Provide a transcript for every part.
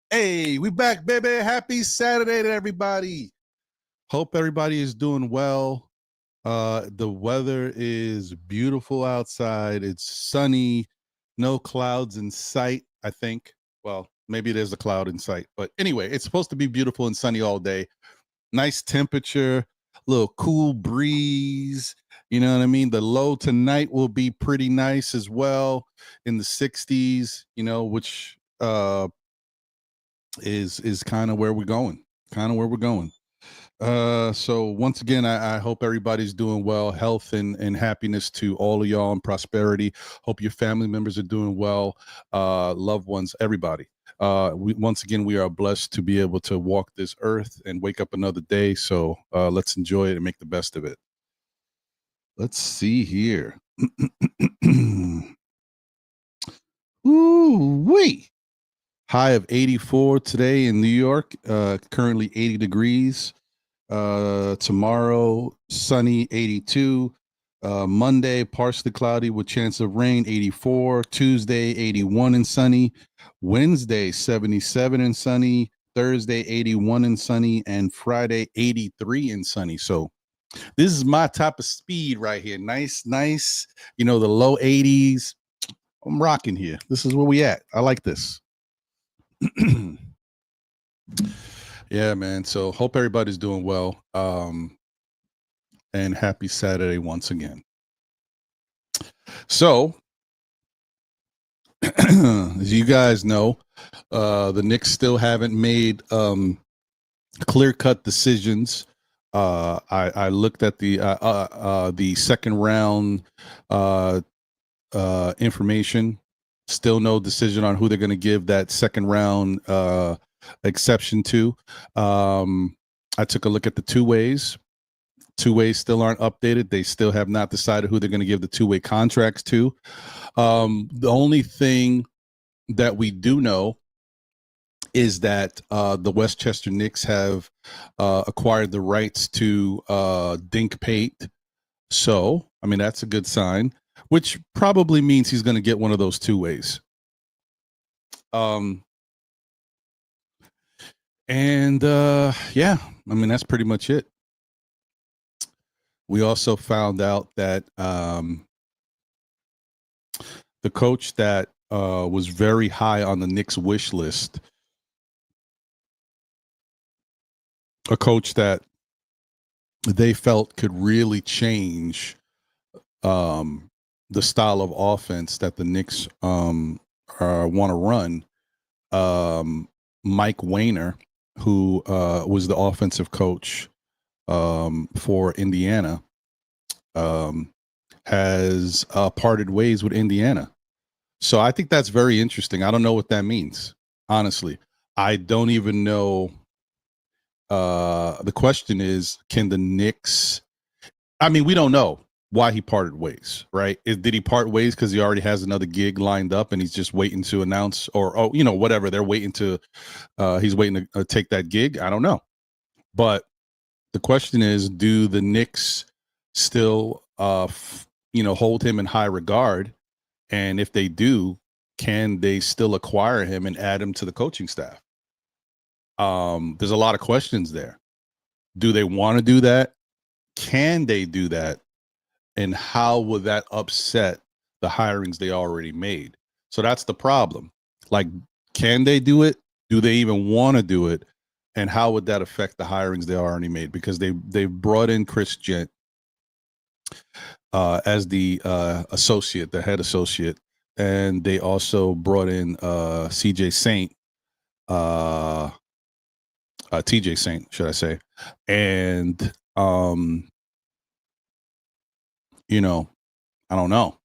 Hey, we back, baby. Happy Saturday to everybody. Hope everybody is doing well. The weather is beautiful outside. It's sunny, no clouds in sight, I think. Well, maybe there's a cloud in sight, but anyway, it's supposed to be beautiful and sunny all day. Nice temperature, little cool breeze. You know what I mean? The low tonight will be pretty nice as well, in the 60s, which is kind of where we're going. So once again, I hope everybody's doing well. Health and happiness to all of y'all, and prosperity. Hope your family members are doing well, loved ones, everybody. Once again, we are blessed to be able to walk this earth and wake up another day. So let's enjoy it and make the best of it. Let's see here. Ooh-wee. High of 84 today in New York, currently 80 degrees. Tomorrow, sunny, 82. Monday, partially cloudy with chance of rain, 84. Tuesday, 81 and sunny. Wednesday, 77 and sunny. Thursday, 81 and sunny. And Friday, 83 and sunny. So this is my type of speed right here. Nice. The low 80s. I'm rocking here. This is where we at. I like this. Yeah, man. So hope everybody's doing well. And happy Saturday once again. So, as you guys know, the Knicks still haven't made clear-cut decisions. I looked at the second round information. Still no decision on who they're going to give that second round exception to. I took a look at the two-ways. Two-ways still aren't updated. They still have not decided who they're going to give the two-way contracts to. The only thing that we do know is that the Westchester Knicks have acquired the rights to Dink Pate. So, I mean, that's a good sign, which probably means he's going to get one of those two ways. Yeah, I mean, that's pretty much it. We also found out that the coach that was very high on the Knicks wish list, a coach that they felt could really change the style of offense that the Knicks want to run. Mike Weiner, who was the offensive coach for Indiana, has parted ways with Indiana. So I think that's very interesting. I don't know what that means, honestly. I don't even know. The question is, can the Knicks, I mean, we don't know why he parted ways, right? Did he part ways because he already has another gig lined up and he's just waiting to announce, or whatever, they're waiting to he's waiting to take that gig? I don't know. But the question is, do the Knicks still hold him in high regard? And if they do, can they still acquire him and add him to the coaching staff? There's a lot of questions there. Do they want to do that? Can they do that? And how would that upset the hirings they already made? So that's the problem. Like, can they do it? Do they even want to do it? And how would that affect the hirings they already made? Because they brought in Chris Gent as the associate, the head associate, and they also brought in CJ Saint, TJ Saint, should I say? And I don't know.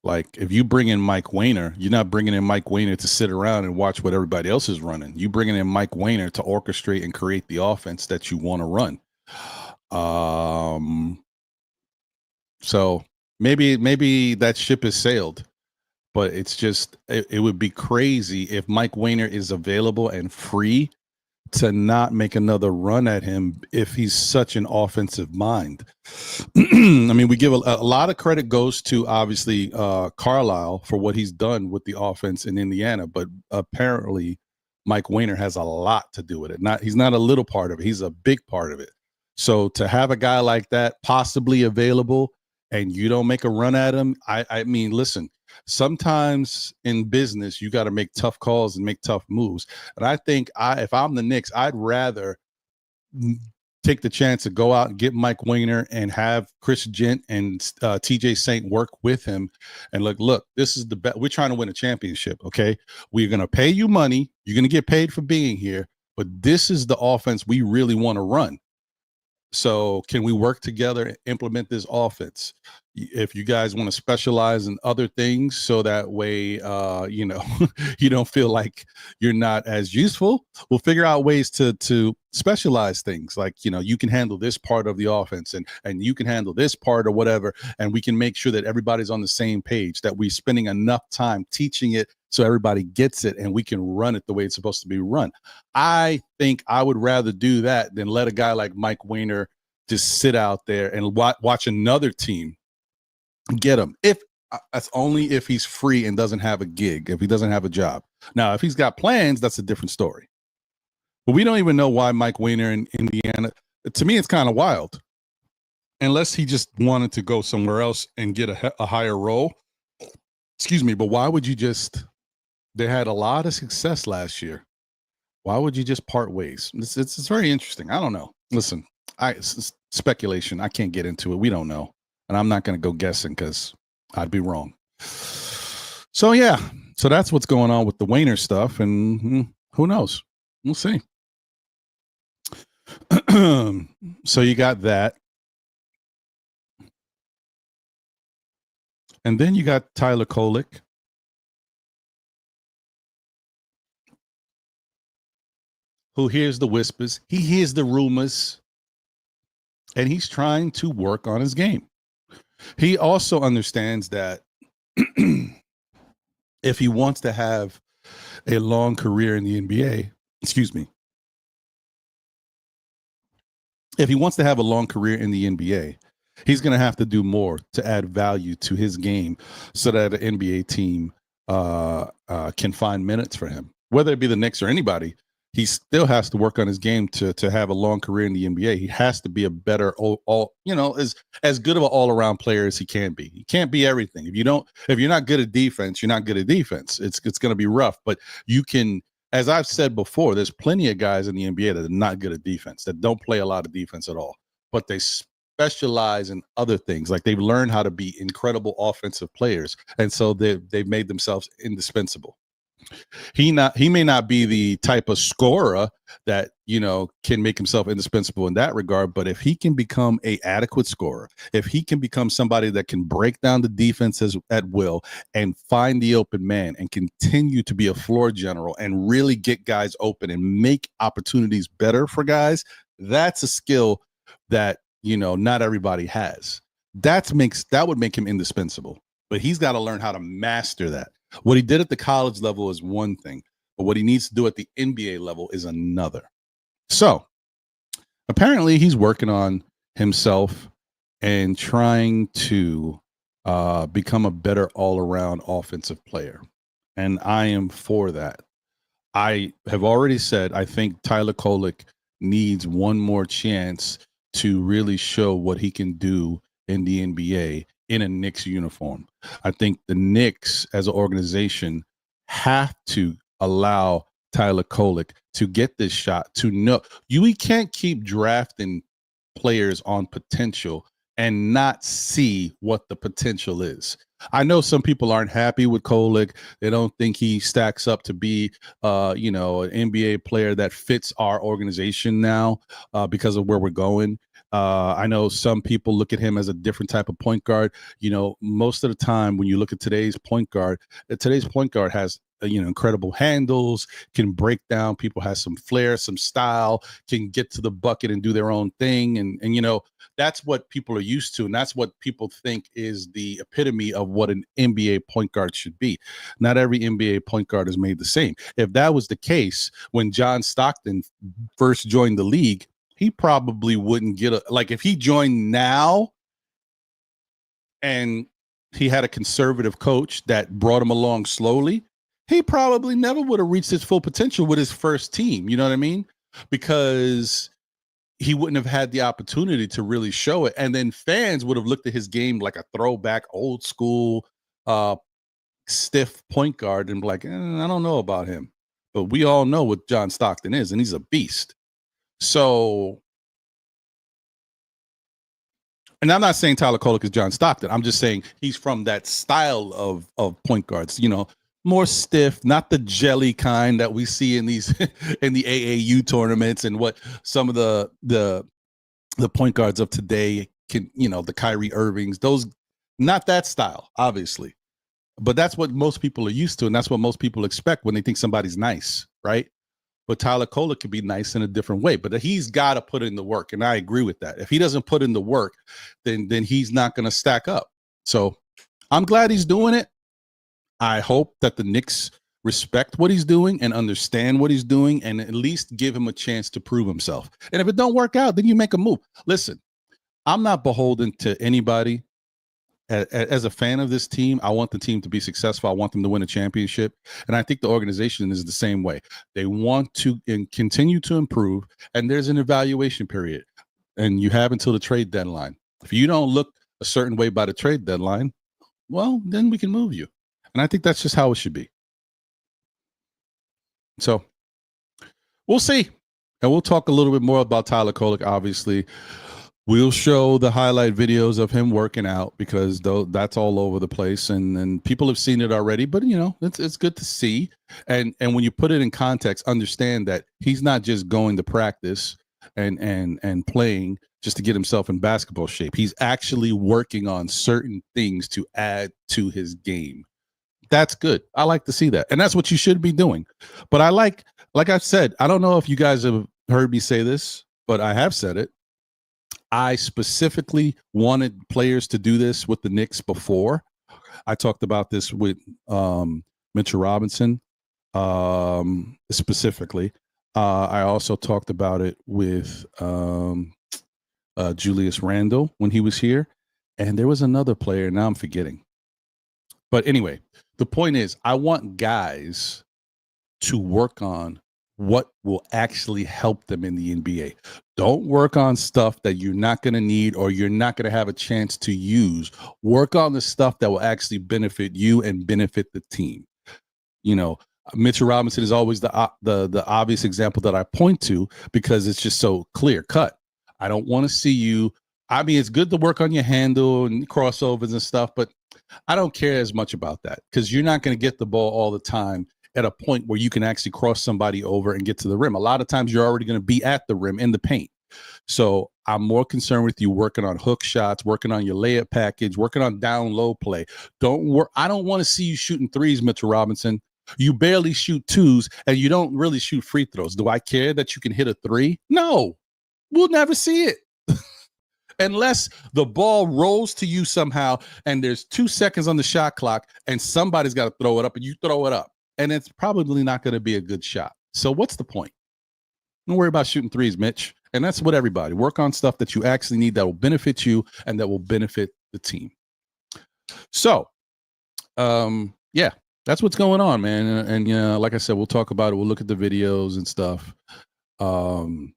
Like, if you bring in Mike Weiner, you're not bringing in Mike Weiner to sit around and watch what everybody else is running. You bringing in Mike Weiner to orchestrate and create the offense that you want to run. So maybe that ship has sailed, but it's just, it would be crazy if Mike Weiner is available and free to not make another run at him if he's such an offensive mind. I mean, we give a lot of credit goes to obviously Carlisle for what he's done with the offense in Indiana, but apparently Mike Wayner has a lot to do with it. He's not a little part of it; he's a big part of it. So to have a guy like that possibly available and you don't make a run at him, I mean, listen. Sometimes in business, you got to make tough calls and make tough moves. And I think if I'm the Knicks, I'd rather take the chance to go out and get Mike Wayner and have Chris Gent and TJ Saint work with him. And look, this is the best. We're trying to win a championship. Okay. We're going to pay you money. You're going to get paid for being here. But this is the offense we really want to run. So can we work together and implement this offense? If you guys want to specialize in other things so that way, you don't feel like you're not as useful, we'll figure out ways to specialize things. Like, you can handle this part of the offense and you can handle this part or whatever. And we can make sure that everybody's on the same page, that we're spending enough time teaching it so everybody gets it and we can run it the way it's supposed to be run. I think I would rather do that than let a guy like Mike Wayner just sit out there and watch another team get him. If that's only if he's free and doesn't have a gig, if he doesn't have a job. Now, if he's got plans, that's a different story. But we don't even know why Mike Wayner in Indiana. To me, it's kind of wild. Unless he just wanted to go somewhere else and get a higher role. Excuse me, but why would you just? They had a lot of success last year. Why would you just part ways? It's very interesting. I don't know. Listen, it's speculation. I can't get into it. We don't know. And I'm not going to go guessing because I'd be wrong. So, yeah. So that's what's going on with the Wayner stuff. And who knows? We'll see. So you got that. And then you got Tyler Kolek. Who hears the whispers. He hears the rumors. And he's trying to work on his game. He also understands that if he wants to have a long career in the NBA, if he wants to have a long career in the NBA, he's going to have to do more to add value to his game so that an NBA team can find minutes for him, whether it be the Knicks or anybody. He still has to work on his game to have a long career in the NBA. He has to be a better as good of an all-around player as he can be. He can't be everything. If you're not good at defense, you're not good at defense. It's going to be rough, but you can, as I've said before, there's plenty of guys in the NBA that are not good at defense, that don't play a lot of defense at all, but they specialize in other things. Like they've learned how to be incredible offensive players. And so they've made themselves indispensable. He may not be the type of scorer that can make himself indispensable in that regard, but if he can become an adequate scorer, if he can become somebody that can break down the defenses at will and find the open man and continue to be a floor general and really get guys open and make opportunities better for guys, that's a skill that not everybody has. That would make him indispensable, but he's got to learn how to master that. What he did at the college level is one thing, but what he needs to do at the NBA level is another. So apparently he's working on himself and trying to become a better all-around offensive player. And I am for that. I have already said I think Tyler Kolek needs one more chance to really show what he can do in the NBA in a Knicks uniform. I think the Knicks as an organization have to allow Tyler Kolek to get this shot, to know we can't keep drafting players on potential and not see what the potential is. I know some people aren't happy with Kolek. They don't think he stacks up to be, an NBA player that fits our organization now because of where we're going. I know some people look at him as a different type of point guard. Most of the time when you look at today's point guard has incredible handles, can break down people, has some flair, some style, can get to the bucket and do their own thing. And that's what people are used to. And that's what people think is the epitome of what an NBA point guard should be. Not every NBA point guard is made the same. If that was the case, when John Stockton first joined the league, he probably wouldn't get if he joined now and he had a conservative coach that brought him along slowly, he probably never would have reached his full potential with his first team. You know what I mean? Because he wouldn't have had the opportunity to really show it. And then fans would have looked at his game like a throwback, old school, stiff point guard and be like, I don't know about him. But we all know what John Stockton is, and he's a beast. So, and I'm not saying Tyler Kolek is John Stockton. I'm just saying he's from that style of point guards, more stiff, not the jelly kind that we see in these in the AAU tournaments and what some of the point guards of today can, the Kyrie Irvings, those, not that style, obviously. But that's what most people are used to, and that's what most people expect when they think somebody's nice, right? But Tyler Kolek could be nice in a different way, but he's got to put in the work, and I agree with that. If he doesn't put in the work, then he's not going to stack up. So I'm glad he's doing it. I hope that the Knicks respect what he's doing and understand what he's doing and at least give him a chance to prove himself. And if it don't work out, then you make a move. Listen, I'm not beholden to anybody. As a fan of this team, I want the team to be successful. I want them to win a championship. And I think the organization is the same way. They want to continue to improve, and there's an evaluation period. And you have until the trade deadline. If you don't look a certain way by the trade deadline, well, then we can move you. And I think that's just how it should be. So we'll see. And we'll talk a little bit more about Tyler Kolek, obviously. We'll show the highlight videos of him working out because that's all over the place, and people have seen it already. But it's good to see, and when you put it in context, understand that he's not just going to practice and playing just to get himself in basketball shape. He's actually working on certain things to add to his game. That's good. I like to see that, and that's what you should be doing. But I like I've said, I don't know if you guys have heard me say this, but I have said it. I specifically wanted players to do this with the Knicks before. I talked about this with Mitchell Robinson specifically. I also talked about it with Julius Randle when he was here. And there was another player. Now I'm forgetting. But anyway, the point is I want guys to work on what will actually help them in the NBA. Don't work on stuff that you're not going to need or you're not going to have a chance to use. Work on the stuff that will actually benefit you and benefit the team. Mitchell Robinson is always the obvious example that I point to because it's just so clear cut. I don't want to see you. I mean, it's good to work on your handle and crossovers and stuff, but I don't care as much about that because you're not going to get the ball all the time at a point where you can actually cross somebody over and get to the rim. A lot of times you're already going to be at the rim in the paint. So I'm more concerned with you working on hook shots, working on your layup package, working on down low play. I don't want to see you shooting threes, Mitchell Robinson. You barely shoot twos and you don't really shoot free throws. Do I care that you can hit a three? No, we'll never see it. Unless the ball rolls to you somehow and there's 2 seconds on the shot clock and somebody's got to throw it up and you throw it up. And it's probably not going to be a good shot. So what's the point? Don't worry about shooting threes, Mitch. And that's what everybody. Work on stuff that you actually need that will benefit you and that will benefit the team. So, yeah, that's what's going on, man. And like I said, we'll talk about it. We'll look at the videos and stuff. And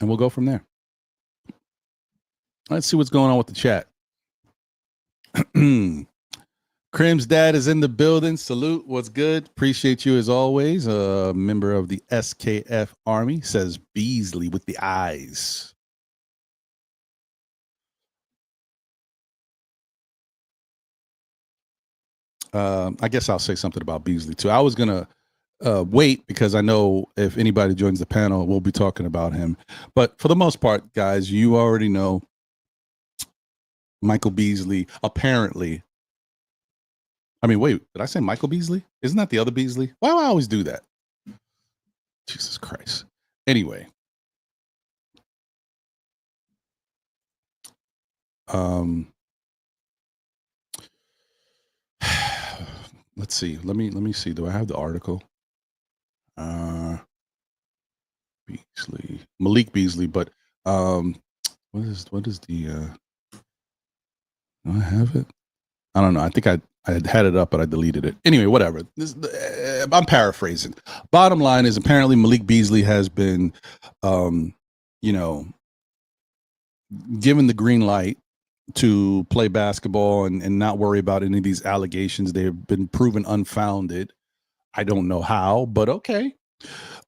we'll go from there. Let's see what's going on with the chat. Crim's dad is in the building. Salute. What's good? Appreciate you as always. A member of the SKF Army, says Beasley with the eyes. I guess I'll say something about Beasley too. I was going to wait because I know if anybody joins the panel, we'll be talking about him. But for the most part, guys, you already know Michael Beasley apparently I mean, wait, did I say Michael Beasley? Isn't that the other Beasley? Why do I always do that? Jesus Christ. Anyway. Let's see. Let me see. Do I have the article? Beasley. Malik Beasley, but what is the do I have it? I don't know. I think I had it up, but I deleted it. Anyway, whatever. I'm paraphrasing. Bottom line is apparently Malik Beasley has been, given the green light to play basketball and not worry about any of these allegations. They have been proven unfounded. I don't know how, but okay.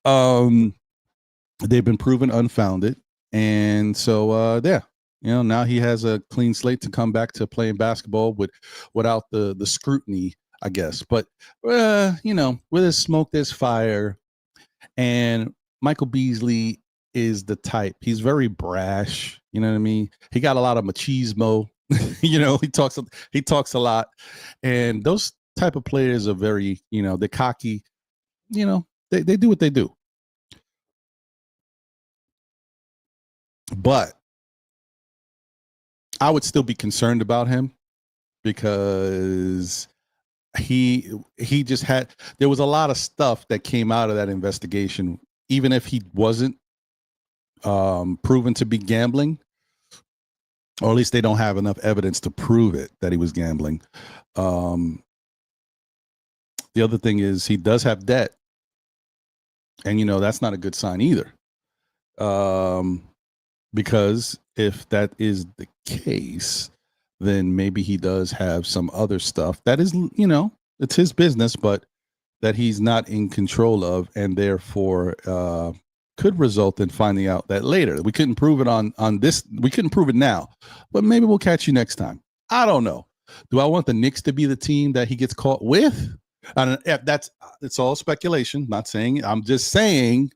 They've been proven unfounded. And so, now he has a clean slate to come back to playing basketball without the scrutiny, I guess. But, with his smoke, there's fire. And Michael Beasley is the type. He's very brash. You know what I mean? He got a lot of machismo. He talks a lot. And those type of players are very, they're cocky. They do what they do. But I would still be concerned about him because he just there was a lot of stuff that came out of that investigation, even if he wasn't proven to be gambling, or at least they don't have enough evidence to prove it that he was gambling. The other thing is he does have debt, and that's not a good sign either. Because if that is the case, then maybe he does have some other stuff that is, it's his business, but that he's not in control of, and therefore could result in finding out that later. We couldn't prove it on this. We couldn't prove it now, but maybe we'll catch you next time. I don't know. Do I want the Knicks to be the team that he gets caught with? I don't know. It's all speculation. Not saying. I'm just saying,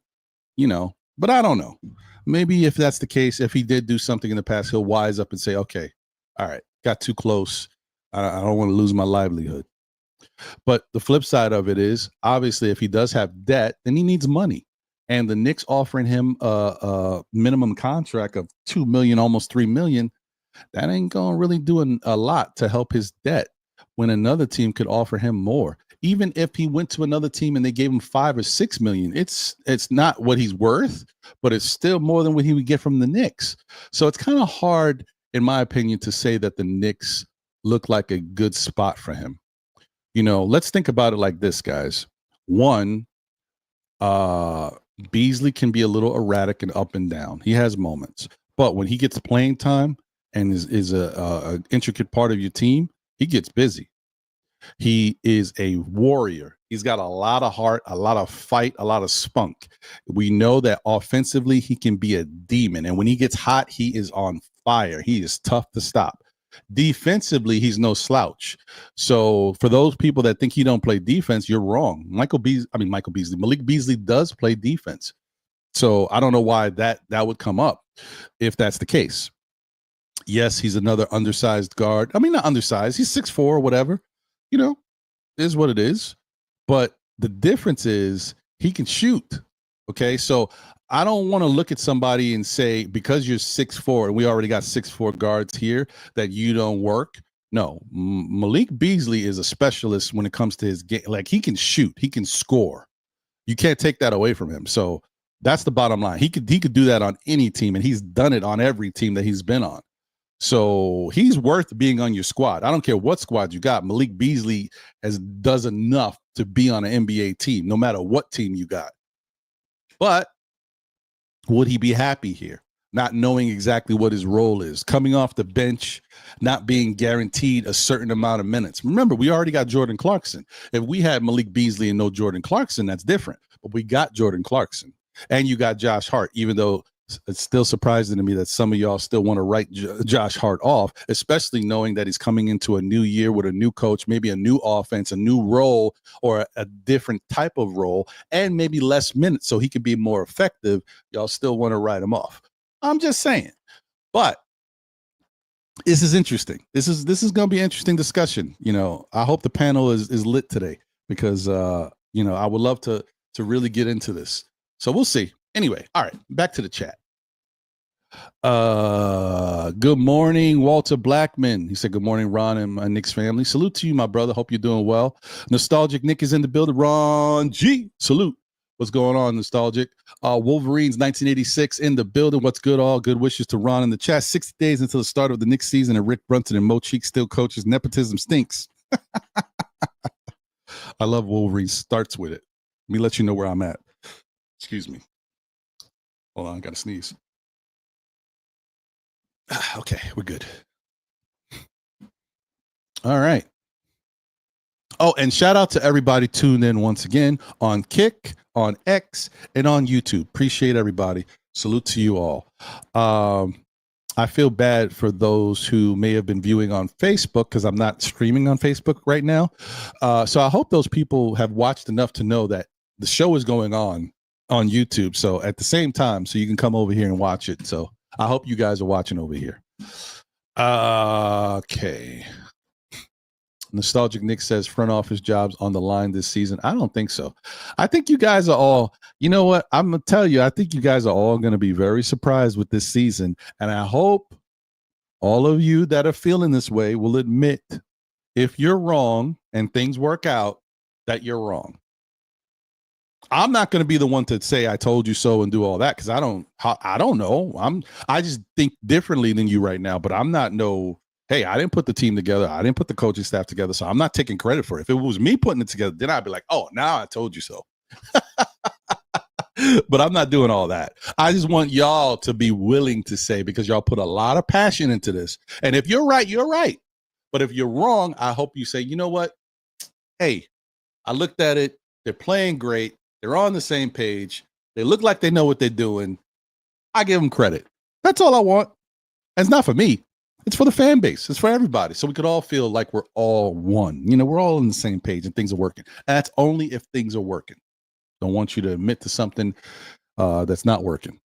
but I don't know. Maybe if that's the case, if he did do something in the past, he'll wise up and say, okay, all right, got too close. I don't want to lose my livelihood. But the flip side of it is, obviously, if he does have debt, then he needs money. And the Knicks offering him a minimum contract of $2 million, almost $3 million, that ain't going to really do a lot to help his debt when another team could offer him more. Even if he went to another team and they gave him $5 or $6 million, it's not what he's worth, but it's still more than what he would get from the Knicks. So it's kind of hard, in my opinion, to say that the Knicks look like a good spot for him. Let's think about it like this, guys. One, Beasley can be a little erratic and up and down. He has moments, but when he gets playing time and is a intricate part of your team, he gets busy. He is a warrior. He's got a lot of heart, a lot of fight, a lot of spunk. We know that offensively, he can be a demon. And when he gets hot, he is on fire. He is tough to stop. Defensively, he's no slouch. So for those people that think he don't play defense, you're wrong. Malik Beasley does play defense. So I don't know why that would come up if that's the case. Yes, he's another undersized guard. I mean, not undersized. He's 6'4", or whatever. Is what it is. But the difference is he can shoot. Okay, so I don't want to look at somebody and say, because you're 6'4", and we already got 6'4" guards here, that you don't work. No, Malik Beasley is a specialist when it comes to his game. Like, he can shoot, he can score. You can't take that away from him. So that's the bottom line. He could do that on any team, and he's done it on every team that he's been on. So he's worth being on your squad. I don't care what squad you got. Malik Beasley does enough to be on an NBA team, no matter what team you got. But would he be happy here, not knowing exactly what his role is, coming off the bench, not being guaranteed a certain amount of minutes? Remember, we already got Jordan Clarkson. If we had Malik Beasley and no Jordan Clarkson, that's different. But we got Jordan Clarkson, and you got Josh Hart, even though it's still surprising to me that some of y'all still want to write Josh Hart off, especially knowing that he's coming into a new year with a new coach, maybe a new offense, a new role, or a different type of role, and maybe less minutes so he could be more effective. Y'all still want to write him off. I'm just saying. But This is interesting. This is going to be an interesting discussion. I hope the panel is lit today because I would love to really get into this. So we'll see. Anyway, all right, back to the chat. Good morning, Walter Blackman. He said, good morning, Ron and my Knicks family. Salute to you, my brother. Hope you're doing well. Nostalgic Nick is in the building. Ron G. Salute. What's going on, Nostalgic? Wolverines 1986 in the building. What's good? All good wishes to Ron in the chat. 60 days until the start of the Knicks season, and Rick Brunson and Mo Cheek still coaches. Nepotism stinks. I love Wolverines starts with it. Let me let you know where I'm at. Excuse me. Hold on, I got to sneeze. Okay, we're good. All right. Oh, and shout out to everybody tuned in once again on Kick, on X, and on YouTube. Appreciate everybody. Salute to you all. I feel bad for those who may have been viewing on Facebook because I'm not streaming on Facebook right now. So I hope those people have watched enough to know that the show is going on YouTube. So at the same time, so you can come over here and watch it. So I hope you guys are watching over here. Okay. Nostalgic Nick says front office jobs on the line this season. I don't think so. I think you guys are all, you know what? I'm going to tell you, I think you guys are all going to be very surprised with this season. And I hope all of you that are feeling this way will admit if you're wrong and things work out, that you're wrong. I'm not going to be the one to say I told you so and do all that because I don't know. I just think differently than you right now, but I'm not hey, I didn't put the team together. I didn't put the coaching staff together, so I'm not taking credit for it. If it was me putting it together, then I'd be like, oh, now I told you so. But I'm not doing all that. I just want y'all to be willing to say, because y'all put a lot of passion into this. And if you're right, you're right. But if you're wrong, I hope you say, you know what? Hey, I looked at it. They're playing great. They're on the same page. They look like they know what they're doing. I give them credit. That's all I want. And it's not for me. It's for the fan base. It's for everybody. So we could all feel like we're all one. We're all on the same page and things are working. And that's only if things are working. Don't want you to admit to something that's not working.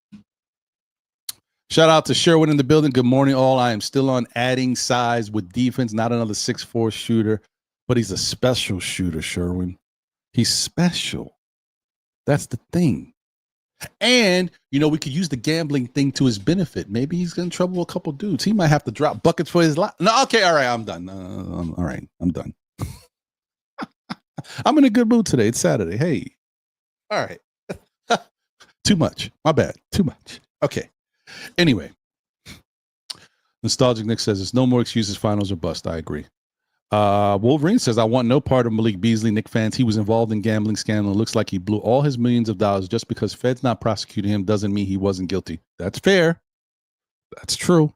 Shout out to Sherwin in the building. Good morning, all. I am still on adding size with defense, not another 6'4" shooter, but he's a special shooter, Sherwin. He's special. That's the thing. And, we could use the gambling thing to his benefit. Maybe he's in trouble with a couple dudes. He might have to drop buckets for his life. No, okay, all right, I'm done. All right, I'm done. I'm in a good mood today. It's Saturday. Hey. All right. Too much. My bad. Too much. Okay. Anyway. Nostalgic Nick says, there's no more excuses, finals or bust. I agree. Wolverine says, I want no part of Malik Beasley. Knick fans, he was involved in gambling scandal. It looks like he blew all his millions of dollars. Just because Fed's not prosecuting him doesn't mean he wasn't guilty. That's fair. That's true.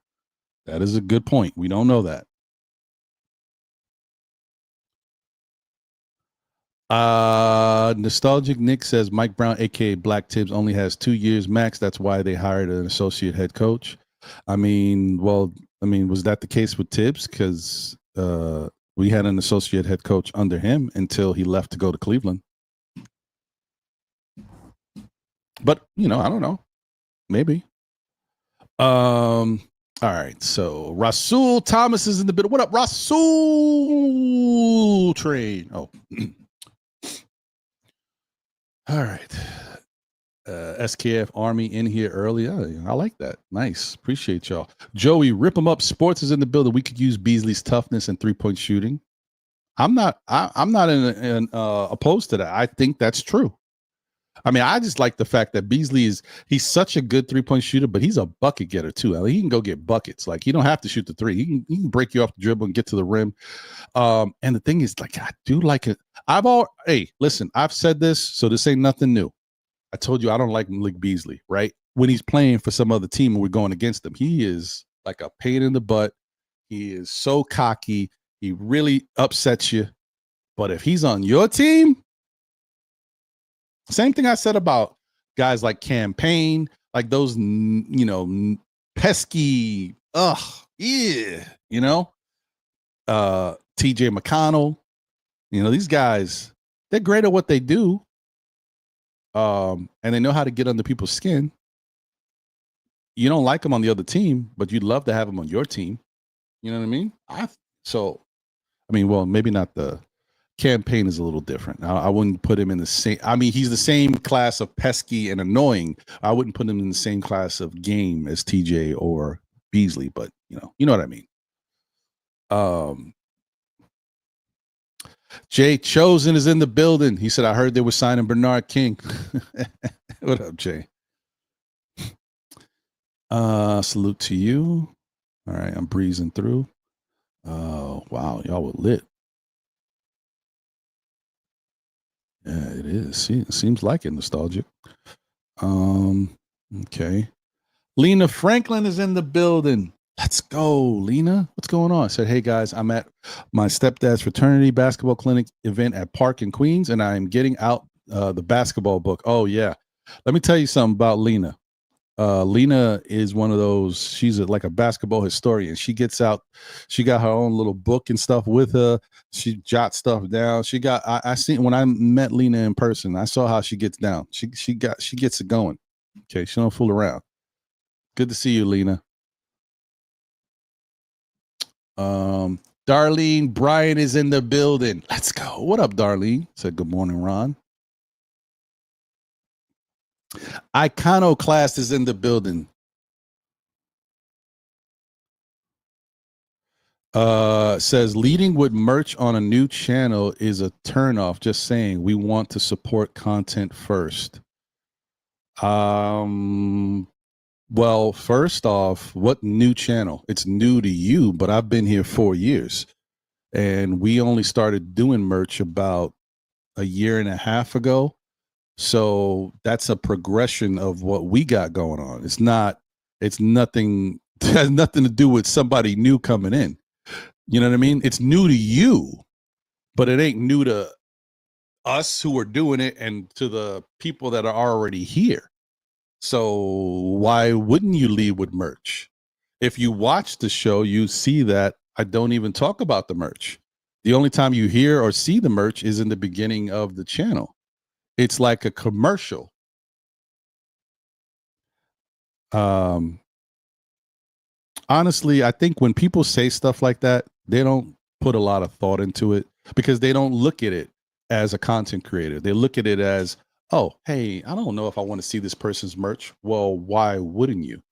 That is a good point. We don't know that. Nostalgic Nick says Mike Brown, aka Black Tibbs, only has 2 years max. That's why they hired an associate head coach. Was that the case with Tibbs? Because we had an associate head coach under him until he left to go to Cleveland. But, I don't know. Maybe. All right. So Rasul Thomas is in the building. What up, Rasul Train? Oh. All right. SKF Army in here early. I like that. Nice. Appreciate y'all. Joey, rip them up. Sports is in the building. We could use Beasley's toughness and 3-point shooting. I'm not opposed to that. I think that's true. I just like the fact that Beasley he's such a good 3-point shooter, but he's a bucket getter too. He can go get buckets. Like, he don't have to shoot the three. He can break you off the dribble and get to the rim. And the thing is, like, I do like it. Hey, listen, I've said this, so this ain't nothing new. I told you I don't like Malik Beasley, right? When he's playing for some other team and we're going against him, he is like a pain in the butt. He is so cocky. He really upsets you. But if he's on your team, same thing I said about guys like Campaign, like those, pesky, TJ McConnell, these guys, they're great at what they do. And they know how to get under people's skin. You don't like them on the other team, but you'd love to have them on your team. You know what I mean? Well, maybe not the campaign is a little different. I wouldn't put him in the same. I mean, he's the same class of pesky and annoying. I wouldn't put him in the same class of game as TJ or Beasley, but you know what I mean. Jay Chosen is in the building. He said, I heard they were signing Bernard King. What up, Jay? Salute to you. All right, I'm breezing through. Oh, wow, y'all were lit. Yeah, it is. See, it seems like it, nostalgic. Okay. Lena Franklin is in the building. Let's go, Lena. What's going on? I said, hey guys, I'm at my stepdad's fraternity basketball clinic event at Park in Queens, and I'm getting out the basketball book. Oh yeah. Let me tell you something about Lena. Lena is one of those, she's like a basketball historian. She gets out, she got her own little book and stuff with her. She jots stuff down. I seen when I met Lena in person, I saw how she gets down. She gets it going. Okay. She don't fool around. Good to see you, Lena. Darlene Bryan is in the building. Let's go. What up, Darlene? Said good morning, Ron. Iconoclast is in the building. Says leading with merch on a new channel is a turnoff. Just saying, we want to support content first. Well, first off, what new channel? It's new to you, but I've been here 4 years, and we only started doing merch about a year and a half ago. So that's a progression of what we got going on. It's nothing, it has nothing to do with somebody new coming in. You know what I mean? It's new to you, but it ain't new to us who are doing it and to the people that are already here. So why wouldn't you lead with merch? If you watch the show, you see that I don't even talk about the merch. The only time you hear or see the merch is in the beginning of the channel. It's like a commercial. Honestly, I think when people say stuff like that, they don't put a lot of thought into it because they don't look at it as a content creator. They look at it as, oh, hey, I don't know if I want to see this person's merch. Well, why wouldn't you?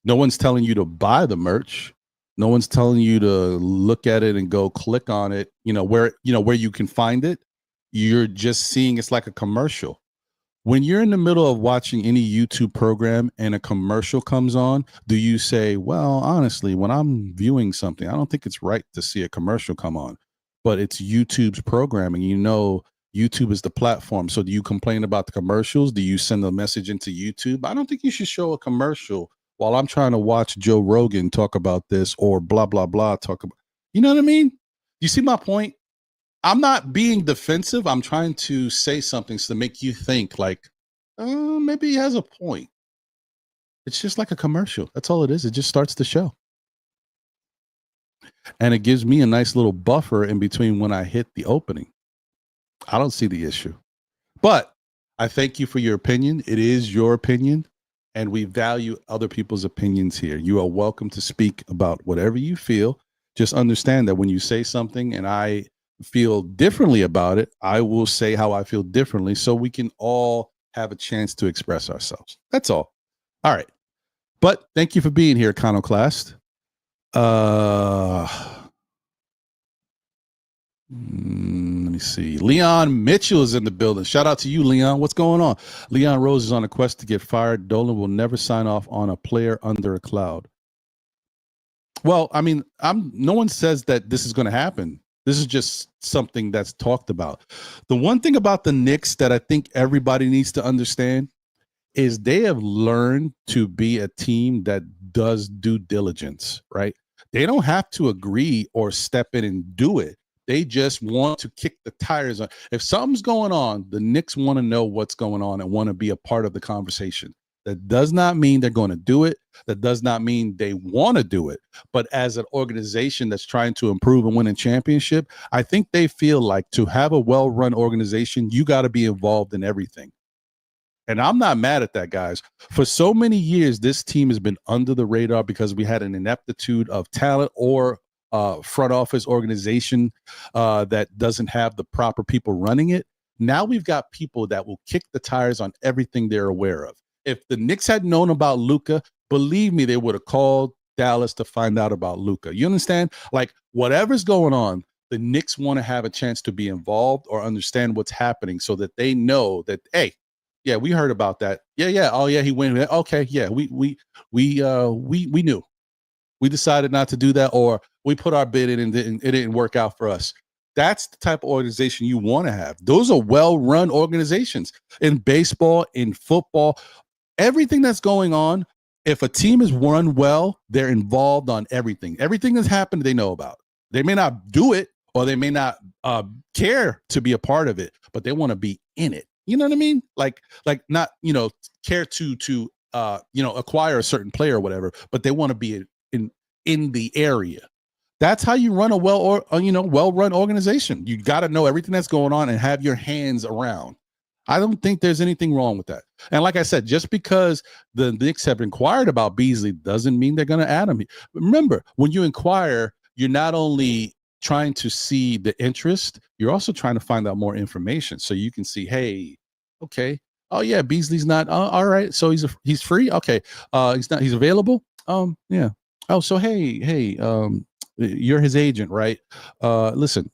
No one's telling you to buy the merch. No one's telling you to look at it and go click on it, where you can find it. You're just seeing it's like a commercial. When you're in the middle of watching any YouTube program and a commercial comes on, do you say, well, honestly, when I'm viewing something, I don't think it's right to see a commercial come on, but it's YouTube's programming. YouTube is the platform. So do you complain about the commercials? Do you send a message into YouTube? I don't think you should show a commercial while I'm trying to watch Joe Rogan talk about this or blah, blah, blah. You know what I mean? You see my point? I'm not being defensive. I'm trying to say something to make you think like, maybe he has a point. It's just like a commercial. That's all it is. It just starts the show. And it gives me a nice little buffer in between when I hit the opening. I don't see the issue. But I thank you for your opinion. It is your opinion, and we value other people's opinions here. You are welcome to speak about whatever you feel. Just understand that when you say something and I feel differently about it, I will say how I feel differently so we can all have a chance to express ourselves. That's all. All right. But thank you for being here, Iconoclast. Let me see. Leon Mitchell is in the building. Shout out to you, Leon. What's going on? Leon Rose is on a quest to get fired. Dolan will never sign off on a player under a cloud. Well, I mean, no one says that this is going to happen. This is just something that's talked about. The one thing about the Knicks that I think everybody needs to understand is they have learned to be a team that does due diligence, right? They don't have to agree or step in and do it. They just want to kick the tires on. If something's going on, the Knicks want to know what's going on and want to be a part of the conversation. That does not mean they're going to do it. That does not mean they want to do it. But as an organization that's trying to improve and win a championship, I think they feel like to have a well-run organization, you got to be involved in everything. And I'm not mad at that, guys. For so many years, this team has been under the radar because we had an ineptitude of talent or front office organization that doesn't have the proper people running it. Now we've got people that will kick the tires on everything they're aware of. If the Knicks had known about Luka, believe me, they would have called Dallas to find out about Luka. You understand? Like, whatever's going on, the Knicks want to have a chance to be involved or understand what's happening so that they know that, hey, yeah, we heard about that. Yeah. Oh yeah, he went. Okay, yeah, we knew. We decided not to do that, or we put our bid in and it didn't work out for us. That's the type of organization you want to have. Those are well-run organizations in baseball, in football, everything that's going on. If a team is run well, they're involved on everything. Everything that's happened, they know about. They may not do it, or they may not care to be a part of it, but they want to be in it. You know what I mean? Like not, care to acquire a certain player or whatever, but they want to be in the area. That's how you run a well-run organization. You got to know everything that's going on and have your hands around. I don't think there's anything wrong with that. And like I said, just because the Knicks have inquired about Beasley doesn't mean they're going to add him. Remember, when you inquire, you're not only trying to see the interest, you're also trying to find out more information so you can see, hey, okay, oh yeah, Beasley's not all right, so he's free. Okay, he's available. Yeah. Oh, so hey, you're his agent, right? Listen,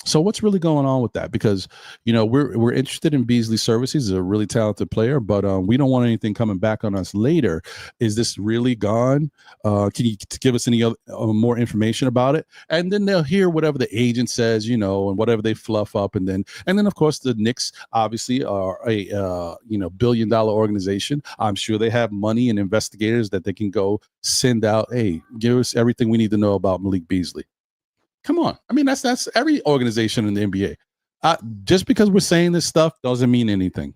so what's really going on with that? Because we're interested in Beasley's services. He's a really talented player, but we don't want anything coming back on us later. Is this really gone? Can you give us any other, more information about it? And then they'll hear whatever the agent says, and whatever they fluff up, and then of course the Knicks obviously are a $1 billion organization. I'm sure they have money and investigators that they can go send out. Hey, give us everything we need to know about Malik Beasley. Come on. I mean, that's every organization in the NBA. Just because we're saying this stuff doesn't mean anything.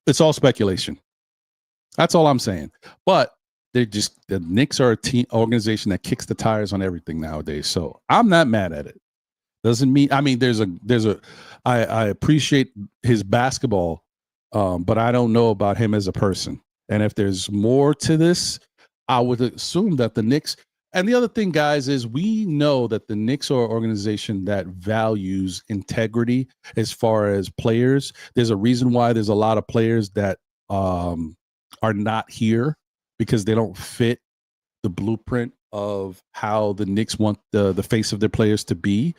It's all speculation. That's all I'm saying. But the Knicks are a team organization that kicks the tires on everything nowadays. So I'm not mad at it. Doesn't mean, I mean, I appreciate his basketball, but I don't know about him as a person. And if there's more to this, I would assume that the Knicks. And the other thing, guys, is we know that the Knicks are an organization that values integrity as far as players. There's a reason why there's a lot of players that are not here because they don't fit the blueprint of how the Knicks want the face of their players to be.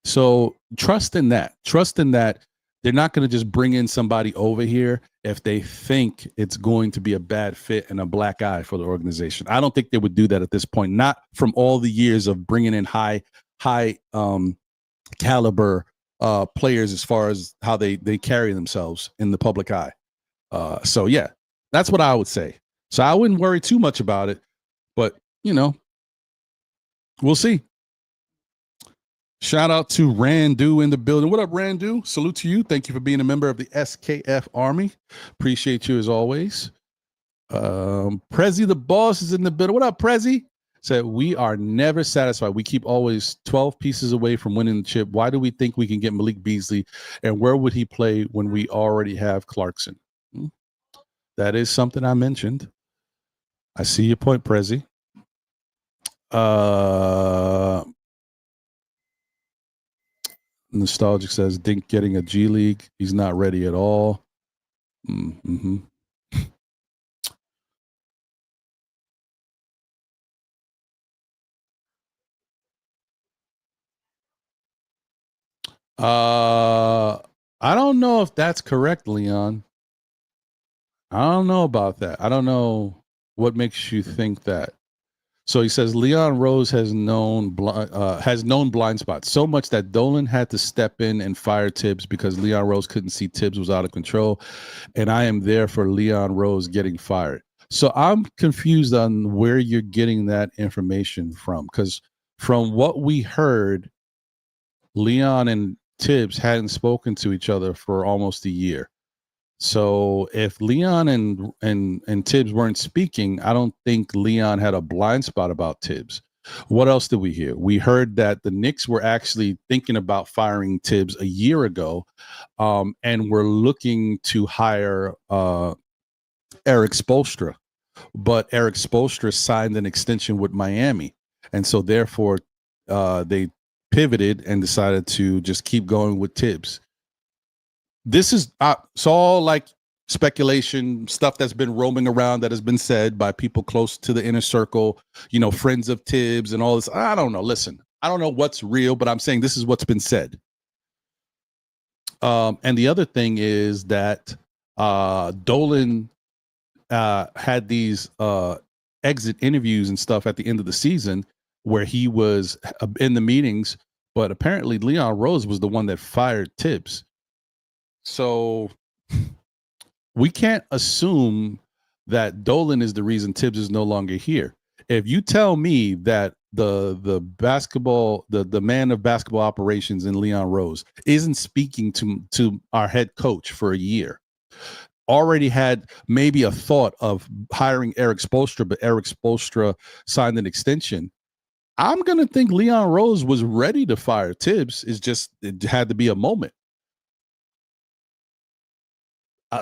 So trust in that. Trust in that they're not going to just bring in somebody over here if they think it's going to be a bad fit and a black eye for the organization. I don't think they would do that at this point, not from all the years of bringing in high caliber players as far as how they carry themselves in the public eye. So, yeah, that's what I would say. So I wouldn't worry too much about it, but, we'll see. Shout out to Randu in the building. What up, Randu? Salute to you. Thank you for being a member of the SKF Army. Appreciate you as always. Prezi the boss is in the building. What up, Prezi? Said, we are never satisfied. We keep always 12 pieces away from winning the chip. Why do we think we can get Malik Beasley? And where would he play when we already have Clarkson? That is something I mentioned. I see your point, Prezi. Nostalgic says Dink getting a G League. He's not ready at all. Mm-hmm. I don't know if that's correct, Leon. I don't know about that. I don't know what makes you think that. So he says Leon Rose has known blind spots so much that Dolan had to step in and fire Tibbs because Leon Rose couldn't see Tibbs was out of control, and I am there for Leon Rose getting fired. So I'm confused on where you're getting that information from, because from what we heard, Leon and Tibbs hadn't spoken to each other for almost a year. So if Leon and Tibbs weren't speaking, I don't think Leon had a blind spot about Tibbs. What else did we hear? We heard that the Knicks were actually thinking about firing Tibbs a year ago, and were looking to hire Eric Spoelstra. But Eric Spoelstra signed an extension with Miami. And so therefore, they pivoted and decided to just keep going with Tibbs. This is it's all like speculation, stuff that's been roaming around that has been said by people close to the inner circle, friends of Tibbs and all this. I don't know. Listen, I don't know what's real, but I'm saying this is what's been said. And the other thing is that Dolan had these exit interviews and stuff at the end of the season where he was in the meetings, but apparently Leon Rose was the one that fired Tibbs. So we can't assume that Dolan is the reason Tibbs is no longer here. If you tell me that the basketball, the man of basketball operations in Leon Rose isn't speaking to our head coach for a year, already had maybe a thought of hiring Eric Spoelstra, but Eric Spoelstra signed an extension, I'm going to think Leon Rose was ready to fire Tibbs. It had to be a moment.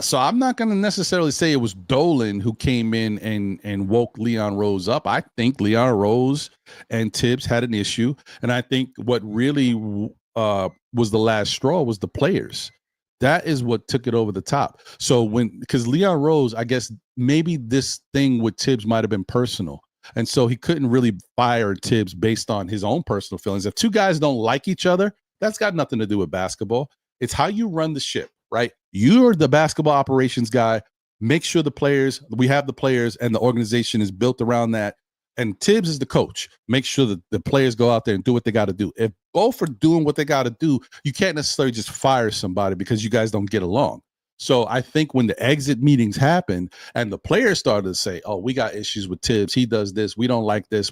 So I'm not going to necessarily say it was Dolan who came in and woke Leon Rose up. I think Leon Rose and Tibbs had an issue. And I think what really was the last straw was the players. That is what took it over the top. So because Leon Rose, I guess maybe this thing with Tibbs might have been personal. And so he couldn't really fire Tibbs based on his own personal feelings. If two guys don't like each other, that's got nothing to do with basketball. It's how you run the ship, right? You're the basketball operations guy. Make sure we have the players and the organization is built around that. And Tibbs is the coach. Make sure that the players go out there and do what they got to do. If both are doing what they got to do, you can't necessarily just fire somebody because you guys don't get along. So I think when the exit meetings happened and the players started to say, oh, we got issues with Tibbs. He does this. We don't like this.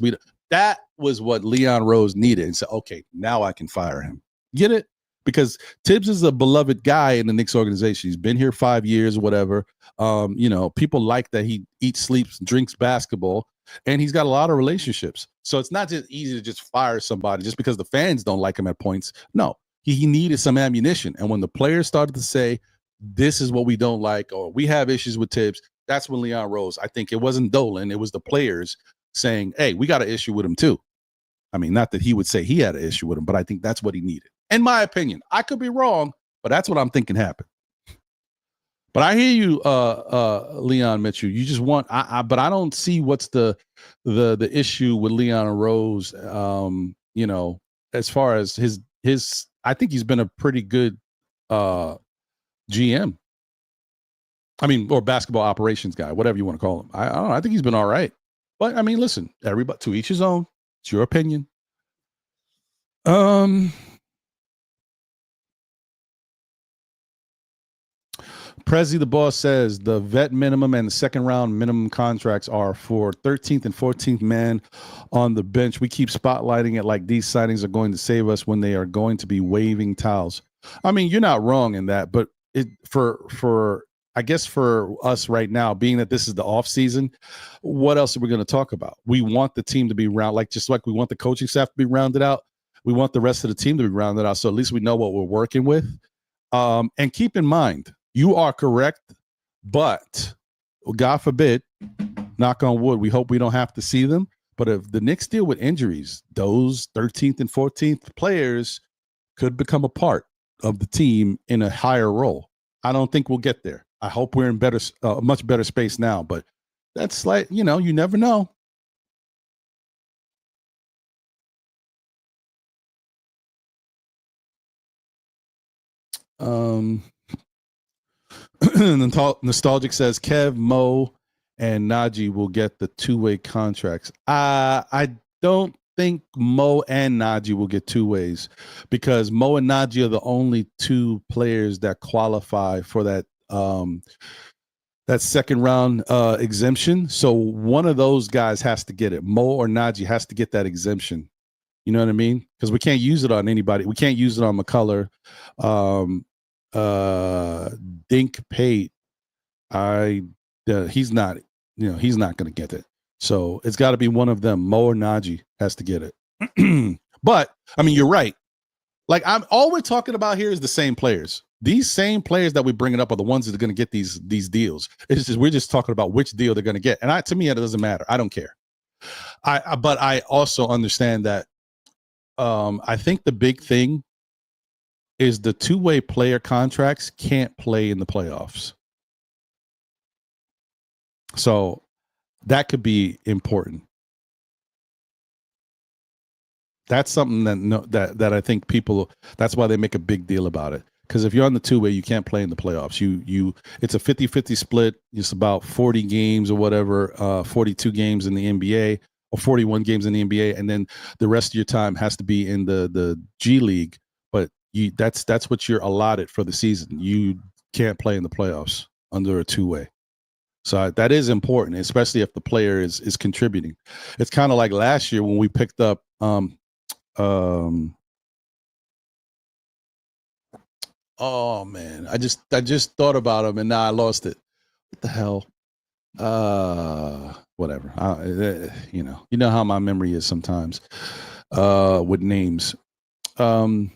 That was what Leon Rose needed. And said, okay, now I can fire him. Get it? Because Tibbs is a beloved guy in the Knicks organization. He's been here 5 years, whatever. People like that he eats, sleeps, drinks basketball, and he's got a lot of relationships. So it's not just easy to just fire somebody just because the fans don't like him at points. No, he needed some ammunition. And when the players started to say, this is what we don't like, or we have issues with Tibbs, that's when Leon Rose, I think it wasn't Dolan, it was the players saying, hey, we got an issue with him too. I mean, not that he would say he had an issue with him, but I think that's what he needed. In my opinion, I could be wrong, but that's what I'm thinking happened. But I hear you, Leon Mitchell. You just want, but I don't see what's the issue with Leon Rose. As far as his, I think he's been a pretty good GM. I mean, or basketball operations guy, whatever you want to call him. I don't know. I think he's been all right. But I mean, listen, everybody to each his own. It's your opinion. Prezi the boss says the vet minimum and the second round minimum contracts are for 13th and 14th man on the bench. We keep spotlighting it like these signings are going to save us when they are going to be waving towels. I mean, you're not wrong in that, but I guess for us right now, being that this is the off season, what else are we going to talk about? We want the team to be just like we want the coaching staff to be rounded out. We want the rest of the team to be rounded out. So at least we know what we're working with. And keep in mind, you are correct, but God forbid, knock on wood, we hope we don't have to see them. But if the Knicks deal with injuries, those 13th and 14th players could become a part of the team in a higher role. I don't think we'll get there. I hope we're in much better space now, but that's like, you never know. Nostalgic says Kev, Mo, and Najee will get the two-way contracts. I don't think Mo and Najee will get two ways because Mo and Najee are the only two players that qualify for that second round exemption. So one of those guys has to get it. Mo or Najee has to get that exemption. You know what I mean? Because we can't use it on anybody. We can't use it on McCullough. Dink Pate, he's not going to get it. So it's got to be one of them. Mo or Najee has to get it. But I mean, you're right. Like all we're talking about here is the same players. These same players that we're bringing up are the ones that are going to get these deals. We're just talking about which deal they're going to get. And to me, it doesn't matter. I don't care. But I also understand that I think the big thing is the two-way player contracts can't play in the playoffs. So that could be important. That's something that I think people, that's why they make a big deal about it. Because if you're on the two-way, you can't play in the playoffs. It's a 50-50 split. It's about 40 games or whatever, 42 games in the NBA or 41 games in the NBA, and then the rest of your time has to be in the G League. But that's what you're allotted for the season. You can't play in the playoffs under a two-way. So that is important, especially if the player is contributing. It's kind of like last year when we picked up oh man, I just thought about him and now I lost it. What the hell? Whatever. You know how my memory is sometimes with names. The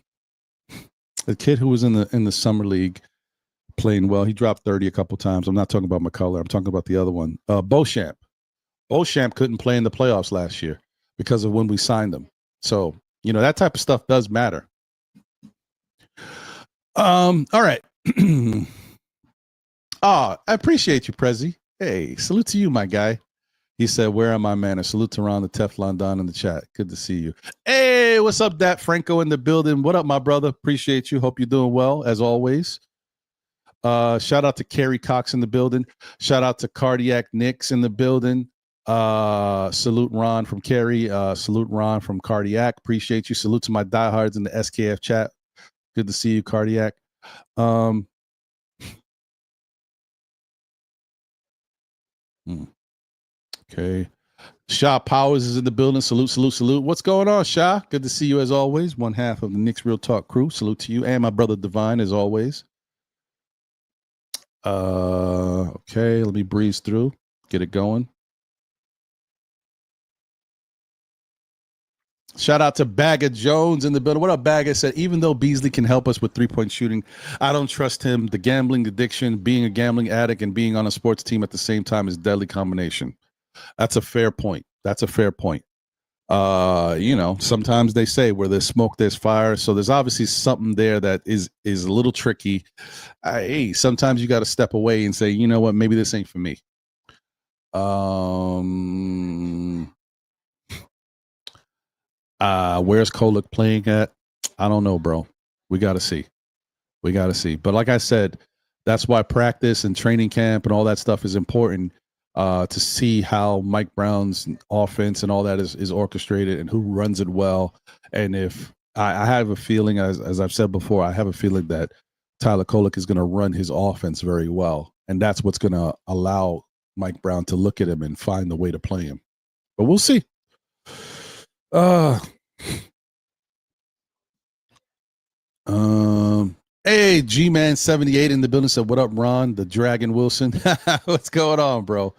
kid who was in the summer league playing well, he dropped 30 a couple times. I'm not talking about McCullough. I'm talking about the other one. Beauchamp. Beauchamp couldn't play in the playoffs last year because of when we signed him. So, that type of stuff does matter. All right. I appreciate you, Prezi. Hey, salute to you, my guy. He said, where am I, man? A salute to Ron the Teflon Don in the chat. Good to see you. Hey, what's up, Dat Franco in the building? What up, my brother? Appreciate you. Hope you're doing well, as always. Shout out to Kerry Cox in the building. Shout out to Cardiac Knicks in the building. Salute Ron from Kerry. Salute Ron from Cardiac. Appreciate you. Salute to my diehards in the SKF chat. Good to see you, Cardiac. Okay. Sha Powers is in the building. Salute, salute, salute. What's going on, Sha? Good to see you as always. One half of the Knicks Real Talk crew. Salute to you and my brother Divine as always. Okay, let me breeze through. Get it going. Shout out to Bagger Jones in the building. What up, Bagger? Said, even though Beasley can help us with three-point shooting, I don't trust him. The gambling addiction, being a gambling addict, and being on a sports team at the same time is a deadly combination. That's a fair point. Sometimes they say where there's smoke, there's fire. So there's obviously something there that is a little tricky. Hey, sometimes you got to step away and say, you know what, maybe this ain't for me. Where's Kolek playing at? I don't know, bro. We got to see. But like I said, that's why practice and training camp and all that stuff is important to see how Mike Brown's offense and all that is orchestrated and who runs it well. And if I have a feeling, as I've said before, I have a feeling that Tyler Kolek is going to run his offense very well. And that's what's going to allow Mike Brown to look at him and find the way to play him. But we'll see. Hey, G-Man 78 in the building said, what up, Ron? The Dragon Wilson. What's going on, bro?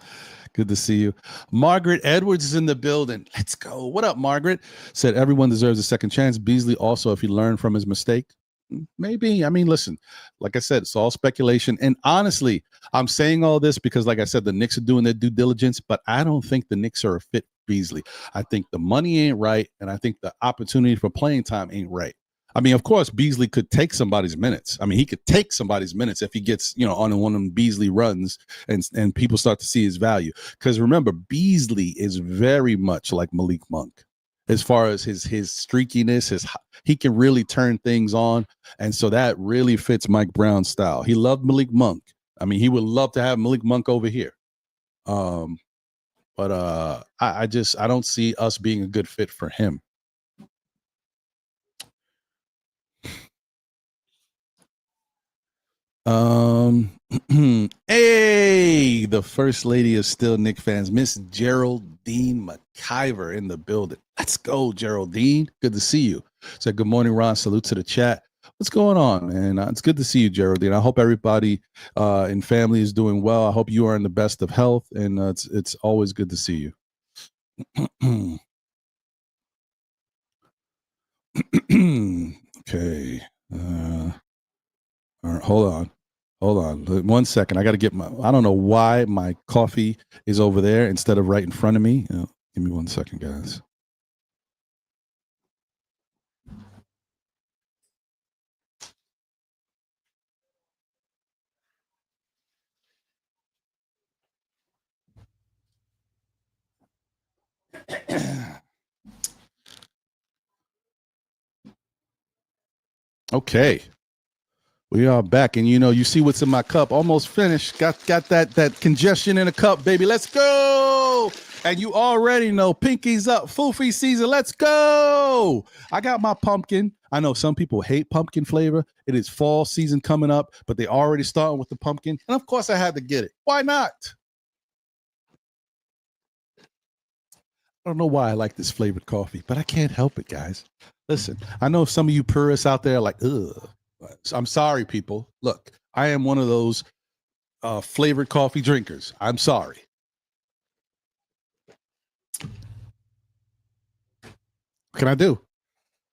Good to see you. Margaret Edwards is in the building. Let's go. What up, Margaret? Said everyone deserves a second chance. Beasley also, if he learned from his mistake, maybe. I mean, listen, like I said, it's all speculation. And honestly, I'm saying all this because, like I said, the Knicks are doing their due diligence, but I don't think the Knicks are a fit for Beasley. I think the money ain't right, and I think the opportunity for playing time ain't right. I mean, of course, Beasley could take somebody's minutes. I mean, he could take somebody's minutes if he gets, on one of them Beasley runs and people start to see his value. Because remember, Beasley is very much like Malik Monk as far as his streakiness. He can really turn things on. And so that really fits Mike Brown's style. He loved Malik Monk. I mean, he would love to have Malik Monk over here. But I don't see us being a good fit for him. Hey, the first lady of Still Knick fans, Miss Geraldine McIver in the building. Let's go, Geraldine. Good to see you. So good morning, Ron. Salute to the chat. What's going on, man? It's good to see you, Geraldine. I hope everybody in family is doing well. I hope you are in the best of health, and it's always good to see you. Okay. All right, hold on 1 second. I got to get I don't know why my coffee is over there instead of right in front of me. Give me 1 second, guys. Okay. We are back, and you see what's in my cup. Almost finished. Got that congestion in the cup, baby. Let's go. And you already know Pinky's up. Foofy season. Let's go. I got my pumpkin. I know some people hate pumpkin flavor. It is fall season coming up, but they already starting with the pumpkin. And of course I had to get it. Why not? I don't know why I like this flavored coffee, but I can't help it, guys. Listen, I know some of you purists out there are like, ugh. I'm sorry, people. Look, I am one of those flavored coffee drinkers. I'm sorry. What can I do?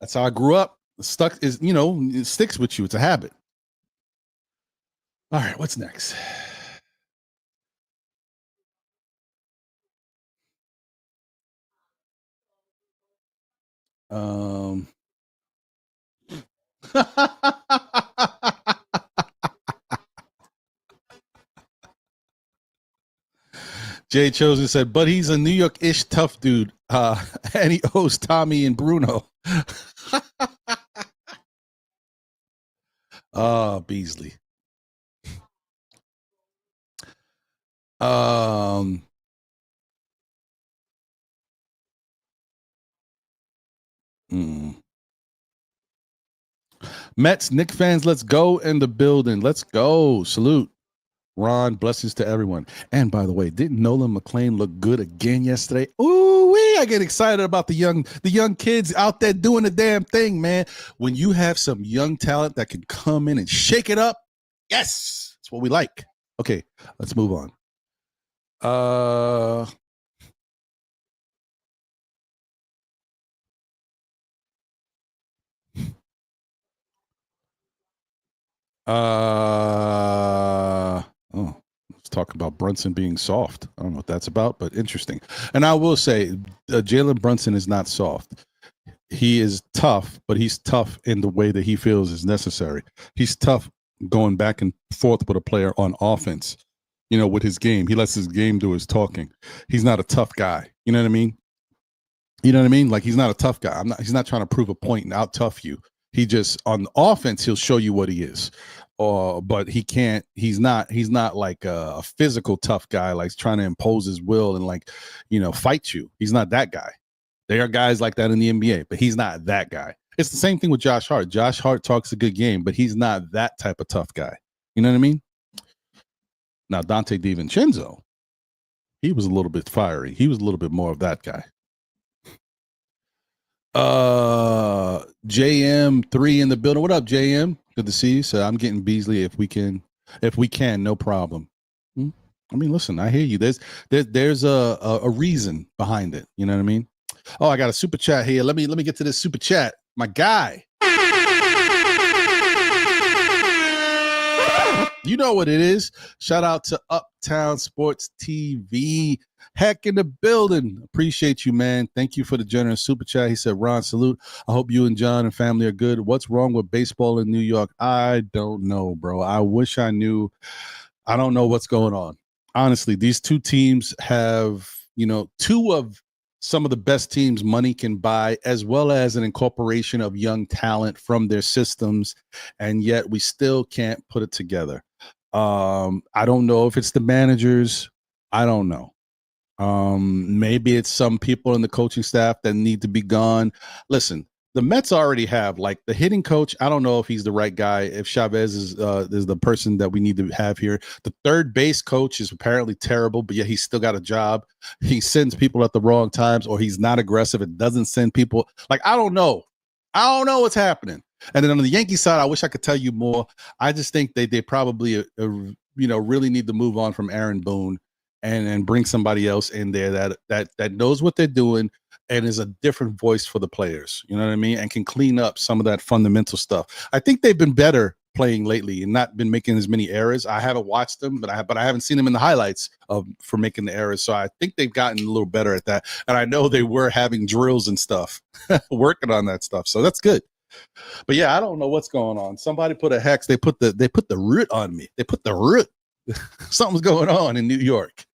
That's how I grew up. Stuck is, it sticks with you. It's a habit. All right, what's next? Jay Chosen said, but he's a New York-ish tough dude, and he owes Tommy and Bruno. Beasley. Mets, Knicks fans, let's go in the building. Let's go. Salute. Ron, blessings to everyone. And by the way, didn't Nolan McLean look good again yesterday? Ooh, I get excited about the young kids out there doing the damn thing, man. When you have some young talent that can come in and shake it up, yes, that's what we like. Okay, let's move on. Let's talk about Brunson being soft. I don't know what that's about, but interesting. And I will say, Jalen Brunson is not soft. He is tough, but he's tough in the way that he feels is necessary. He's tough going back and forth with a player on offense, with his game. He lets his game do his talking. He's not a tough guy. You know what I mean? Like, he's not a tough guy. He's not trying to prove a point and out tough you. He just, on offense, he'll show you what he is. But he can't. He's not like a physical tough guy, like trying to impose his will and fight you. He's not that guy. There are guys like that in the NBA, but he's not that guy. It's the same thing with Josh Hart. Josh Hart talks a good game, but he's not that type of tough guy. You know what I mean? Now, Dante DiVincenzo, he was a little bit fiery. He was a little bit more of that guy. JM3 in the building. What up, JM? Good to see you. So I'm getting Beasley if we can, no problem. I mean, listen, I hear you. There's a reason behind it. You know what I mean? Oh, I got a super chat here. Let me get to this super chat. My guy. You know what it is. Shout out to Uptown Sports TV. Heck in the building. Appreciate you, man. Thank you for the generous super chat. He said, Ron, salute. I hope you and John and family are good. What's wrong with baseball in New York? I don't know, bro. I wish I knew. I don't know what's going on. Honestly, these two teams have, two of some of the best teams money can buy, as well as an incorporation of young talent from their systems, and yet we still can't put it together. I don't know if it's the managers. I don't know. Maybe it's some people in the coaching staff that need to be gone. Listen, the Mets already have the hitting coach. I don't know if he's the right guy. If Chavez is the person that we need to have here. The third base coach is apparently terrible, but yet he's still got a job. He sends people at the wrong times, or he's not aggressive. It doesn't send people. I don't know. I don't know what's happening. And then on the Yankee side, I wish I could tell you more. I just think they probably really need to move on from Aaron Boone and bring somebody else in there that knows what they're doing and is a different voice for the players, you know what I mean, and can clean up some of that fundamental stuff. I think they've been better playing lately and not been making as many errors. I haven't watched them, but I haven't seen them in the highlights for making the errors. So I think they've gotten a little better at that. And I know they were having drills and stuff, working on that stuff. So that's good. But yeah, I don't know what's going on. Somebody put a hex. They put the root on me. They put the root. Something's going on in New York.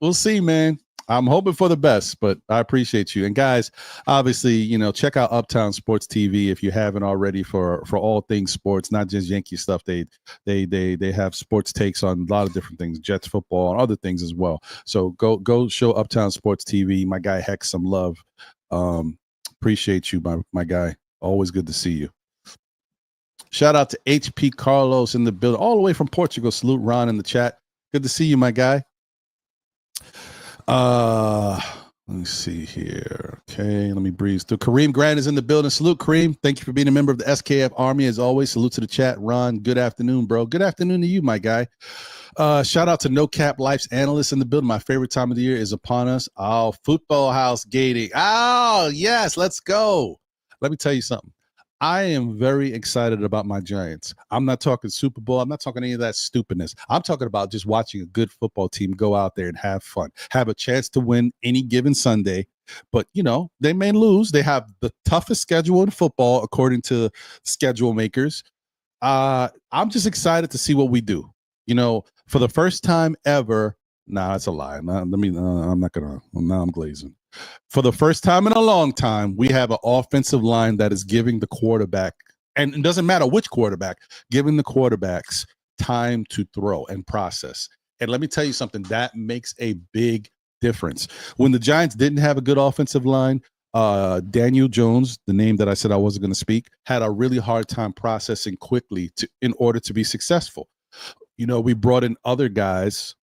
We'll see, man. I'm hoping for the best, but I appreciate you. And guys, obviously, check out Uptown Sports TV if you haven't already for all things sports, not just Yankee stuff. They have sports takes on a lot of different things, Jets football and other things as well. So go show Uptown Sports TV. My guy Hex some love. Appreciate you, my guy. Always good to see you. Shout out to HP Carlos in the building, all the way from Portugal. Salute Ron in the chat. Good to see you, my guy. Let me see here. Okay, let me breeze through. Kareem Grant is in the building. Salute, Kareem. Thank you for being a member of the SKF Army as always. Salute to the chat. Ron, good afternoon, bro. Good afternoon to you, my guy. Shout out to No Cap Life's analyst in the building. My favorite time of the year is upon us. Oh, football house gating. Oh, yes, let's go. Let me tell you something. I am very excited about my Giants. I'm not talking Super Bowl. I'm not talking any of that stupidness. I'm talking about just watching a good football team go out there and have fun, have a chance to win any given Sunday. But, they may lose. They have the toughest schedule in football, according to schedule makers. I'm just excited to see what we do. For the first time ever. Nah, that's a lie. I'm not going to. Now I'm glazing. For the first time in a long time, we have an offensive line that is giving the quarterback, and it doesn't matter which quarterback, giving the quarterbacks time to throw and process. And let me tell you something, that makes a big difference. When the Giants didn't have a good offensive line, Daniel Jones, the name that I said I wasn't going to speak, had a really hard time processing quickly in order to be successful. We brought in other guys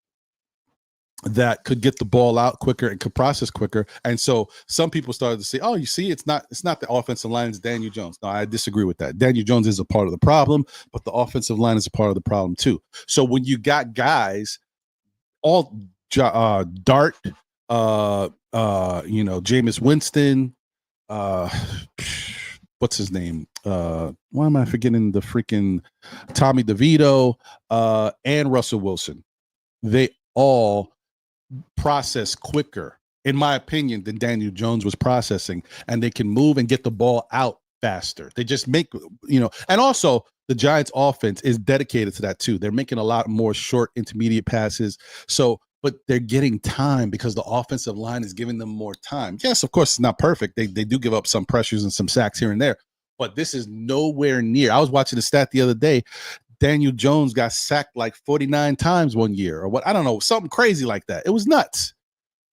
that could get the ball out quicker and could process quicker. And so some people started to say, oh, you see, it's not the offensive line, it's Daniel Jones. No, I disagree with that. Daniel Jones is a part of the problem, but the offensive line is a part of the problem too. So when you got guys, all Dart, Jameis Winston, what's his name? Why am I forgetting the freaking Tommy DeVito, and Russell Wilson? They all process quicker, in my opinion, than Daniel Jones was processing, and they can move and get the ball out faster. They just make, and also the Giants offense is dedicated to that too. They're making a lot more short intermediate passes. So, but they're getting time because the offensive line is giving them more time. Yes, of course, it's not perfect. They do give up some pressures and some sacks here and there, but this is nowhere near. I was watching the stat the other day. Daniel Jones got sacked like 49 times one year or what? I don't know, something crazy like that. It was nuts.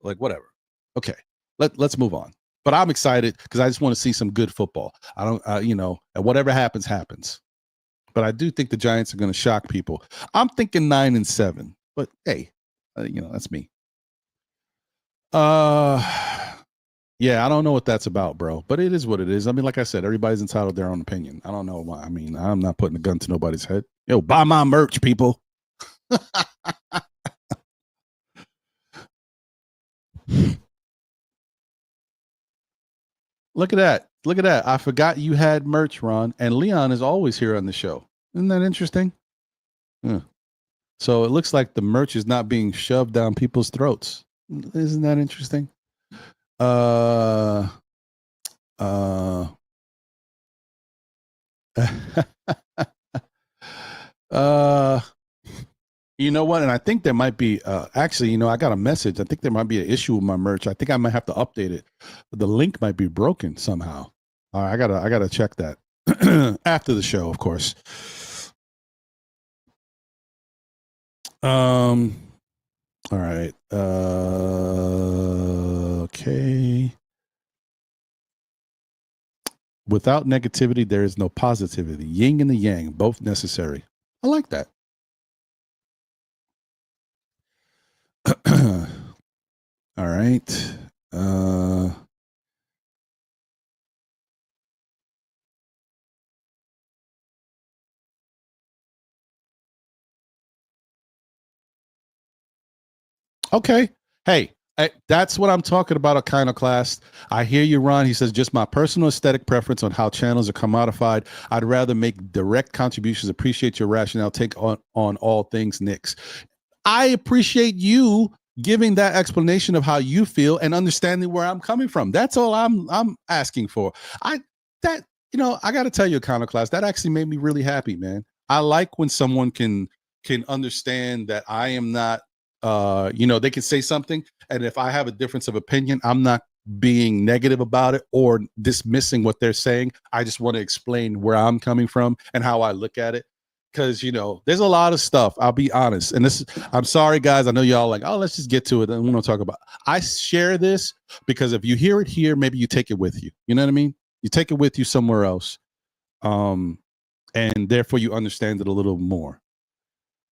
Like, whatever. Okay, let's move on. But I'm excited because I just want to see some good football. I don't, and whatever happens, happens. But I do think the Giants are going to shock people. I'm thinking 9-7, but hey, that's me. Yeah, I don't know what that's about, bro, but it is what it is. I mean, like I said, everybody's entitled to their own opinion. I don't know why. I mean, I'm not putting a gun to nobody's head. Yo, buy my merch, people. Look at that. Look at that. I forgot you had merch, Ron. And Leon is always here on the show. Isn't that interesting? Yeah. So it looks like the merch is not being shoved down people's throats. Isn't that interesting? You know what? And I think there might be actually, I got a message. I think there might be an issue with my merch. I think I might have to update it. The link might be broken somehow. All right, I gotta check that after the show, of course. All right. Okay. Without negativity, there is no positivity. Yin and the yang, both necessary. I like that. All right. Okay. Hey, that's what I'm talking about, Iconoclast. I hear you, Ron. He says, just my personal aesthetic preference on how channels are commodified. I'd rather make direct contributions. Appreciate your rationale. Take on all things Knicks. I appreciate you giving that explanation of how you feel and understanding where I'm coming from. That's all I'm asking for. I got to tell you, Iconoclast, that actually made me really happy, man. I like when someone can understand that I am not They can say something, and if I have a difference of opinion, I'm not being negative about it or dismissing what they're saying. I just want to explain where I'm coming from and how I look at it. Because there's a lot of stuff. I'll be honest, and I'm sorry, guys. I know y'all like, oh, let's just get to it, and we don't talk about. I share this because if you hear it here, maybe you take it with you. You know what I mean? You take it with you somewhere else, and therefore you understand it a little more.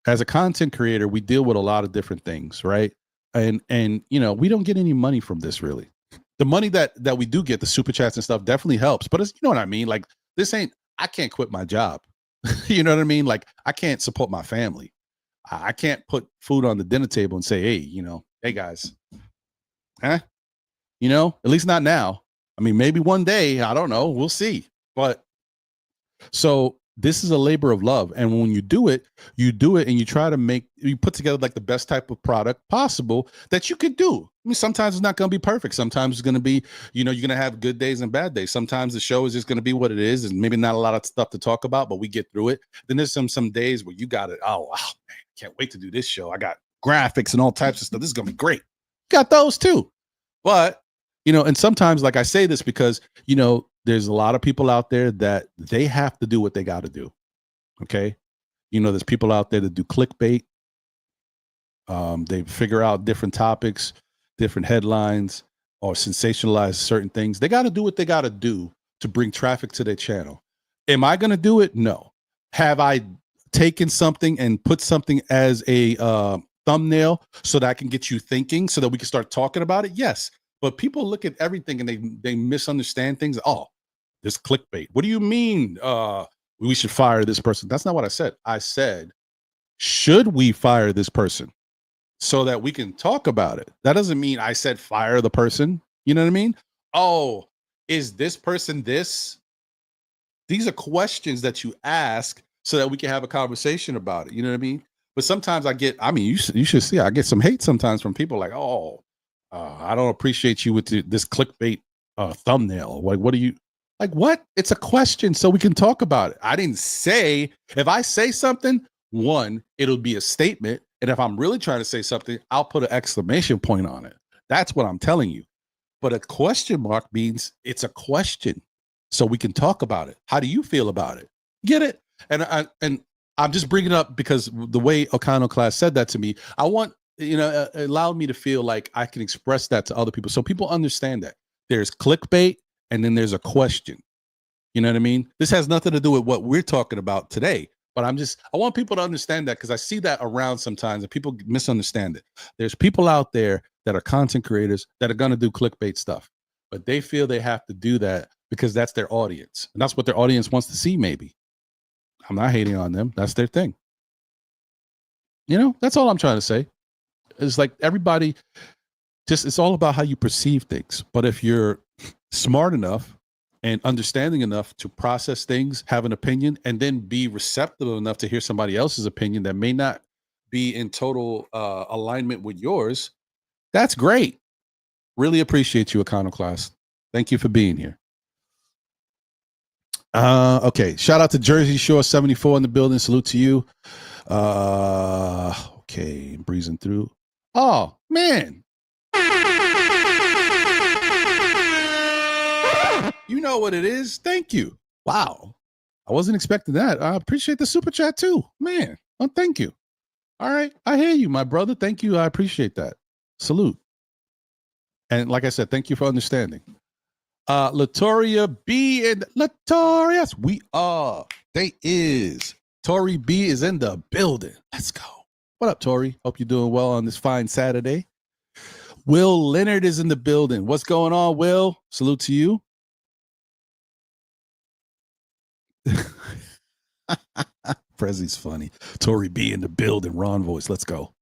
As a content creator, we deal with a lot of different things, right? And we don't get any money from this really. The money that we do get, the super chats and stuff, definitely helps. But it's, you know what I mean? Like, I can't quit my job. You know what I mean? Like, I can't support my family. I can't put food on the dinner table and say, hey guys, at least not now. I mean, maybe one day, I don't know. We'll see. But so this is a labor of love. And when you do it and you put together like the best type of product possible that you could do. I mean, sometimes it's not going to be perfect. Sometimes it's going to be, you're going to have good days and bad days. Sometimes the show is just going to be what it is. And maybe not a lot of stuff to talk about, but we get through it. Then there's some days where you got it. Oh, wow, man, can't wait to do this show. I got graphics and all types of stuff. This is going to be great. Got those too. But, and sometimes, like I say this because, there's a lot of people out there that they have to do what they got to do. Okay. There's people out there that do clickbait. They figure out different topics, different headlines, or sensationalize certain things. They got to do what they got to do to bring traffic to their channel. Am I going to do it? No. Have I taken something and put something as a thumbnail so that I can get you thinking so that we can start talking about it? Yes. But people look at everything and they misunderstand things. Oh, this clickbait. What do you mean we should fire this person? That's not what I said. I said, should we fire this person so that we can talk about it? That doesn't mean I said fire the person. You know what I mean? Oh, is this person this? These are questions that you ask so that we can have a conversation about it. You know what I mean? But sometimes you should see, I get some hate sometimes from people like, oh, I don't appreciate you with this clickbait thumbnail. Like, what are you? Like, what? It's a question so we can talk about it. I didn't say, if I say something, one, it'll be a statement. And if I'm really trying to say something, I'll put an exclamation point on it. That's what I'm telling you. But a question mark means it's a question so we can talk about it. How do you feel about it? Get it? And I'm just bringing it up because the way Okano class said that to me, I want, it allowed me to feel like I can express that to other people. So people understand that there's clickbait, and then there's a question. You know what I mean? This has nothing to do with what we're talking about today, but I want people to understand that because I see that around sometimes and people misunderstand it. There's people out there that are content creators that are going to do clickbait stuff, but they feel they have to do that because that's their audience. And that's what their audience wants to see, maybe. I'm not hating on them. That's their thing. That's all I'm trying to say. It's like everybody it's all about how you perceive things. But if you're smart enough and understanding enough to process things, have an opinion, and then be receptive enough to hear somebody else's opinion that may not be in total alignment with yours, that's great. Really appreciate you, Iconoclast. Thank you for being here. Okay. Shout out to Jersey Shore 74 in the building. Salute to you. Okay. Breezing through. Oh, man. You know what it is. Thank you. Wow. I wasn't expecting that. I appreciate the super chat too. Man. Oh, thank you. All right. I hear you, my brother. Thank you. I appreciate that. Salute. And like I said, thank you for understanding. Latoria B and Latorias. We are. They is. Tori B is in the building. Let's go. What up, Tori? Hope you're doing well on this fine Saturday. Will Leonard is in the building. What's going on, Will? Salute to you. Prezzy's funny. Tori B in the building. Ron voice. Let's go.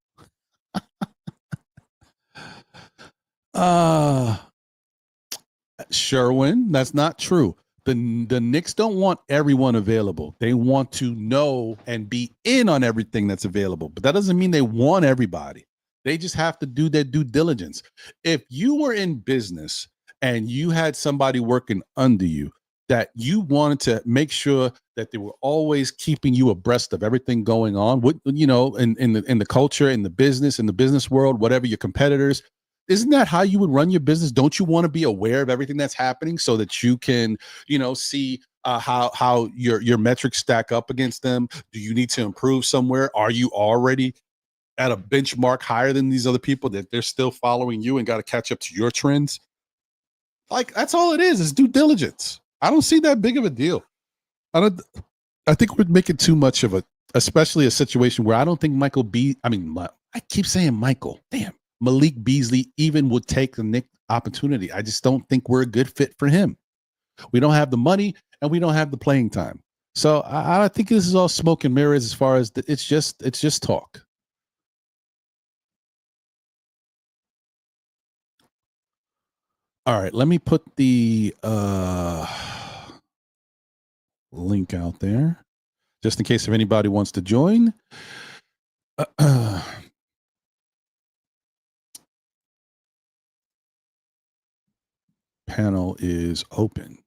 Sherwin, that's not true. The Knicks don't want everyone available. They want to know and be in on everything that's available. But that doesn't mean they want everybody. They just have to do their due diligence. If you were in business and you had somebody working under you, that you wanted to make sure that they were always keeping you abreast of everything going on, what, in the culture, in the business world, whatever your competitors. Isn't that how you would run your business? Don't you want to be aware of everything that's happening so that you can, see how your metrics stack up against them? Do you need to improve somewhere? Are you already at a benchmark higher than these other people that they're still following you and got to catch up to your trends? Like, that's all it is due diligence. I don't see that big of a deal. I think we're making too much of especially a situation where I don't think I keep saying Michael. Damn. Malik Beasley even would take the Knicks opportunity. I just don't think we're a good fit for him. We don't have the money and we don't have the playing time. So I think this is all smoke and mirrors as far as it's just talk. All right, let me put the link out there just in case if anybody wants to join. Panel is open.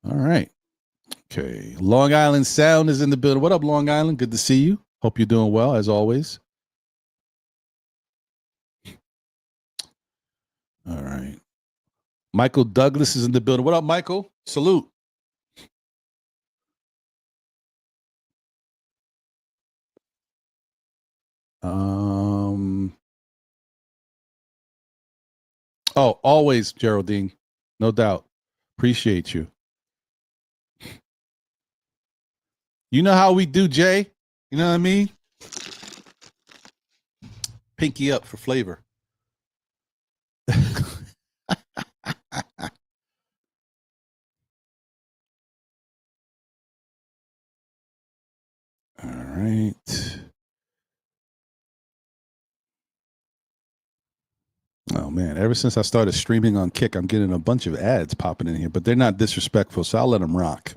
All right. Okay. Long Island Sound is in the building. What up, Long Island? Good to see you. Hope you're doing well, as always. All right. Michael Douglas is in the building. What up, Michael? Salute. Oh, always, Geraldine. No doubt. Appreciate you. You know how we do, Jay. You know what I mean? Pinky up for flavor. All right. Oh, man. Ever since I started streaming on Kick, I'm getting a bunch of ads popping in here, but they're not disrespectful, so I'll let them rock.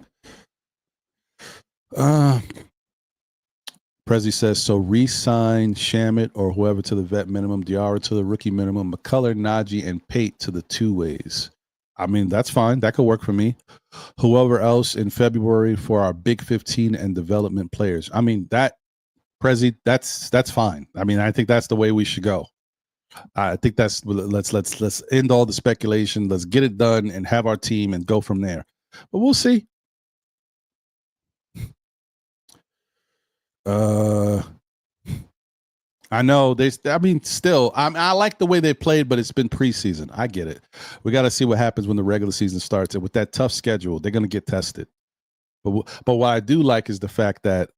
Prezi says, so re-sign Shamit or whoever to the vet minimum, Diarra to the rookie minimum, McCullough, Najee, and Pate to the two ways. I mean, that's fine. That could work for me. Whoever else in February for our Big 15 and development players. I mean, that, Prezi, that's fine. I mean, I think that's the way we should go. I think let's end all the speculation. Let's get it done and have our team and go from there. But we'll see. I know still, I like the way they played, but it's been preseason. I get it. We got to see what happens when the regular season starts, and with that tough schedule, they're going to get tested. But what I do like is the fact that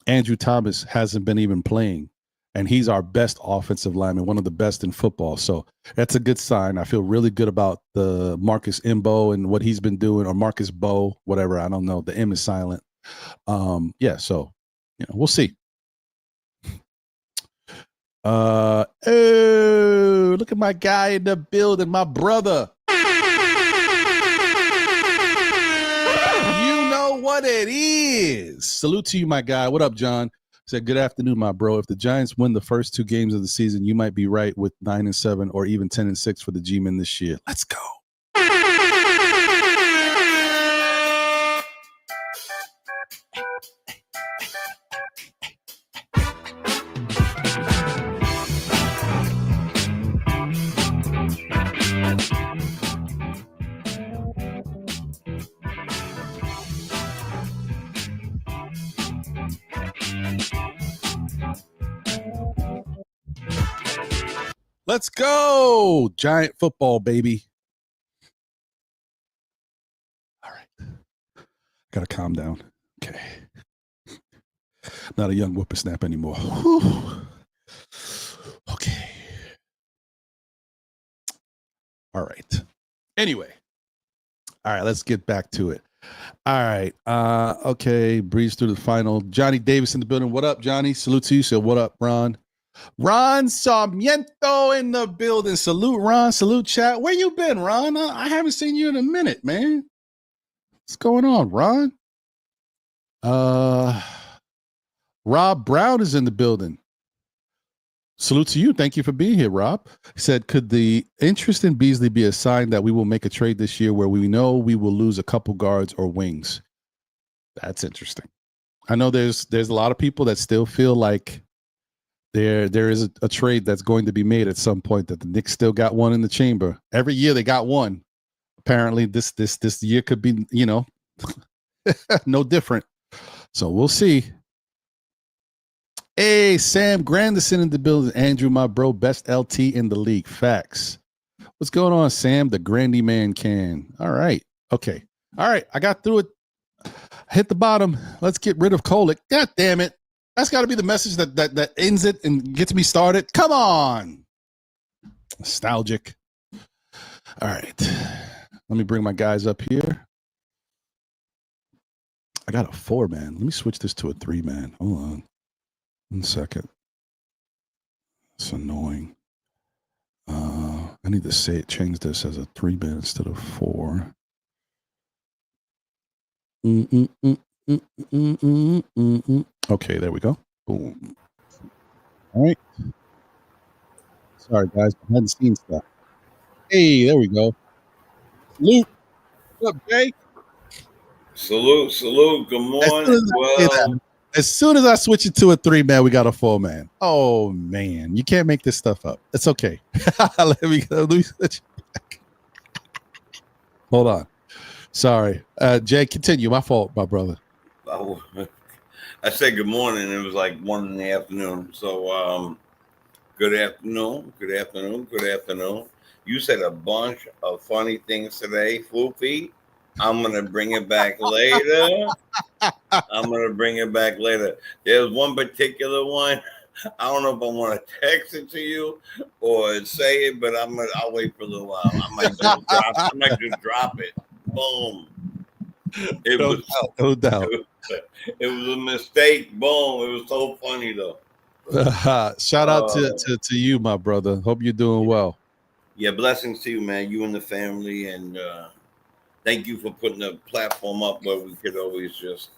Andrew Thomas hasn't been even playing, and he's our best offensive lineman, one of the best in football. So that's a good sign. I feel really good about the Marcus Imbo and what he's been doing, or Marcus Bow, whatever. I don't know. The M is silent. So we'll see. Oh, look at my guy in the building, my brother. You know what it is. Salute to you, my guy. What up, John? Said, good afternoon, my bro. If the Giants win the first two games of the season, you might be right with 9-7 or even 10-6 for the G-Men this year. Let's go. Let's go. Giant football, baby. All right. Got to calm down. Okay. Not a young whippersnapper anymore. Whew. Okay. All right. Anyway. All right, let's get back to it. All right. Okay. Breeze through the final. Johnny Davis in the building. What up, Johnny? Salute to you. So what up, Ron? Ron Sarmiento in the building. Salute, Ron. Salute, chat. Where you been, Ron? I haven't seen you in a minute, man. What's going on, Ron? Rob Brown is in the building. Salute to you. Thank you for being here, Rob. He said, could the interest in Beasley be a sign that we will make a trade this year where we know we will lose a couple guards or wings? That's interesting. I know there's a lot of people that still feel like there is a trade that's going to be made at some point, that the Knicks still got one in the chamber. Every year they got one. Apparently this year could be, no different. So we'll see. Hey, Sam Grandison in the building. Andrew, my bro, best LT in the league. Facts. What's going on, Sam? The Grandy man can. All right. Okay. All right. I got through it. Hit the bottom. Let's get rid of Kolek. God damn it. That's got to be the message that ends it and gets me started. Come on. Nostalgic. All right. Let me bring my guys up here. I got a 4-man. Let me switch this to a 3-man. Hold on. 1 second. It's annoying. I need to change this as a 3-man instead of 4. Okay, there we go. Boom. All right. Sorry, guys. Behind the scenes stuff. Hey, there we go. Salute. What's up, Jay? Salute. Good morning. As soon as I switch it to a 3-man, we got a 4-man. Oh, man. You can't make this stuff up. It's okay. Let me switch it back. Hold on. Sorry. Jay, continue. My fault, my brother. I said good morning. It was like 1 in the afternoon. So good afternoon. You said a bunch of funny things today, Floopy. I'm going to bring it back later. There's one particular one. I don't know if I want to text it to you or say it, but I'll wait for a little while. I might just drop it. Boom. No doubt. It was a mistake. Boom. It was so funny though. Shout out to you, my brother. Hope you're doing well. Yeah, blessings to you, man. You and the family, and thank you for putting a platform up where we could always just,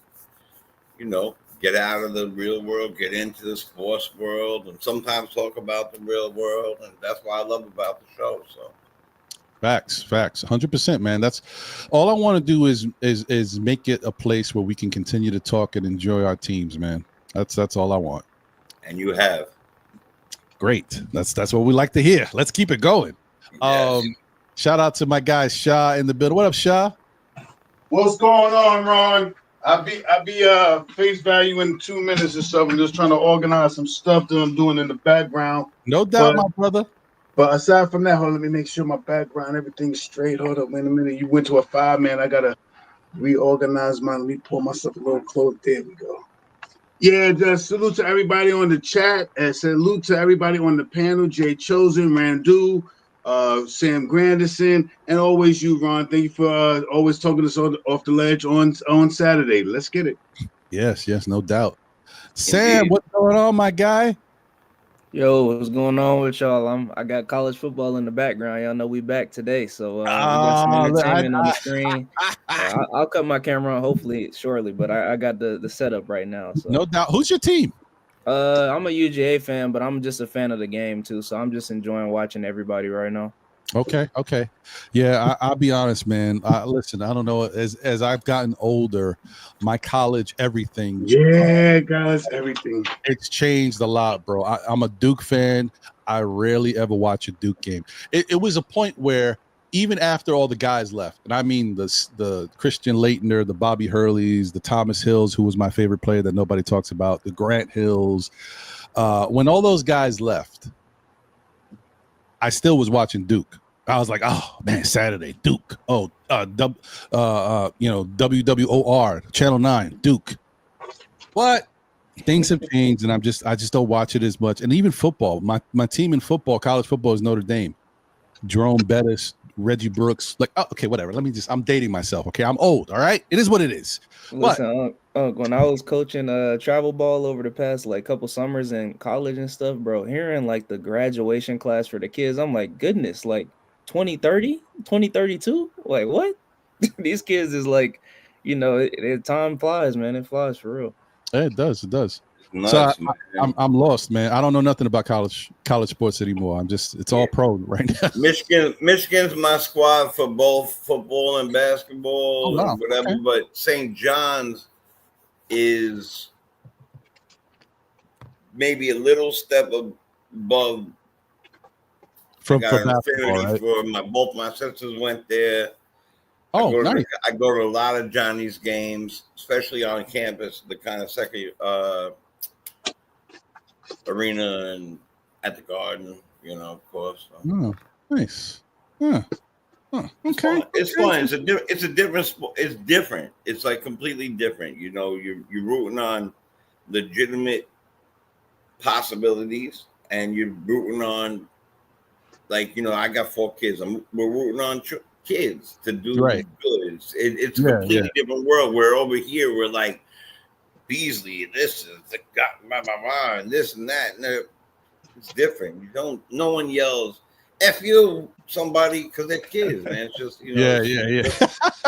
get out of the real world, get into the sports world, and sometimes talk about the real world. And that's what I love about the show. So, facts, 100%, man. That's all I want to do is make it a place where we can continue to talk and enjoy our teams, man. That's all I want. And you have. Great. That's what we like to hear. Let's keep it going. Yes. Shout out to my guy Shah in the building. What up, Shah? What's going on, Ron? I'll be face value in 2 minutes or so. I'm just trying to organize some stuff that I'm doing in the background. No doubt, my brother. But aside from that, let me make sure my background, everything's straight. Hold up, wait a minute. You went to a 5-man. I gotta reorganize mine. Let me pull myself a little close. There we go. Yeah, just salute to everybody on the chat, and salute to everybody on the panel. Jay Chosen, Randu, Sam Grandison, and always you, Ron. Thank you for always talking us off the ledge on Saturday. Let's get it. Yes, no doubt. Sam, what's going on, my guy? Yo, what's going on with y'all? I got college football in the background. Y'all know we back today, so we got some entertainment on the screen. I'll cut my camera on hopefully shortly, but I got the setup right now. So. No doubt. Who's your team? I'm a UGA fan, but I'm just a fan of the game too. So I'm just enjoying watching everybody right now. Okay. Yeah, I'll be honest, man. Listen, I don't know. As I've gotten older, my college everything. Yeah, guys, everything. It's changed a lot, bro. I'm a Duke fan. I rarely ever watch a Duke game. It was a point where even after all the guys left, and I mean the Christian Laettner, the Bobby Hurleys, the Thomas Hills, who was my favorite player that nobody talks about, the Grant Hills, when all those guys left, I still was watching Duke. I was like, oh man, Saturday, Duke. Oh, WWOR, Channel 9, Duke. What? Things have changed, and I just don't watch it as much. And even football, my team in football, college football, is Notre Dame. Jerome Bettis, Reggie Brooks. Like, oh, okay, whatever. I'm dating myself. Okay, I'm old. All right, it is what it is. Listen, when I was coaching travel ball over the past couple summers in college and stuff, bro, hearing the graduation class for the kids, I'm like, goodness, 2030, 2032, what? These kids is time flies, man. It flies for real. Yeah, it does. nuts, so man. I'm lost, man. I don't know nothing about college sports anymore. It's all pro right now. Michigan's my squad for both football and basketball wow. and whatever. Okay. But St. John's is maybe a little step above. For I got an basketball, affinity right? for both my sisters went there. Oh, nice. I go to a lot of Johnny's games, especially on campus, the kind of second arena and at the Garden, of course. So. Oh, nice. Yeah. Oh, okay. It's fun. It's a different sport. It's different. It's like completely different. You're rooting on legitimate possibilities, and you're rooting on, I got 4 kids. We're rooting on kids to do good. It's a completely different world. Where over here we're like Beasley, this is the blah, blah, blah, and this and that. And it's different. No one yells "F you" somebody because they're kids, man. It's just yeah.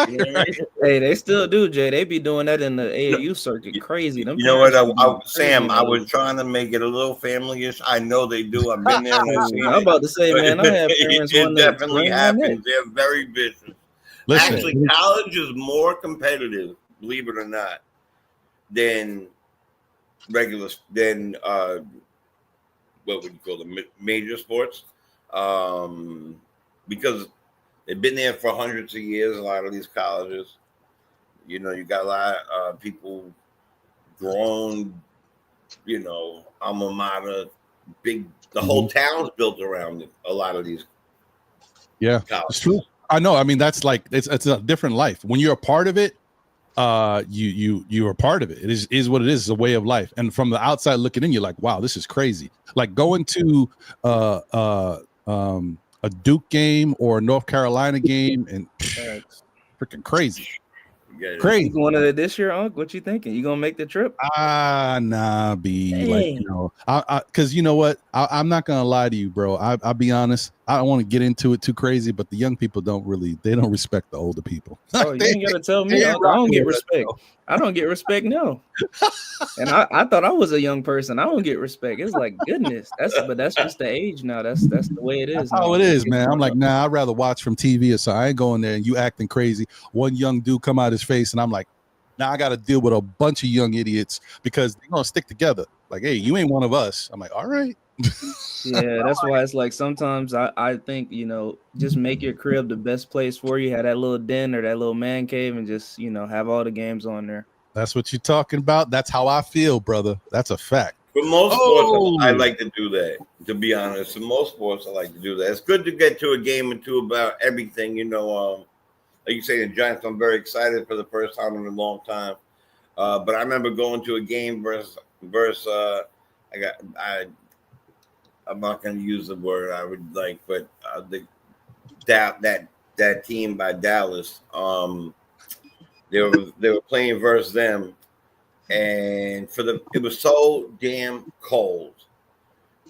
You know what I mean? Hey, they still do, Jay. They be doing that in the AAU circuit. Crazy. Them you know what, Sam? I was trying to make it a little family-ish. I know they do. I've been there and I've seen I'm about to say, man, I have parents. It definitely happens. They're very vicious. Listen, actually, college is more competitive, believe it or not, than what would you call them, major sports, because they've been there for hundreds of years. A lot of these colleges, you got a lot of people grown, alma mater, big. The whole town's built around it. A lot of these, colleges. It's true. I know. I mean, that's like it's a different life. When you're a part of it, you are part of it. It is what it is. It's a way of life. And from the outside looking in, you're like, wow, this is crazy. Like going to a Duke game or a North Carolina game, and freaking crazy. Crazy. You going to that this year, Unc? What you thinking? You gonna make the trip? Nah, because you know what? I'm not gonna lie to you, bro. I'll be honest. I don't want to get into it too crazy, but the young people don't respect the older people. Oh, you ain't gotta tell me. I don't get respect. I don't get respect now. And I thought I was a young person. I don't get respect. It's like, goodness. That's just the age now. That's the way it is. Oh, it is, man. I'm like, nah, I'd rather watch from TV or so. I ain't going there and you acting crazy. One young dude come out his face and I'm like, now I got to deal with a bunch of young idiots because they're gonna stick together. Like, hey, you ain't one of us. I'm like, all right. Yeah, that's why it's like sometimes I think, just make your crib the best place for you. Have that little den or that little man cave and just, have all the games on there. That's what you're talking about. That's how I feel, brother. That's a fact. For most sports, I like to do that, to be honest. For most sports, I like to do that. It's good to get to a game or two about everything, like you say, the Giants, I'm very excited for the first time in a long time. But I remember going to a game versus I'm not going to use the word I would like, but that team by Dallas, they were playing versus them, and it was so damn cold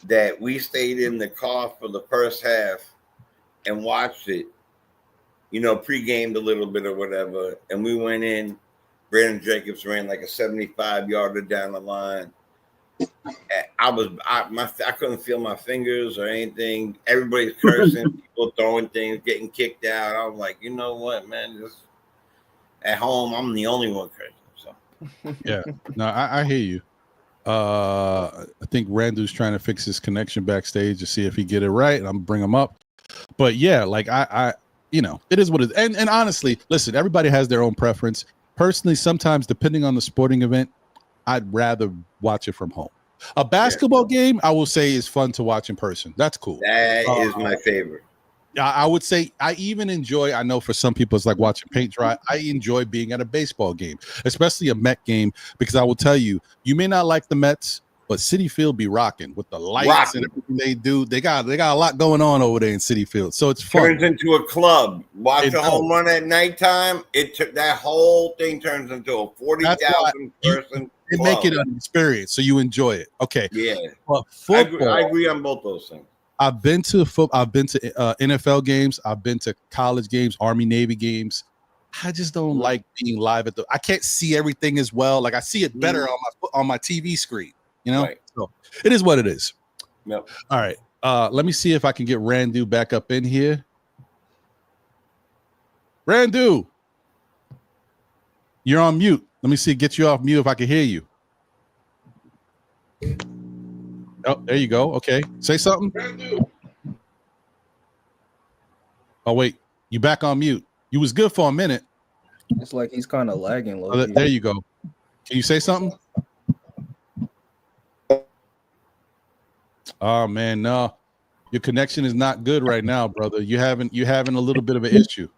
that we stayed in the car for the first half and watched it, pre-gamed a little bit or whatever, and we went in. Brandon Jacobs ran like a 75-yarder down the line. I couldn't feel my fingers or anything. Everybody's cursing, people throwing things, getting kicked out. I was like, you know what, man? Just at home, I'm the only one cursing. So yeah, no, I hear you. I think Randall's trying to fix his connection backstage to see if he get it right, and I'm gonna bring him up. But yeah, like I it is what it is. And honestly, listen, everybody has their own preference. Personally, sometimes depending on the sporting event, I'd rather watch it from home. A basketball game, I will say, is fun to watch in person. That's cool. That is my favorite. I would say I even enjoy, I know for some people it's like watching paint dry. I enjoy being at a baseball game, especially a Met game, because I will tell you, you may not like the Mets, but Citi Field be rocking with the lights and everything they do. They got a lot going on over there in Citi Field. So it's fun. Turns into a club. Watch a home run at nighttime. That whole thing turns into a 40,000 person. They make it an experience, so you enjoy it. Okay. Yeah. But football, I agree on both those things. I've been to NFL games. I've been to college games, Army, Navy games. I just don't like being live I can't see everything as well. Like I see it better on my TV screen. You know, Right. so it is what it is. Yep. All right. Let me see if I can get Randu back up in here. Randu, you're on mute. Let me see. Get you off mute if I can hear you. Oh, there you go. Okay. Say something. Oh, wait. You back on mute. You was good for a minute. It's like he's kind of lagging. Oh, there you go. Can you say something? Oh man, no. Your connection is not good right now, brother. You're having a little bit of an issue.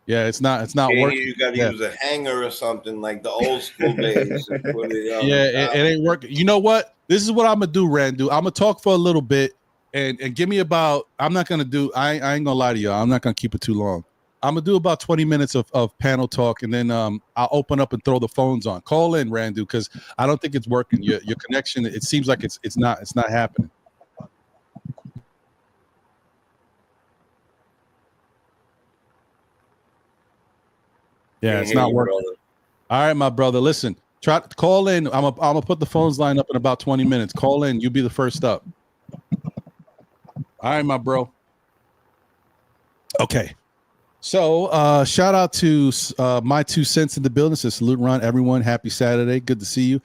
Yeah, it's not working. You got to use a hanger or something like the old school days. And put it on it ain't working. You know what? This is what I'm gonna do, Randu. I'm gonna talk for a little bit and give me about. I'm not gonna do. I ain't gonna lie to y'all. I'm not gonna keep it too long. I'm gonna do about 20 minutes of panel talk, and then I'll open up and throw the phones on. Call in, Randu, because I don't think it's working. Your connection. It seems like it's not happening. Yeah, it's not working. Brother. All right, my brother. Listen, try to call in. I'm gonna put the phones line up in about 20 minutes. Call in. You be the first up. All right, my bro. Okay. So shout out to my 2 cents in the building. So salute, Ron, everyone. Happy Saturday. Good to see you.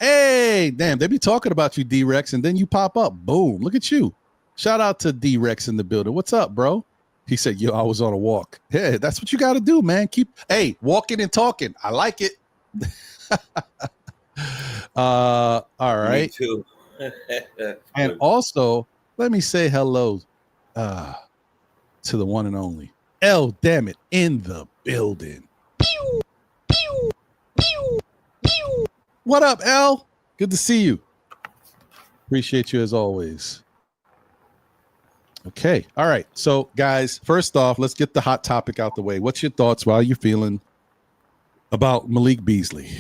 Hey, damn, they be talking about you, D-Rex, and then you pop up. Boom. Look at you. Shout out to D-Rex in the building. What's up, bro? He said, yo, I was on a walk. Yeah, that's what you got to do, man. Hey, walking and talking. I like it. All right. Me too. And also, let me say hello to the one and only L, damn it, in the building. Pew, pew, pew, pew. What up, L? Good to see you. Appreciate you as always. Okay. All right. So, guys, first off, let's get the hot topic out the way. What's your thoughts? How are you feeling about Malik Beasley?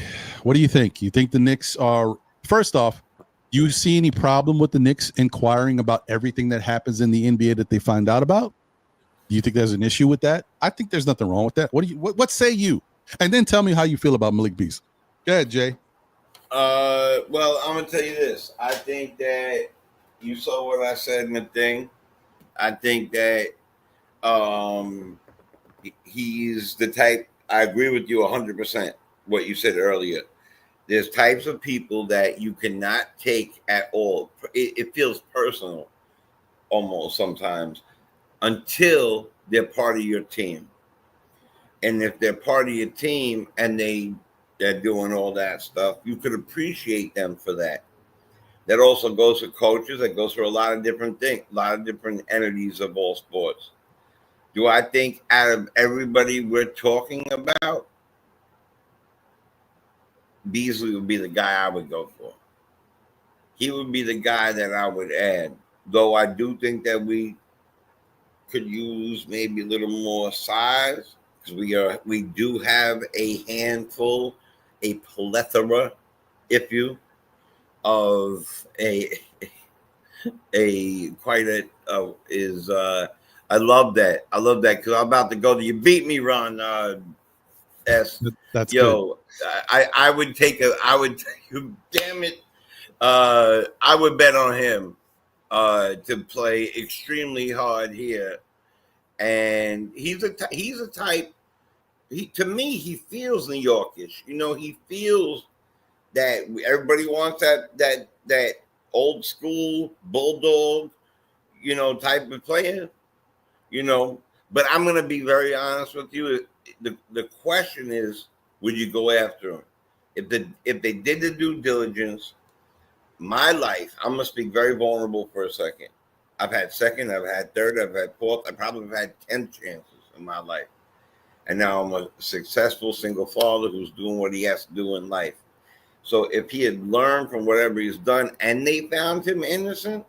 What do you think? You think the Knicks are, first off, you see any problem with the Knicks inquiring about everything that happens in the NBA that they find out about? Do you think there's an issue with that? I think there's nothing wrong with that. What say you? And then tell me how you feel about Malik Beasley. Go ahead, Jay. Well, I'm gonna tell you this. I think that you saw what I said in the thing. I think that he's the type. I agree with you 100%. What you said earlier. There's types of people that you cannot take at all. It feels personal, almost sometimes, until they're part of your team. And if they're part of your team and they're doing all that stuff, you could appreciate them for that. That also goes for coaches. That goes for a lot of different things, a lot of different entities of all sports. Do I think out of everybody we're talking about, Beasley would be the guy I would go for? He would be the guy that I would add. Though I do think that we could use maybe a little more size, because we do have a handful, a plethora, if you, of I love that. I love that because I'm about to go to, you beat me, Ron. S. That's yo. Good. I would damn it. I would bet on him to play extremely hard here, and he's a type. To me, he feels New Yorkish. You know, he feels that everybody wants that old school bulldog, you know, type of player. You know, but I'm gonna be very honest with you. The question is, would you go after him? If they did the due diligence, my life, I'm gonna speak very vulnerable for a second. I've had second, I've had third, I've had fourth, I probably have had 10 chances in my life. And now I'm a successful single father who's doing what he has to do in life. So if he had learned from whatever he's done and they found him innocent,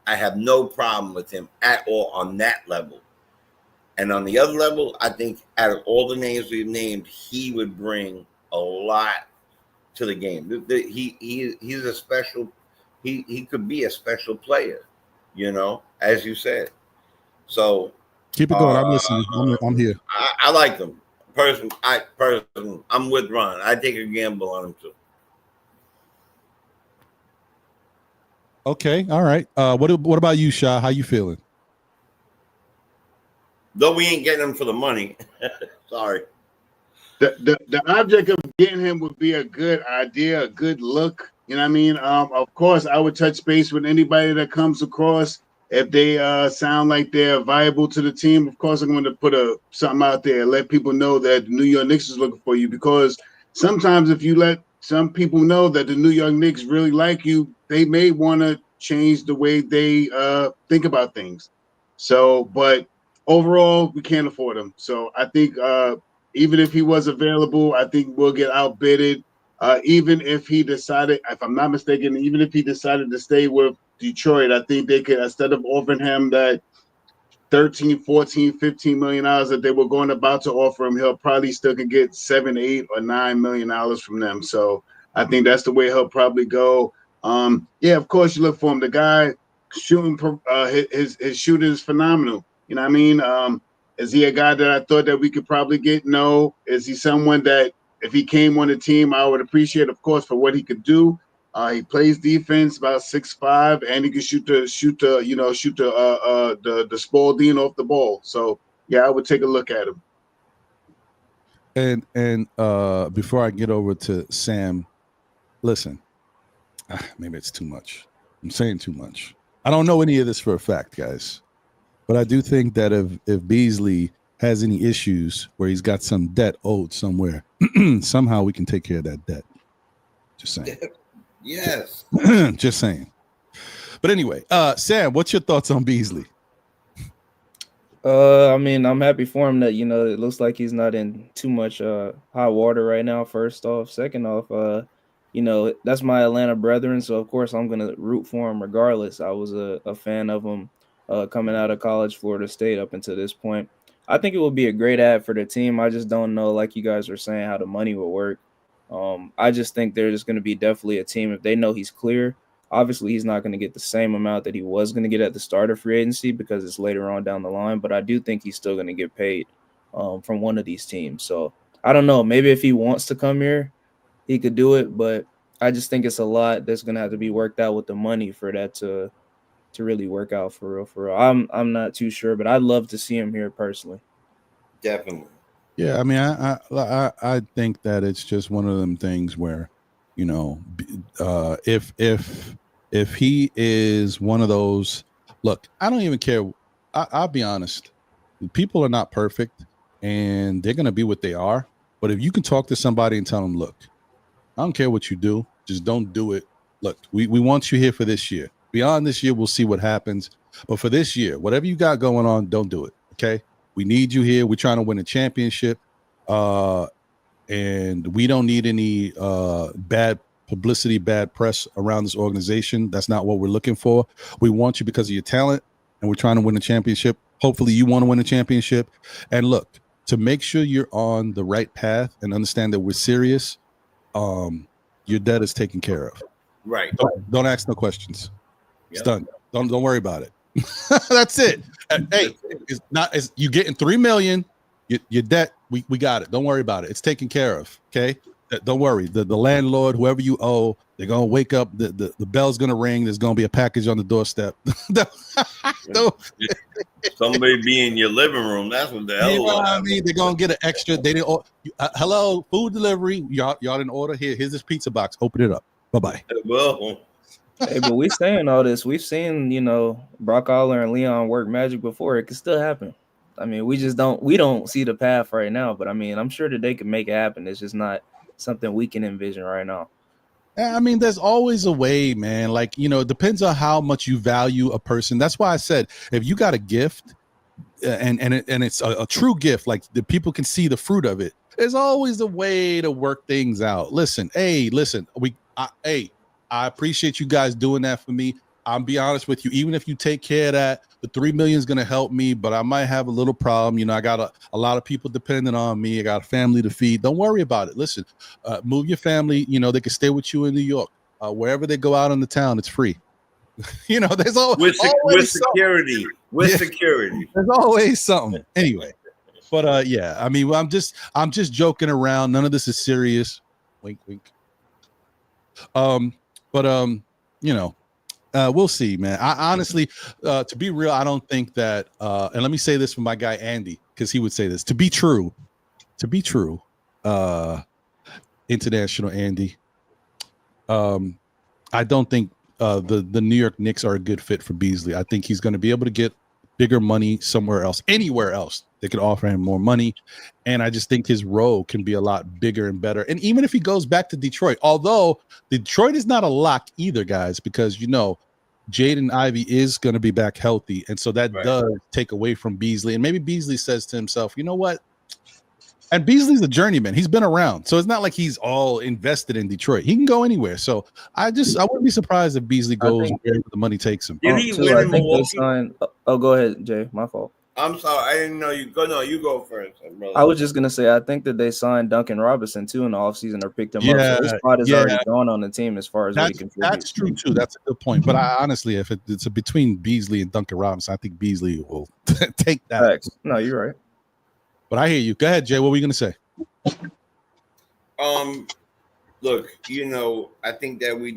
I have no problem with him at all on that level. And on the other level, I think out of all the names we've named, he would bring a lot to the game. He's a special. He could be a special player, you know, as you said. So keep it going. I'm listening. I'm here. I like him. I'm with Ron. I take a gamble on him too. Okay, all right. What about you, Sha? How you feeling? Though we ain't getting him for the money. Sorry. The object of getting him would be a good idea, a good look. You know what I mean? Of course, I would touch base with anybody that comes across. If they sound like they're viable to the team, of course, I'm going to put something out there, let people know that the New York Knicks is looking for you. Because sometimes if you let some people know that the New York Knicks really like you, they may want to change the way they think about things. So, but overall, we can't afford him. So I think even if he was available, I think we'll get outbidded. Even if he decided, if I'm not mistaken, even if he decided to stay with Detroit, I think they could, instead of offering him that 13, 14, 15 million dollars that they were going about to offer him, he'll probably still can get 7, 8, or 9 million dollars from them. So I think that's the way he'll probably go. Yeah, of course you look for him. The guy shooting, his shooting is phenomenal. You know what I mean? Is he a guy that I thought that we could probably get? No. Is he someone that if he came on the team, I would appreciate, of course, for what he could do? He plays defense about 6'5", and he can shoot the Spalding off the ball. So yeah, I would take a look at him. And before I get over to Sam, listen, maybe it's too much. I'm saying too much. I don't know any of this for a fact, guys, but I do think that if Beasley has any issues where he's got some debt owed somewhere, somehow we can take care of that debt. Just saying. Yes. Just saying. But anyway, Sam, what's your thoughts on Beasley? I mean, I'm happy for him that, it looks like he's not in too much hot water right now, first off. Second off, that's my Atlanta brethren, so of course I'm going to root for him regardless. I was a fan of him coming out of college, Florida State, up until this point. I think it would be a great ad for the team. I just don't know, like you guys were saying, how the money will work. I just think they're just going to be definitely a team if they know he's clear. Obviously, he's not going to get the same amount that he was going to get at the start of free agency because it's later on down the line, but I do think he's still going to get paid from one of these teams. So I don't know. Maybe if he wants to come here, he could do it, but I just think it's a lot that's going to have to be worked out with the money for that to really work out for real, for real. I'm not too sure, but I'd love to see him here personally. Definitely. Yeah, I mean, I think that it's just one of them things where, if he is one of those, look, I don't even care. I'll be honest. People are not perfect, and they're going to be what they are. But if you can talk to somebody and tell them, look, I don't care what you do, just don't do it. Look, we want you here for this year. Beyond this year, we'll see what happens. But for this year, whatever you got going on, don't do it. Okay. We need you here. We're trying to win a championship. And we don't need any bad publicity, bad press around this organization. That's not what we're looking for. We want you because of your talent, and we're trying to win a championship. Hopefully you want to win a championship. And look, to make sure you're on the right path and understand that we're serious, your debt is taken care of. Right. Don't ask no questions. It's Yep. done. Don't worry about it. That's it. Hey, it's not as you getting $3 million. Your debt, we got it. Don't worry about it. It's taken care of. Okay. Don't worry. The landlord, whoever you owe, they're gonna wake up. The bell's gonna ring. There's gonna be a package on the doorstep. Somebody be in your living room. That's what the hell. You know what I mean? They're gonna get an extra. They didn't. Hello, food delivery. Y'all didn't order. Here's this pizza box. Open it up. Bye bye. Well, Hey, but we saying all this. We've seen, Brock Aller and Leon work magic before. It could still happen. I mean, we don't see the path right now, but I mean, I'm sure that they can make it happen. It's just not something we can envision right now. I mean, there's always a way, man. Like, it depends on how much you value a person. That's why I said, if you got a gift and it's a true gift, like the people can see the fruit of it, there's always a way to work things out. Listen, I appreciate you guys doing that for me. I'll be honest with you. Even if you take care of that, the $3 million is going to help me, but I might have a little problem. I got a lot of people depending on me. I got a family to feed. Don't worry about it. Listen, move your family. They can stay with you in New York. Wherever they go out in the town, it's free. There's always security. Security. There's always something. Anyway, but yeah, I mean, I'm just joking around. None of this is serious. Wink, wink. But We'll see, man. I honestly, to be real, I don't think that. And let me say this from my guy Andy, because he would say this: to be true, international Andy. I don't think the New York Knicks are a good fit for Beasley. I think he's going to be able to get bigger money somewhere else, anywhere else. They could offer him more money, and I just think his role can be a lot bigger and better. And even if he goes back to Detroit, although Detroit is not a lock either, guys, because Jaden Ivey is going to be back healthy, and so that does take away from Beasley. And maybe Beasley says to himself, you know what? And Beasley's a journeyman. He's been around. So it's not like he's all invested in Detroit. He can go anywhere. So I wouldn't be surprised if Beasley goes wherever the money takes him. Did he Too, win I in think they Milwaukee? signed. Oh, go ahead, Jay. My fault. I'm sorry, I didn't know you go. No, you go first, brother. I was just gonna say I think that they signed Duncan Robinson too in the offseason or picked him up. So his spot is already gone on the team as far as what he contributes. That's true too. That's a good point. But I honestly, if it's between Beasley and Duncan Robinson, I think Beasley will take that. Facts. No, you're right. But I hear you. Go ahead, Jay. What were you gonna say? Look, I think that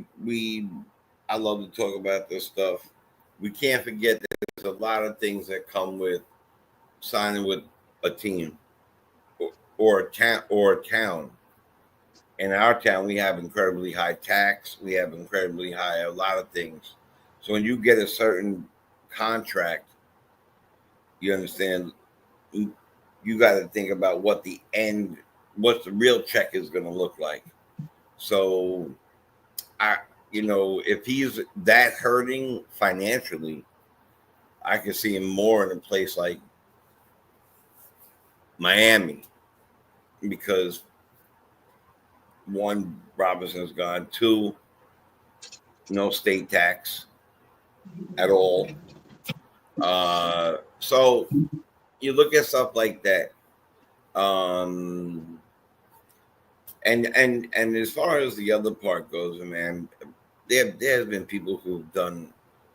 I love to talk about this stuff. We can't forget that there's a lot of things that come with signing with a team or a town. In our town, we have incredibly high tax. We have incredibly high a lot of things. So when you get a certain contract, you understand, you got to think about what the real check is going to look like. So, if he's that hurting financially, I can see him more in a place like Miami, because one, Robinson's gone. Two, no state tax at all. So you look at stuff like that. And as far as the other part goes, man, there's been people who've done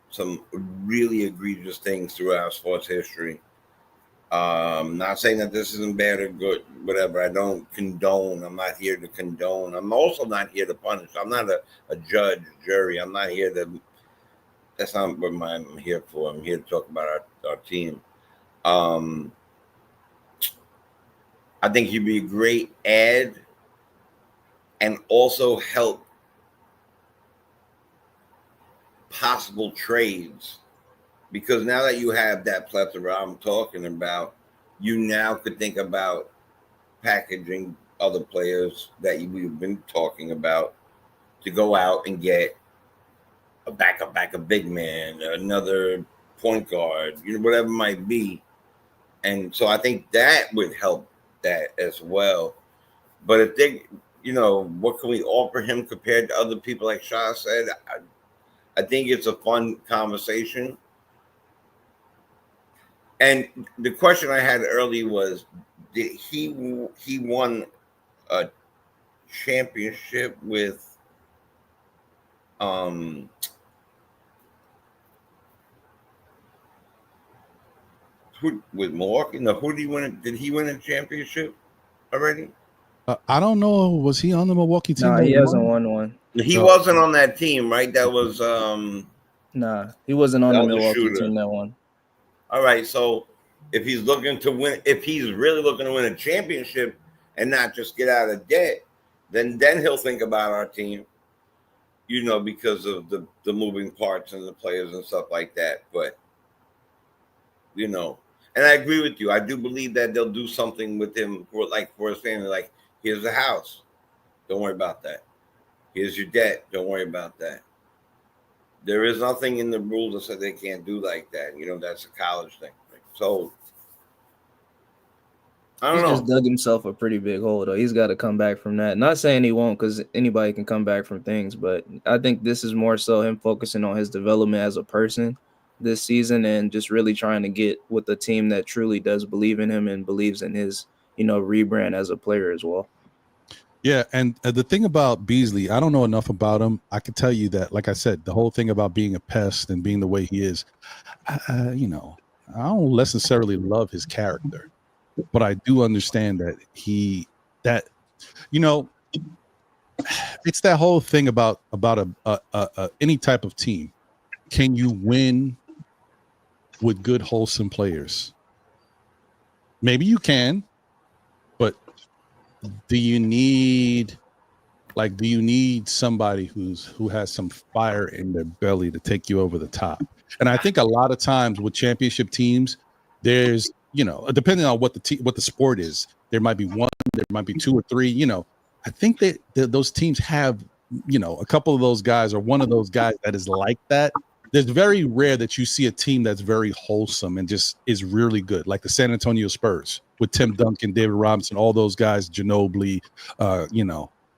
some really egregious things throughout sports history. Not saying that this isn't bad or good, whatever. I don't condone. I'm not here to condone. I'm also not here to punish. I'm not a judge, jury. I'm not here to. That's not what I'm here for. I'm here to talk about our team. I think he'd be a great ad and also help possible trades, because now that you have that plethora I'm talking about, you now could think about packaging other players that we've been talking about to go out and get a backup big man, another point guard, whatever it might be. And so I think that would help that as well. But if they, what can we offer him compared to other people, like Shah said? I think it's a fun conversation. And the question I had earlier was, did he won a championship with with Milwaukee? No, who did he win? Did he win a championship already? I don't know. Was he on the Milwaukee team? No, he hasn't won one. He wasn't on that team, right? That was Nah, he wasn't on the Milwaukee team that won. All right, so if he's looking to win, if he's really looking to win a championship and not just get out of debt, then he'll think about our team, because of the moving parts and the players and stuff like that. But and I agree with you. I do believe that they'll do something with him for his family. Like, here's the house, don't worry about that. Here's your debt, don't worry about that. There is nothing in the rules that said they can't do like that. That's a college thing. So I don't know. He just dug himself a pretty big hole, though. He's got to come back from that. Not saying he won't, because anybody can come back from things, but I think this is more so him focusing on his development as a person this season and just really trying to get with a team that truly does believe in him and believes in his, rebrand as a player as well. Yeah, and the thing about Beasley, I don't know enough about him. I can tell you that, like I said, the whole thing about being a pest and being the way he is, I don't necessarily love his character, but I do understand that it's that whole thing about any type of team. can you win with good, wholesome players? Maybe you can, but do you need somebody who has some fire in their belly to take you over the top? And I think a lot of times with championship teams, there's, depending on what the sport is, there might be one, there might be two or three. I think that those teams have, a couple of those guys or one of those guys that is like that. There's very rare that you see a team that's very wholesome and just is really good, like the San Antonio Spurs with Tim Duncan, David Robinson, all those guys, Ginobili.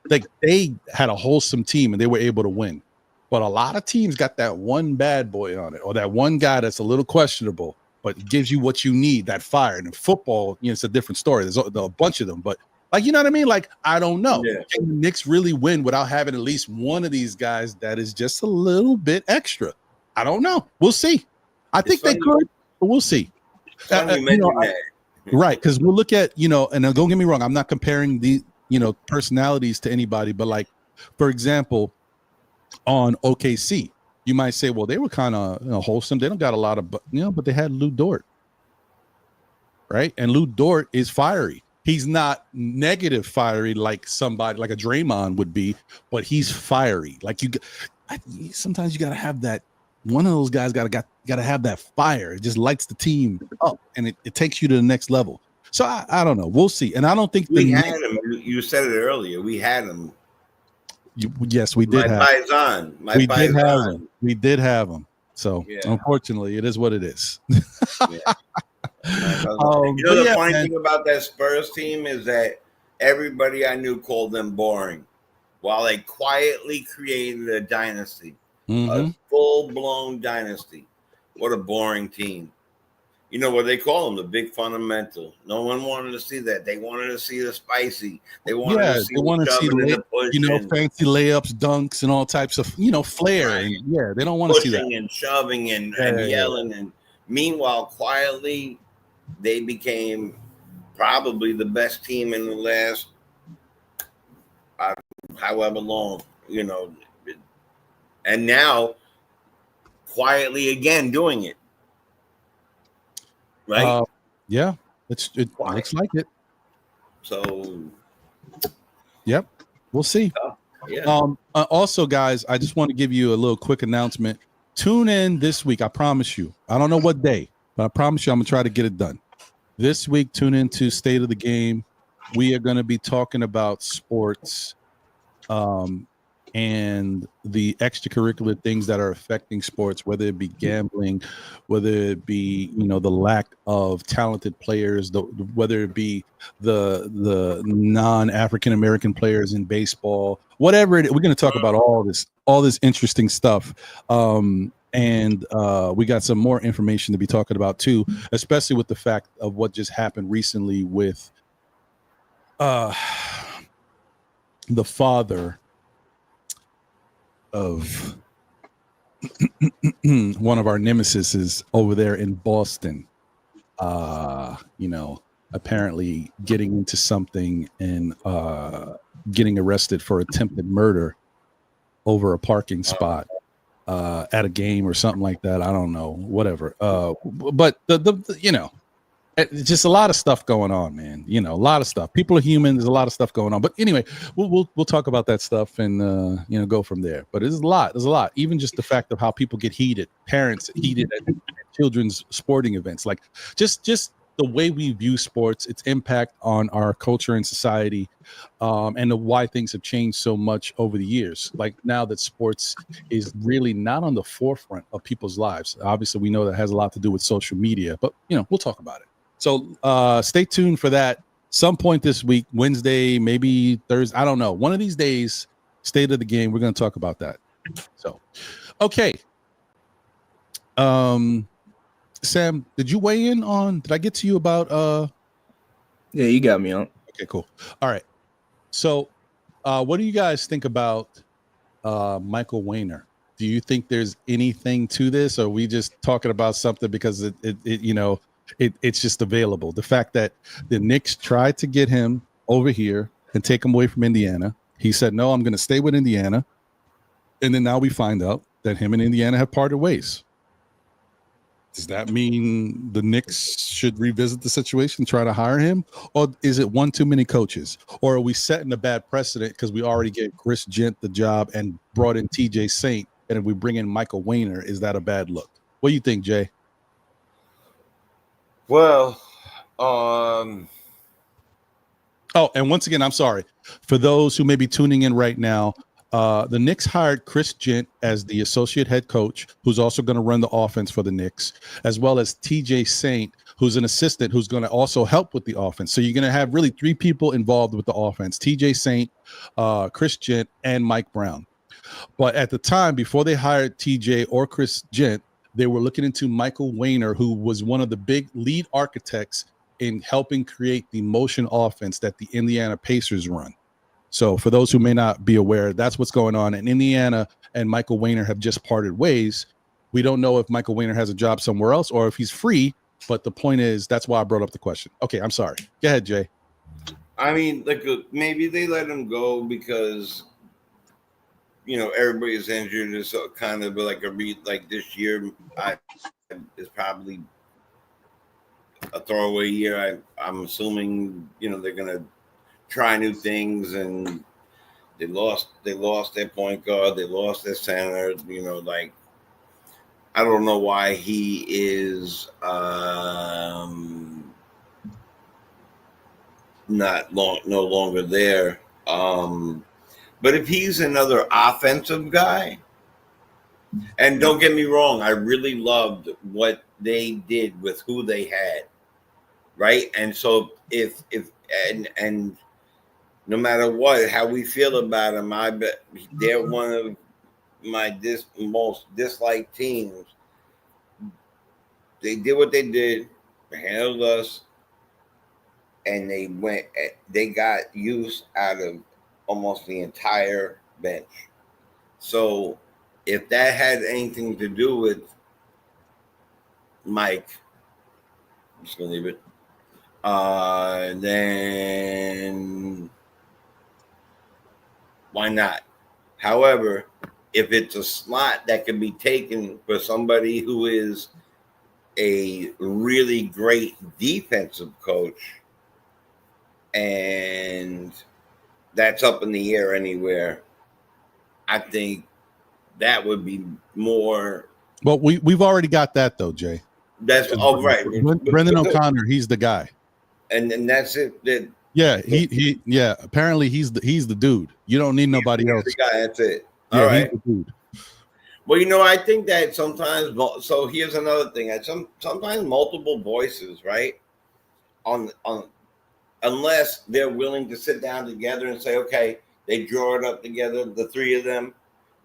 Like they had a wholesome team and they were able to win. But a lot of teams got that one bad boy on it, or that one guy that's a little questionable, but gives you what you need, that fire. And in football, it's a different story. There's a bunch of them, but like, you know what I mean? Like, I don't know. Yeah. Can the Knicks really win without having at least one of these guys that is just a little bit extra? I don't know. We'll see. I think they could, but we'll see. Right, because we'll look at, and don't get me wrong, I'm not comparing the, personalities to anybody, but like, for example, on OKC, you might say, well, they were kind of wholesome. They don't got a lot of, but they had Lou Dort, right? And Lou Dort is fiery. He's not negative fiery like somebody like a Draymond would be, but he's fiery. Like sometimes you got to have that. One of those guys got to have that fire. It just lights the team up, and it takes you to the next level. So I don't know. We'll see. And I don't think we had him. You said it earlier. We had him. Yes, we did. We did have him. So unfortunately, it is what it is. Yeah. The funny thing about that Spurs team is that everybody I knew called them boring, while they quietly created a dynasty, a full-blown dynasty. What a boring team. You know what they call them? The big fundamental. No one wanted to see that. They wanted to see the spicy. They wanted to see fancy layups, dunks, and all types of flair. Right. And, they don't want to see that. And shoving and yelling. And meanwhile, quietly, they became probably the best team in the last however long, and now quietly again doing it. Right? Yeah, it looks like it. So, yep, we'll see. Also, guys, I just want to give you a little quick announcement. Tune in this week. I promise you. I don't know what day, but I promise you I'm going to try to get it done. This week, tune into State of the Game. We are going to be talking about sports and the extracurricular things that are affecting sports, whether it be gambling, whether it be, the lack of talented players, whether it be the non-African-American players in baseball, whatever it is. We're going to talk about all this interesting stuff. And we got some more information to be talking about too, especially with the fact of what just happened recently with the father of one of our nemesis is over there in Boston, apparently getting into something and getting arrested for attempted murder over a parking spot at a game or something like that. I don't know, whatever. But it's just a lot of stuff going on, man. A lot of stuff. People are human. There's a lot of stuff going on. But anyway, we'll talk about that stuff and go from there. But there's a lot. There's a lot. Even just the fact of how people get heated, parents heated at children's sporting events. Like just the way we view sports, its impact on our culture and society, and why things have changed so much over the years. Like now that sports is really not on the forefront of people's lives. Obviously, we know that has a lot to do with social media, but we'll talk about it. So stay tuned for that. Some point this week, Wednesday, maybe Thursday. I don't know. One of these days, State of the Game. We're going to talk about that. So, okay. Sam, did you weigh in on? Did I get to you about? Yeah, you got me on. Okay, cool. All right. So, what do you guys think about Michael Weiner? Do you think there's anything to this, or are we just talking about something because it's just available? The fact that the Knicks tried to get him over here and take him away from Indiana. He said, no, I'm going to stay with Indiana. And then now we find out that him and Indiana have parted ways. Does that mean the Knicks should revisit the situation, try to hire him? Or is it one too many coaches? Or are we setting a bad precedent because we already gave Chris Gent the job and brought in TJ Saint, and if we bring in Michael Wainer, is that a bad look? What do you think, Jay? Well, oh, and once again, I'm sorry. For those who may be tuning in right now, the Knicks hired Chris Gent as the associate head coach, who's also going to run the offense for the Knicks, as well as TJ Saint, who's an assistant who's going to also help with the offense. So you're going to have really three people involved with the offense: TJ Saint, Chris Gent, and Mike Brown. But at the time, before they hired TJ or Chris Gent, they were looking into Michael Wainer, who was one of the big lead architects in helping create the motion offense that the Indiana Pacers run. So for those who may not be aware, that's what's going on. And Indiana and Michael Wainer have just parted ways. We don't know if Michael Wainer has a job somewhere else or if he's free. But the point is, that's why I brought up the question. Okay, I'm sorry. Go ahead, Jay. I mean, like maybe they let him go because, everybody's injured. It's kind of like like this year is probably a throwaway year. I'm assuming, they're going to try new things, and they lost their point guard, they lost their center. I don't know why he is no longer there. But if he's another offensive guy, and don't get me wrong, I really loved what they did with who they had, right? And so if no matter how we feel about them, I bet they're one of my most disliked teams. They did what they did, they handled us, and they got use out of almost the entire bench. So if that had anything to do with Mike, I'm just gonna leave it. Then why not? However, if it's a slot that can be taken for somebody who is a really great defensive coach, and that's up in the air anywhere, I think that would be more. Well, we've already got that though, Jay. That's right. Brendan O'Connor, he's the guy, and that's it. Yeah, he apparently he's the dude. You don't need nobody else. The guy, that's it. Yeah, all right. He's the dude. Well, I think that sometimes. So here's another thing. Sometimes multiple voices, right? On unless they're willing to sit down together and say, okay, they draw it up together, the three of them,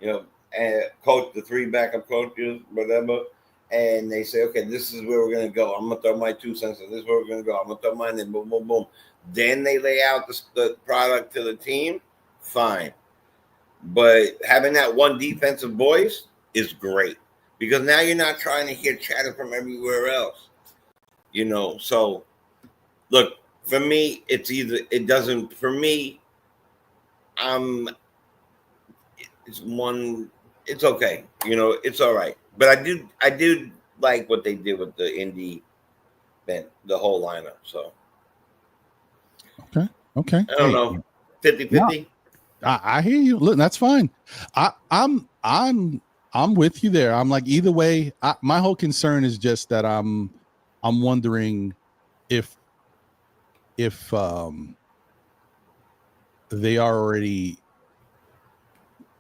and coach the three backup coaches, whatever. And they say, okay, this is where we're going to go. I'm going to throw my 2 cents in. This is where we're going to go. I'm going to throw mine in. Boom, boom, boom. Then they lay out the product to the team. Fine. But having that one defensive voice is great, because now you're not trying to hear chatter from everywhere else. So look, for me, it's okay. It's all right. But I do like what they did with the Indy band, the whole lineup. So okay. I don't know, 50-50. I hear you. Look, that's fine. I'm with you there. I'm like, either way. My whole concern is just that I'm wondering if they already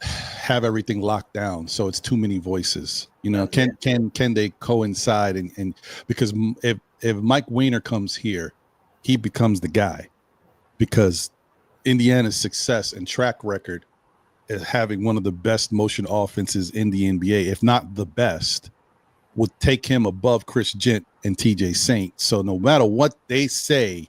have everything locked down, so it's too many voices. Can they coincide? And because if Mike Wainer comes here, he becomes the guy, because Indiana's success and track record is having one of the best motion offenses in the NBA, if not the best, would take him above Chris Gent and TJ Saint. So no matter what they say,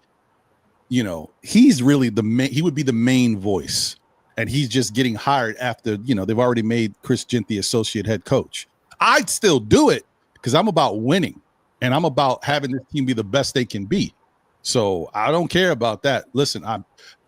he's really he would be the main voice. And he's just getting hired after, they've already made Chris Gent the associate head coach. I'd still do it because I'm about winning, and I'm about having this team be the best they can be. So I don't care about that. Listen,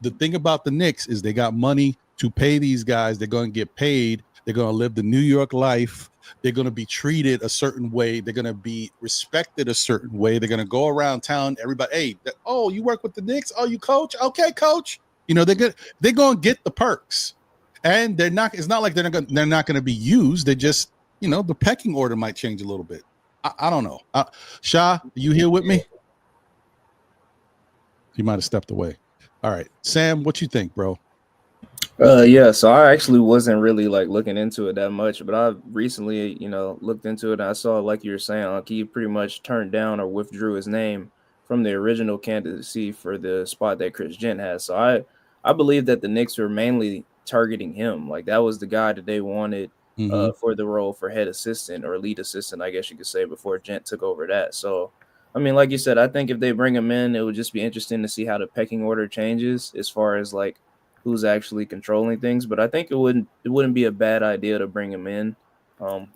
the thing about the Knicks is they got money to pay these guys. They're going to get paid. They're going to live the New York life. They're going to be treated a certain way. They're going to be respected a certain way. They're going to go around town. Everybody, hey, oh, you work with the Knicks? Oh, you coach? Okay, coach. You know, they're going to get the perks, and they're not. It's not like they're not going to be used. They just, you know, the pecking order might change a little bit. I don't know. Shah, you here with me? He might have stepped away. All right, Sam, what you think, bro? Yeah, so I actually wasn't really like looking into it that much, but I recently, looked into it and I saw, like you were saying, like he pretty much turned down or withdrew his name from the original candidacy for the spot that Chris Gent has. So I believe that the Knicks were mainly targeting him. Like that was the guy that they wanted for the role for head assistant or lead assistant, I guess you could say, before Gent took over that. So, I mean, like you said, I think if they bring him in, it would just be interesting to see how the pecking order changes as far as like who's actually controlling things. But I think it wouldn't be a bad idea to bring him in.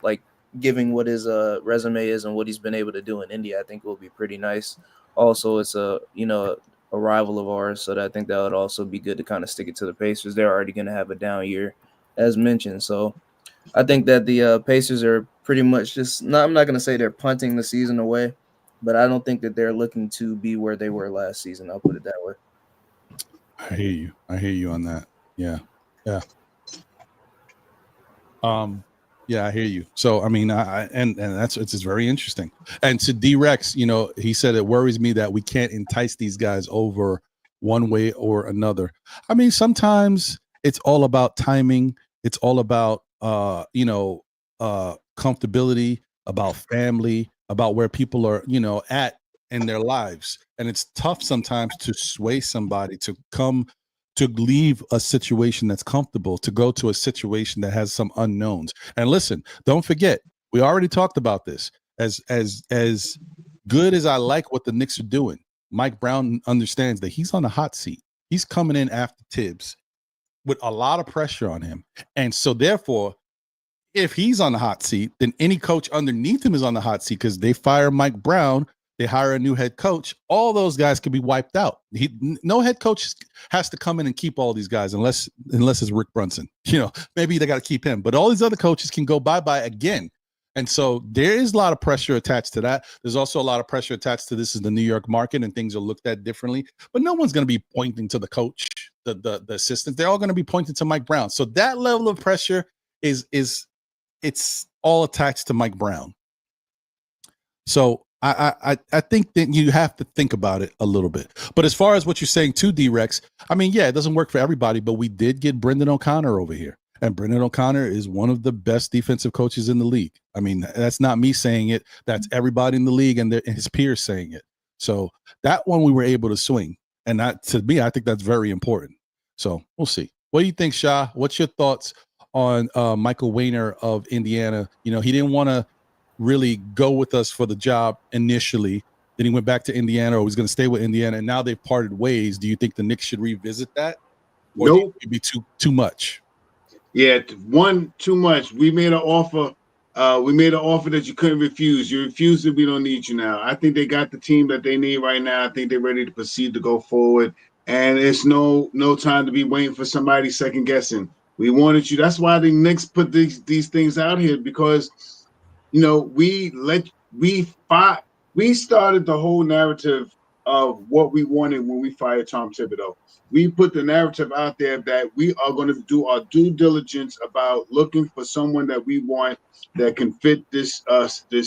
Like giving what his resume is and what he's been able to do in India, I think will be pretty nice. Also, it's a rival of ours, so that I think that would also be good to kind of stick it to the Pacers. They're already going to have a down year, as mentioned. So I think that the Pacers are pretty much just not. I'm not going to say they're punting the season away, but I don't think that they're looking to be where they were last season. I'll put it that way. I hear you on that. Yeah. Yeah, I hear you. So, I mean, and it's just very interesting. And to D-Rex, he said it worries me that we can't entice these guys over one way or another. I mean, sometimes it's all about timing. It's all about, comfortability, about family, about where people are, at in their lives. And it's tough sometimes to sway somebody to leave a situation that's comfortable, to go to a situation that has some unknowns. And listen, don't forget, we already talked about this. As good as I like what the Knicks are doing, Mike Brown understands that he's on the hot seat. He's coming in after Tibbs with a lot of pressure on him. And so therefore, if he's on the hot seat, then any coach underneath him is on the hot seat because they fire Mike Brown. They hire a new head coach. All those guys can be wiped out. No head coach has to come in and keep all these guys unless it's Rick Brunson. Maybe they got to keep him. But all these other coaches can go bye-bye again. And so there is a lot of pressure attached to that. There's also a lot of pressure attached to this is the New York market and things are looked at differently. But no one's going to be pointing to the coach, the assistant. They're all going to be pointing to Mike Brown. So that level of pressure it's all attached to Mike Brown. So I think that you have to think about it a little bit. But as far as what you're saying too, D-Rex, I mean, yeah, it doesn't work for everybody, but we did get Brendan O'Connor over here. And Brendan O'Connor is one of the best defensive coaches in the league. I mean, that's not me saying it. That's everybody in the league and his peers saying it. So that one we were able to swing. And that, to me, I think that's very important. So we'll see. What do you think, Shah? What's your thoughts on Michael Wainer of Indiana? He didn't want to really go with us for the job initially. Then he went back to Indiana, or was going to stay with Indiana, and now they've parted ways. Do you think the Knicks should revisit that? Or Nope. It'd be too much. Yeah, too much. We made an offer. We made an offer that you couldn't refuse. You refused it. We don't need you now. I think they got the team that they need right now. I think they're ready to proceed to go forward. And it's no time to be waiting for somebody second guessing. We wanted you. That's why the Knicks put these things out here, because we started the whole narrative of what we wanted when we fired Tom Thibodeau. We put the narrative out there that we are going to do our due diligence about looking for someone that we want that can fit this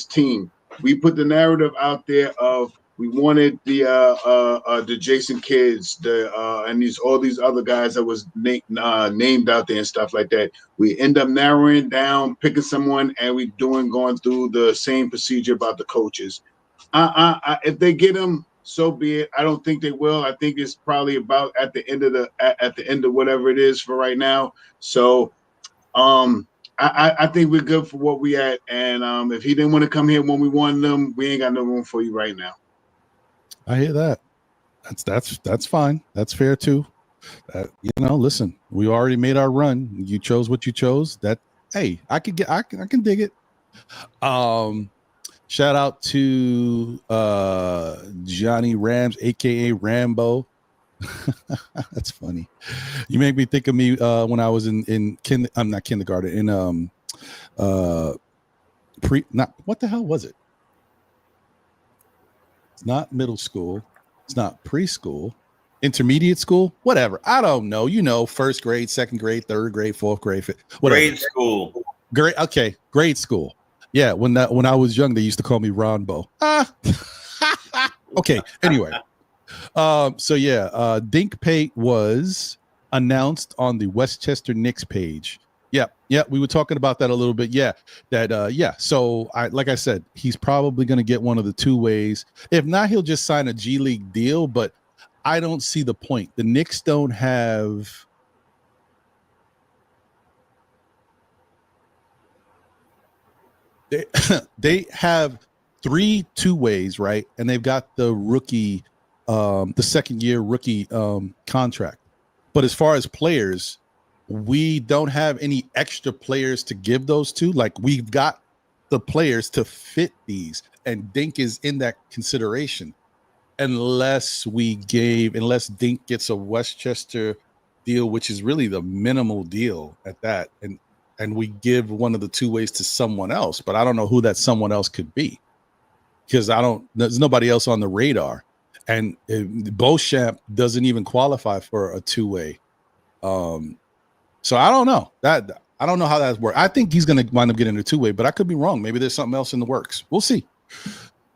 team. We put the narrative out there of we wanted the Jason Kidds, and all these other guys that was named out there and stuff like that. We end up narrowing down, picking someone, and going through the same procedure about the coaches. If they get them, so be it. I don't think they will. I think it's probably about at the end of whatever it is for right now. So, I think we're good for what we at. And if he didn't want to come here when we wanted them, we ain't got no room for you right now. I hear that. That's fine. That's fair too. Listen, we already made our run. You chose what you chose. I can dig it. Shout out to Johnny Rams, aka Rambo. That's funny. You make me think of me when I was I'm not kindergarten, in what the hell was it? It's not middle school. It's not preschool. Intermediate school, whatever. I don't know. You know, first grade, second grade, third grade, fourth grade, whatever. Grade school. Great. Okay, grade school. Yeah, when I was young, they used to call me Ronbo. Okay. Anyway, so yeah, Dink Pate was announced on the Westchester Knicks page. Yeah, we were talking about that a little bit. Yeah, that So like I said, he's probably going to get one of the two ways. If not, he'll just sign a G League deal. But I don't see the point. The Knicks don't have. They have 3 two-ways, right? And they've got the rookie, the second-year rookie contract. But as far as players, we don't have any extra players to give those to. Like, we've got the players to fit these, and Dink is in that consideration. Unless Dink gets a Westchester deal, which is really the minimal deal at that, and we give one of the two ways to someone else, but I don't know who that someone else could be, because there's nobody else on the radar, and Beauchamp doesn't even qualify for a two-way. So I don't know I don't know how that works. I think he's going to wind up getting a two-way, but I could be wrong. Maybe there's something else in the works. We'll see.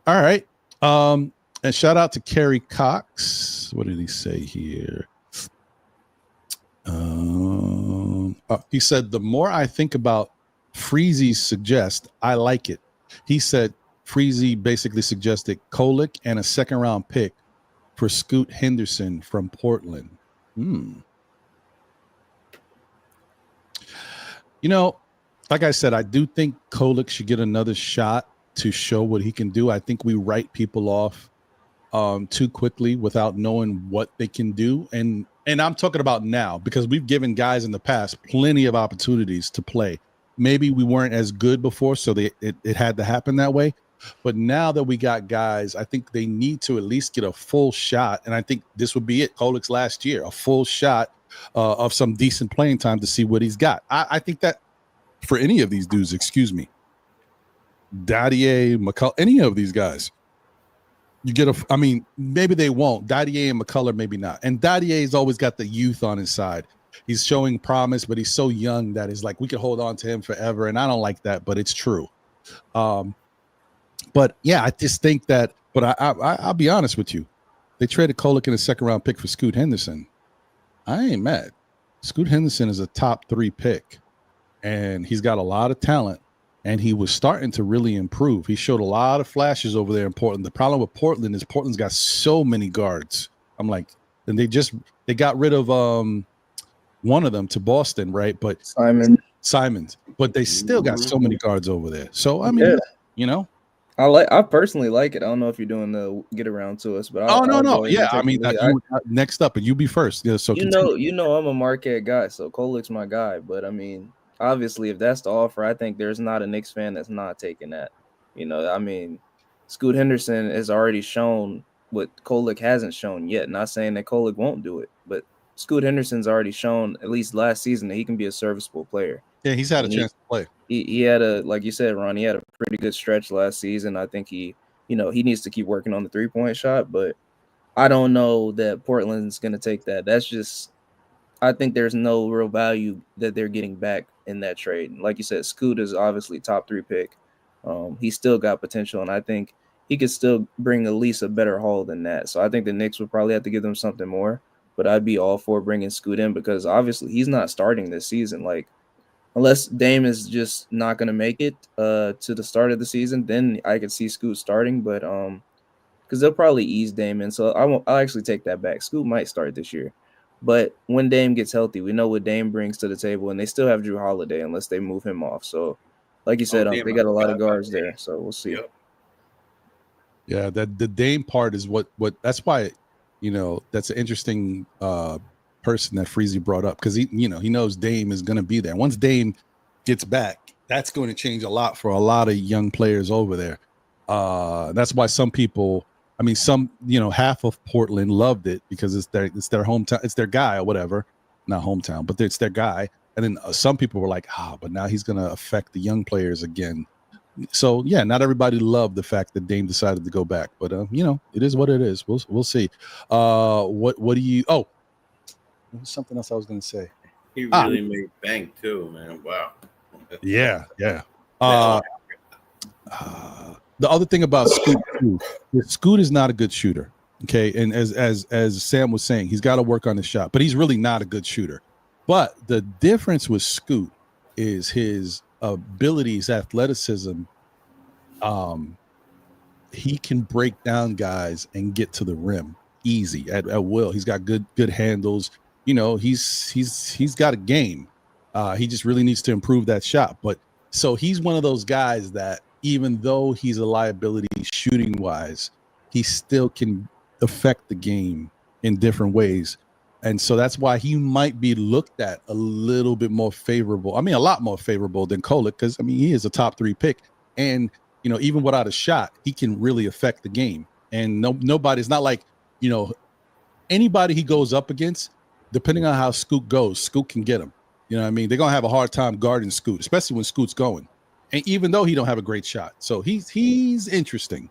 All right. And shout out to Kerry Cox. What did he say here? He said, the more I think about Freezy's suggest, I like it. He said Freezy basically suggested Kolic and a second-round pick for Scoot Henderson from Portland. You know, like I said, I do think Kolic should get another shot to show what he can do. I think we write people off too quickly without knowing what they can do. And I'm talking about now, because we've given guys in the past plenty of opportunities to play. Maybe we weren't as good before, so it had to happen that way. But now that we got guys, I think they need to at least get a full shot. And I think this would be it. Kolic's last year, a full shot of some decent playing time to see what he's got. I think that for any of these dudes, Dadier, McCullough, any of these guys, you get I mean, maybe they won't. Dadier and McCullough, maybe not. And Dadier's always got the youth on his side. He's showing promise, but he's so young that it's like we could hold on to him forever. And I don't like that, but it's true. But yeah, I just think that. But I'll be honest with you. They traded Kolek in a second-round pick for Scoot Henderson. I ain't mad. Scoot Henderson is a top 3 pick, and he's got a lot of talent, and he was starting to really improve. He showed a lot of flashes over there in Portland. The problem with Portland is Portland's got so many guards. I'm like, and they got rid of one of them to Boston, right? But Simons, but they still got so many guards over there. So I mean, you know. I personally like it. I don't know if you're doing the get around to us, but no. Yeah, I mean, next up, and you be first. Yeah, so you know, I'm a Marquette guy, so Kolic's my guy. But I mean, obviously, if that's the offer, I think there's not a Knicks fan that's not taking that. You know, I mean, Scoot Henderson has already shown what Kolic hasn't shown yet. Not saying that Kolic won't do it, but Scoot Henderson's already shown, at least last season, that he can be a serviceable player. Yeah, he's had a chance to play. He had like you said, Ron, he had a pretty good stretch last season. I think he needs to keep working on the 3-point shot, but I don't know that Portland's going to take that. That's just, I think there's no real value that they're getting back in that trade. Like you said, Scoot is obviously top 3 pick. He's still got potential, and I think he could still bring at least a better haul than that. So I think the Knicks would probably have to give them something more, but I'd be all for bringing Scoot in because obviously he's not starting this season. Like, unless Dame is just not going to make it to the start of the season, then I could see Scoot starting. But because they'll probably ease Dame in, so I'll actually take that back. Scoot might start this year, but when Dame gets healthy, we know what Dame brings to the table, and they still have Drew Holiday unless they move him off. So, like you said, they got a lot of guards there, so we'll see. Yep. Yeah, that the Dame part is what that's why, that's an interesting person that Freezy brought up, because he knows Dame is going to be there. Once Dame gets back, that's going to change a lot for a lot of young players over there. That's why some people I mean, some, half of Portland loved it because it's their hometown, it's their guy or whatever, not hometown, but it's their guy. And then some people were like, but now he's going to affect the young players again. So yeah, not everybody loved the fact that Dame decided to go back, but it is what it is. We'll see. What do you? Oh, there was something else I was going to say. He really made bank too, man. Wow. Yeah. The other thing about Scoot, Scoot is not a good shooter. Okay, and as Sam was saying, he's got to work on his shot, but he's really not a good shooter. But the difference with Scoot is his abilities, athleticism. He can break down guys and get to the rim easy at will. He's got good handles. He's got a game. He just really needs to improve that shot. But so he's one of those guys that even though he's a liability shooting wise, he still can affect the game in different ways. And so that's why he might be looked at a little bit more favorable. I mean, a lot more favorable than Kolek, because he is a top 3 pick. And, even without a shot, he can really affect the game. And nobody's not like, anybody he goes up against, depending on how Scoot goes, Scoot can get him. They're going to have a hard time guarding Scoot, especially when Scoot's going. And even though he don't have a great shot. So he's interesting.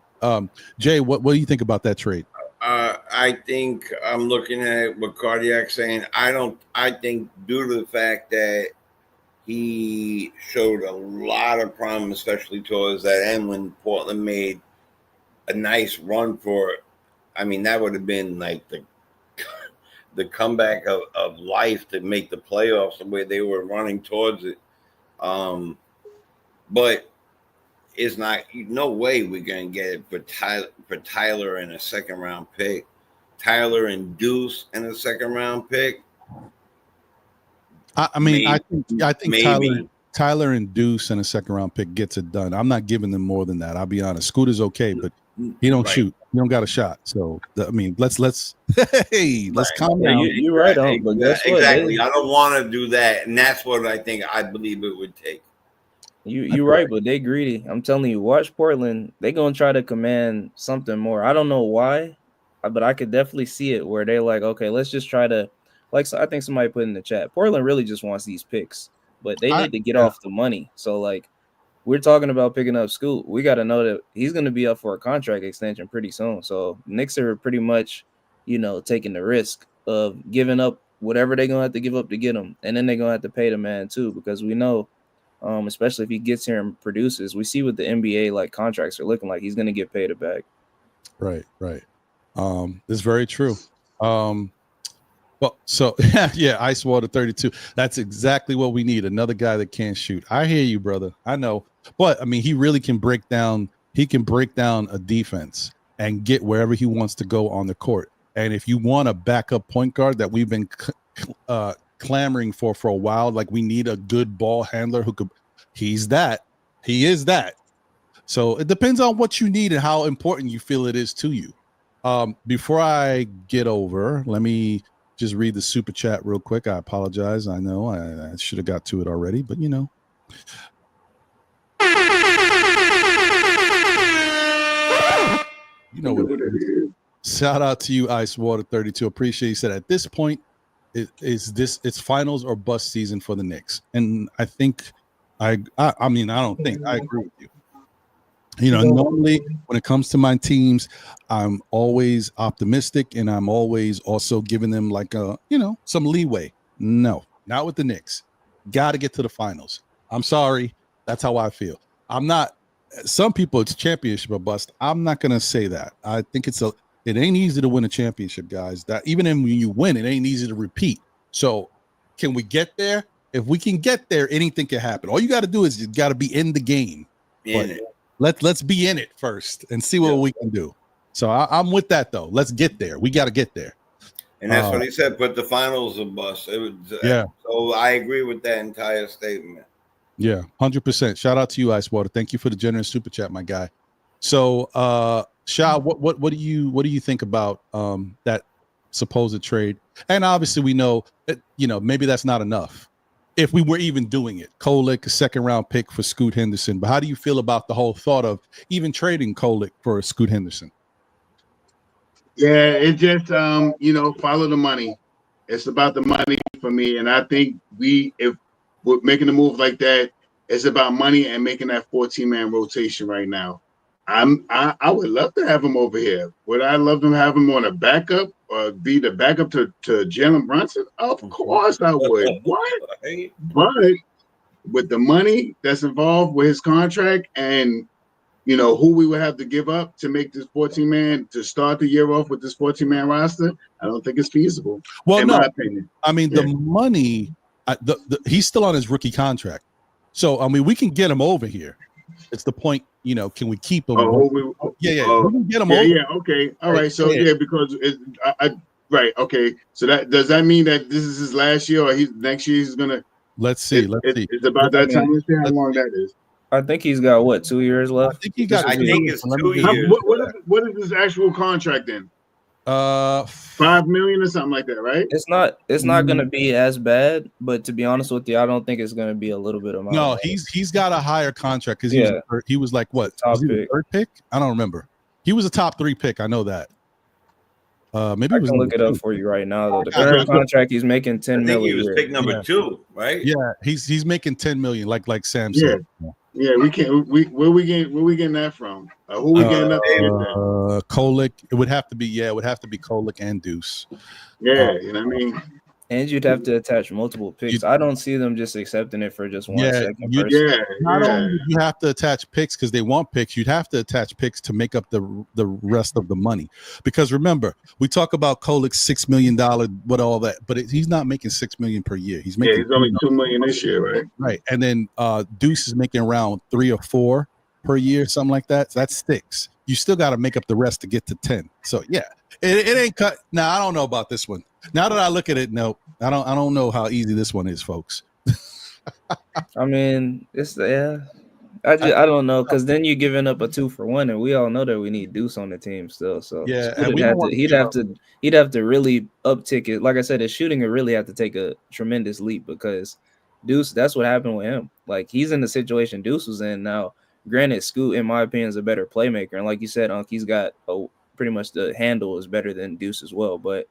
Jay, what do you think about that trade? I think I'm looking at what Cardiac's saying. I think due to the fact that he showed a lot of promise, especially towards that end when Portland made a nice run for it. I mean, that would have been like the comeback of life to make the playoffs the way they were running towards it. But it's not, no way we're going to get it for Tyler and a second round pick. Tyler and Deuce and a second round pick. I think Tyler and Deuce and a second round pick gets it done. I'm not giving them more than that. I'll be honest. Scooter's okay, but he don't shoot. He don't got a shot. So let's calm down. You're right on, but guess what? Exactly. I don't want to do that, and that's what I believe it would take. You're right, but they greedy. I'm telling you, watch Portland. They gonna try to command something more. I don't know why, but I could definitely see it where they're like, okay, let's just try to, I think somebody put in the chat, Portland really just wants these picks, but they need to get off the money. So we're talking about picking up Scoot. We got to know that he's going to be up for a contract extension pretty soon. So Knicks are pretty much, taking the risk of giving up whatever they're going to have to give up to get him. And then they're going to have to pay the man too, because we know, especially if he gets here and produces, we see what the NBA contracts are looking like. He's going to get paid it back. Right. It's very true. Well, so yeah, Ice Water 32. That's exactly what we need. Another guy that can't shoot. I hear you, brother. I know. But he really can break down. He can break down a defense and get wherever he wants to go on the court. And if you want a backup point guard that we've been clamoring for a while, we need a good ball handler who could, he is that. So it depends on what you need and how important you feel it is to you. Before I get over, let me just read the super chat real quick. I apologize. I know I should have got to it already, but you know what it is. Shout out to you, Ice Water 32. Appreciate you said at this point, it's finals or bust season for the Knicks. And I think I don't think I agree with you. Normally when it comes to my teams, I'm always optimistic and I'm always also giving them some leeway. No, not with the Knicks. Got to get to the finals. I'm sorry. That's how I feel. I'm not. Some people, it's championship or bust. I'm not going to say that. I think it ain't easy to win a championship, guys. That even when you win, it ain't easy to repeat. So can we get there? If we can get there, anything can happen. All you got to do is you got to be in the game. Let's be in it first and see what we can do. So I'm with that though. Let's get there. We got to get there. And that's what he said. Put the finals a bust. So I agree with that entire statement. Yeah, 100%. Shout out to you, Ice Water. Thank you for the generous super chat, my guy. So, Sha, what do you think about that supposed trade? And obviously, we know that, maybe that's not enough. If we were even doing it, Kolek, a second round pick for Scoot Henderson. But how do you feel about the whole thought of even trading Kolek for Scoot Henderson? Yeah, it just follow the money. It's about the money for me, and I think if we're making a move like that, it's about money and making that 14-man rotation right now. I would love to have him over here. Would I love to have him on a backup or be the backup to Jalen Brunson? Of course I would. What? Right? But with the money that's involved with his contract and who we would have to give up to make this 14-man to start the year off with this 14-man roster, I don't think it's feasible. Well, in no, my opinion. I mean the money. He's still on his rookie contract, so I mean we can get him over here. It's the point, can we keep him? We can get him over. Yeah, okay, all right. So because right, okay. So does that mean that this is his last year, or next year he's gonna? Let's see. It's about that time. Let's see how long that is. I think he's got 2 years left. I think it's 2 years. What is his actual contract then? $5 million or something like that, right? It's not gonna be as bad, but to be honest with you, I don't think it's gonna be a little bit of money. No, he's got a higher contract because he was like what? Top was he pick. The third pick? I don't remember. He was a top 3 pick. I know that. Maybe I can look it up for you right now. Though the current contract he's making $10 million. He was pick number 2, right? Yeah, he's making $10 million, like Sam said. Yeah, we can't. Where we getting that from? Who we getting up to get that? Kolek. It would have to be Kolek and Deuce. Yeah, you know what I mean. And you'd have to attach multiple picks. I don't see them just accepting it for just one second. Not only do you have to attach picks because they want picks, you'd have to attach picks to make up the rest of the money. Because remember, we talk about Kolik's $6 million, what all that, but he's not making $6 million per year. He's making he's only $2 million this year, right? Right, and then Deuce is making around 3 or 4 per year, something like that. So that's 6. You still got to make up the rest to get to 10. So yeah, it ain't cut. Now I don't know about this one. Now that I look at it, no, I don't know how easy this one is, folks. I mean, I don't know, because then you're giving up a 2-for-1, and we all know that we need Deuce on the team still. So yeah, he'd have to really uptick it. Like I said, his shooting would really have to take a tremendous leap, because Deuce, that's what happened with him. Like, he's in the situation Deuce was in now. Granted, Scoot, in my opinion, is a better playmaker, and like you said, he's got pretty much the handle is better than Deuce as well, but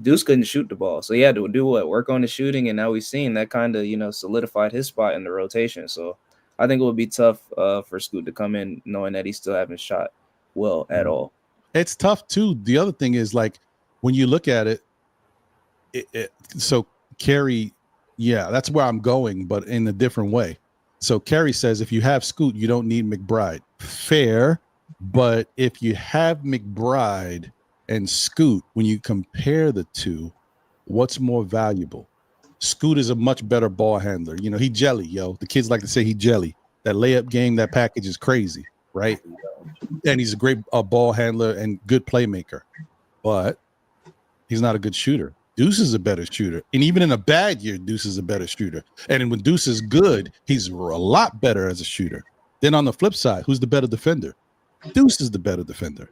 Deuce couldn't shoot the ball, so he had to do what? Work on the shooting, and now we've seen that kind of solidified his spot in the rotation. So I think it would be tough for Scoot to come in knowing that he still haven't shot well at all. It's tough too. The other thing is, like, when you look at it, so Kerry, yeah, that's where I'm going, but in a different way. So Kerry says if you have Scoot, you don't need McBride. Fair, but if you have McBride and Scoot, when you compare the two, what's more valuable? Scoot is a much better ball handler. He jelly, yo. The kids like to say he jelly. That layup game, that package is crazy, right? And he's a great ball handler and good playmaker, but he's not a good shooter. Deuce is a better shooter. And even in a bad year, Deuce is a better shooter. And when Deuce is good, he's a lot better as a shooter. Then on the flip side, who's the better defender? Deuce is the better defender.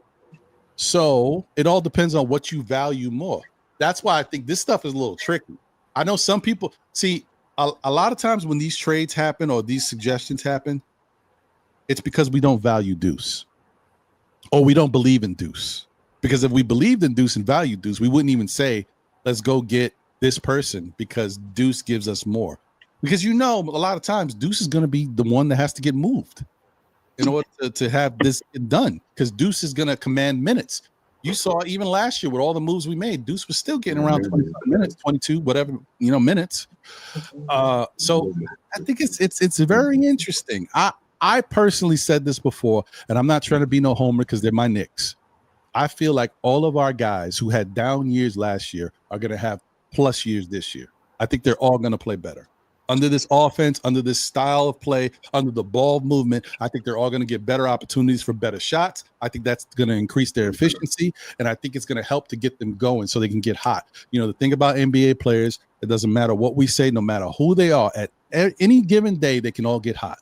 So it all depends on what you value more. That's why I think this stuff is a little tricky. I know some people see a lot of times when these trades happen or these suggestions happen, it's because we don't value Deuce or we don't believe in Deuce. Because if we believed in Deuce and valued Deuce, we wouldn't even say, let's go get this person because Deuce gives us more. Because a lot of times Deuce is going to be the one that has to get moved in order to have this done, because Deuce is going to command minutes. You saw even last year with all the moves we made, Deuce was still getting around 25 minutes, 22, whatever, minutes. So I think it's very interesting. I personally said this before, and I'm not trying to be no homer because they're my Knicks. I feel like all of our guys who had down years last year are going to have plus years this year. I think they're all going to play better. Under this offense, under this style of play, under the ball movement, I think they're all going to get better opportunities for better shots. I think that's going to increase their efficiency, and I think it's going to help to get them going so they can get hot. The thing about NBA players, it doesn't matter what we say, no matter who they are, at any given day, they can all get hot.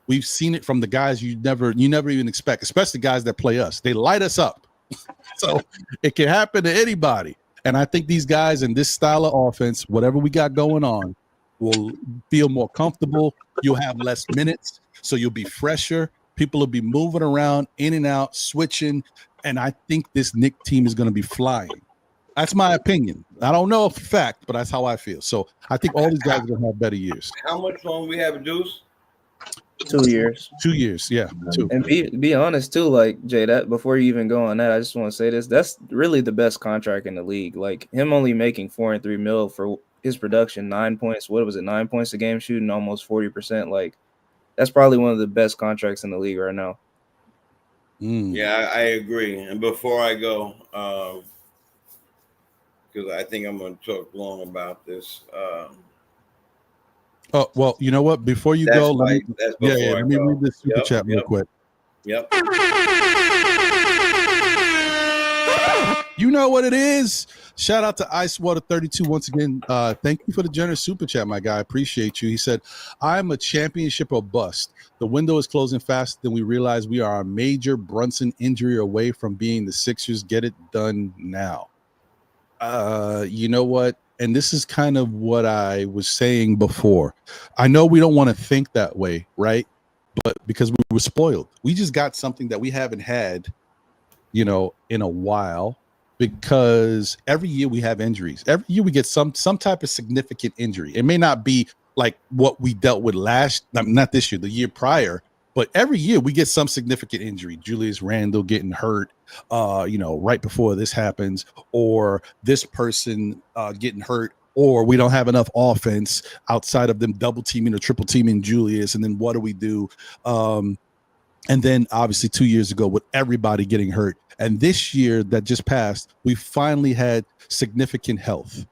We've seen it from the guys you never even expect, especially guys that play us. They light us up. So it can happen to anybody. And I think these guys in this style of offense, whatever we got going on, will feel more comfortable. You'll have less minutes, so you'll be fresher. People will be moving around, in and out, switching, and I think this Knicks team is going to be flying. That's my opinion. I don't know for fact, but that's how I feel. So I think all these guys are going to have better years. How much longer we have, Deuce? 2 years. 2 years, yeah, 2. And be honest too, like Jay, that before you even go on that, I just want to say this. That's really the best contract in the league. Like him only making $4 and $3 million for his production, 9 points. What was it? 9 points a game, shooting almost 40%. Like that's probably one of the best contracts in the league right now. Yeah, I agree. And before I go, because I think I'm going to talk long about this. Oh, well, you know what? Before you go, let me read this super chat real quick. Yep. You know what it is. Shout out to Icewater32 once again. Thank you for the generous super chat, my guy. Appreciate you. He said, I'm a championship or bust. The window is closing faster than we realize. We are a major Brunson injury away from being the Sixers. Get it done now. You know what? And this is kind of what I was saying before. I know we don't want to think that way, right? But because we were spoiled, we just got something that we haven't had, in a while. Because every year we have injuries. Every year we get some type of significant injury. It may not be like what we dealt with not this year, the year prior, but every year we get some significant injury. Julius Randle getting hurt, right before this happens, or this person getting hurt, or we don't have enough offense outside of them double teaming or triple teaming Julius. And then what do we do? And then obviously 2 years ago with everybody getting hurt. And this year that just passed, we finally had significant health.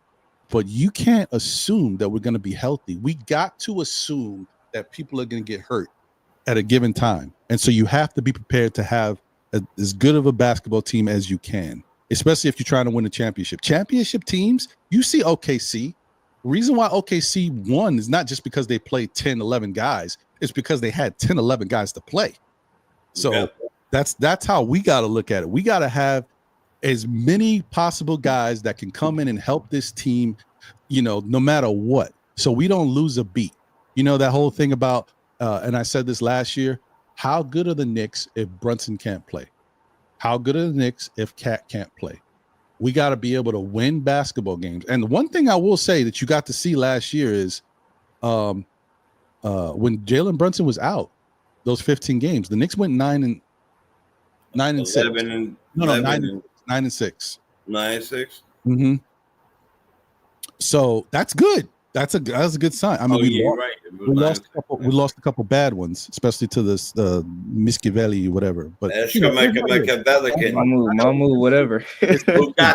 But you can't assume that we're going to be healthy. We got to assume that people are going to get hurt at a given time. And so you have to be prepared to have as good of a basketball team as you can, especially if you're trying to win a championship. Championship teams, you see OKC. The reason why OKC won is not just because they played 10, 11 guys. It's because they had 10, 11 guys to play. So that's how we got to look at it. We got to have as many possible guys that can come in and help this team, no matter what. So we don't lose a beat. That whole thing about, and I said this last year, how good are the Knicks if Brunson can't play? How good are the Knicks if Cat can't play? We got to be able to win basketball games. And the one thing I will say that you got to see last year is when Jalen Brunson was out, those 15 games, the Knicks went 9 and 6. 9 and 6. 9 and 6. Mm-hmm. So that's good. That's a good sign. I mean, we lost a couple bad ones, especially to this Miskeveli, whatever. But Mamu, whatever. Who by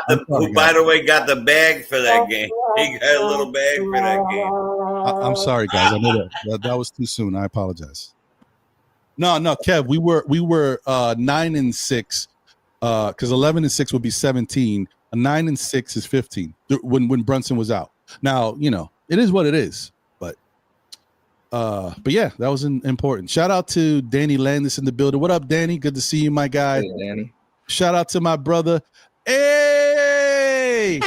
the way, got the bag for that game? He got a little bag for that game. I'm sorry, guys. I know that was too soon. I apologize. No, Kev, we were 9 and 6, because 11 and 6 would be 17. 9 and 6 is 15 when Brunson was out. Now, it is what it is. But yeah, that was important. Shout out to Danny Landis in the building. What up, Danny? Good to see you, my guy. Hey, Danny. Shout out to my brother. Hey!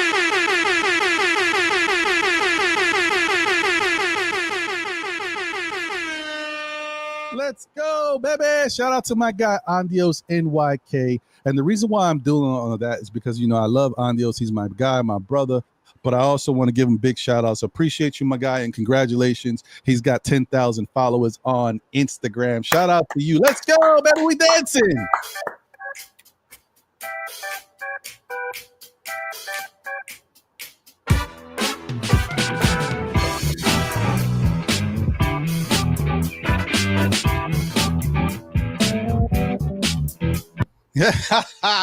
Let's go, baby. Shout out to my guy, Andios NYK. And the reason why I'm doing all of that is because, I love Andios. He's my guy, my brother. But I also want to give him big shout outs. Appreciate you, my guy, and congratulations. He's got 10,000 followers on Instagram. Shout out to you. Let's go, baby. We dancing.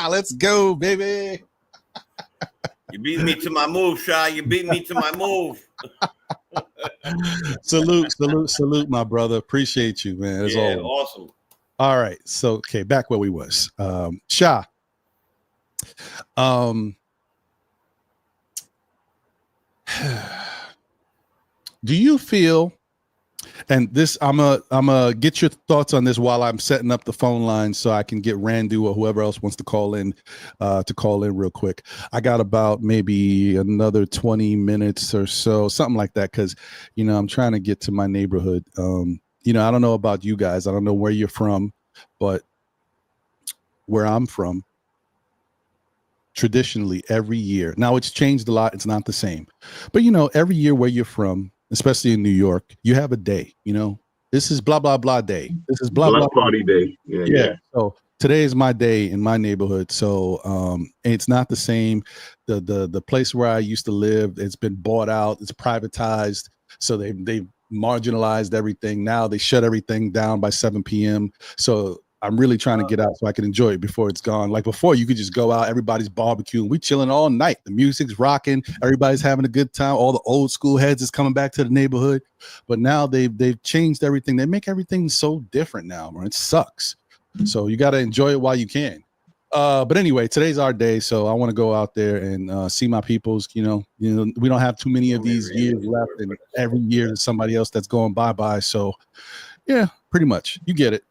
Let's go, baby. You beat me to my move, Shy. You beat me to my move. Salute, my brother. Appreciate you, man. As always. Awesome. All right. So, okay, back where we was. Sha. Do you feel, and this, I'm a get your thoughts on this while I'm setting up the phone line so I can get Randu or whoever else wants to call in real quick. I got about maybe another 20 minutes or so, something like that, because I'm trying to get to my neighborhood. I don't know about you guys. I don't know where you're from. but where I'm from, traditionally every year, now it's changed a lot, it's not the same, but every year where you're from, especially in New York, you have a day, this is blah blah blah day, this is blah blah Block party day. Yeah. So today is my day in my neighborhood. So it's not the same. The place where I used to live, it's been bought out, it's privatized, so they've marginalized everything. Now they shut everything down by 7 p.m. So I'm really trying to get out so I can enjoy it before it's gone. Like before, you could just go out, everybody's barbecuing, we chilling all night, the music's rocking, everybody's having a good time, all the old school heads is coming back to the neighborhood. But now they've changed everything. They make everything so different now, man. It sucks. So you got to enjoy it while you can. But anyway, today's our day, so I want to go out there and see my peoples. We don't have too many of these years left, and every year there's somebody else that's going bye-bye. So yeah, pretty much, you get it.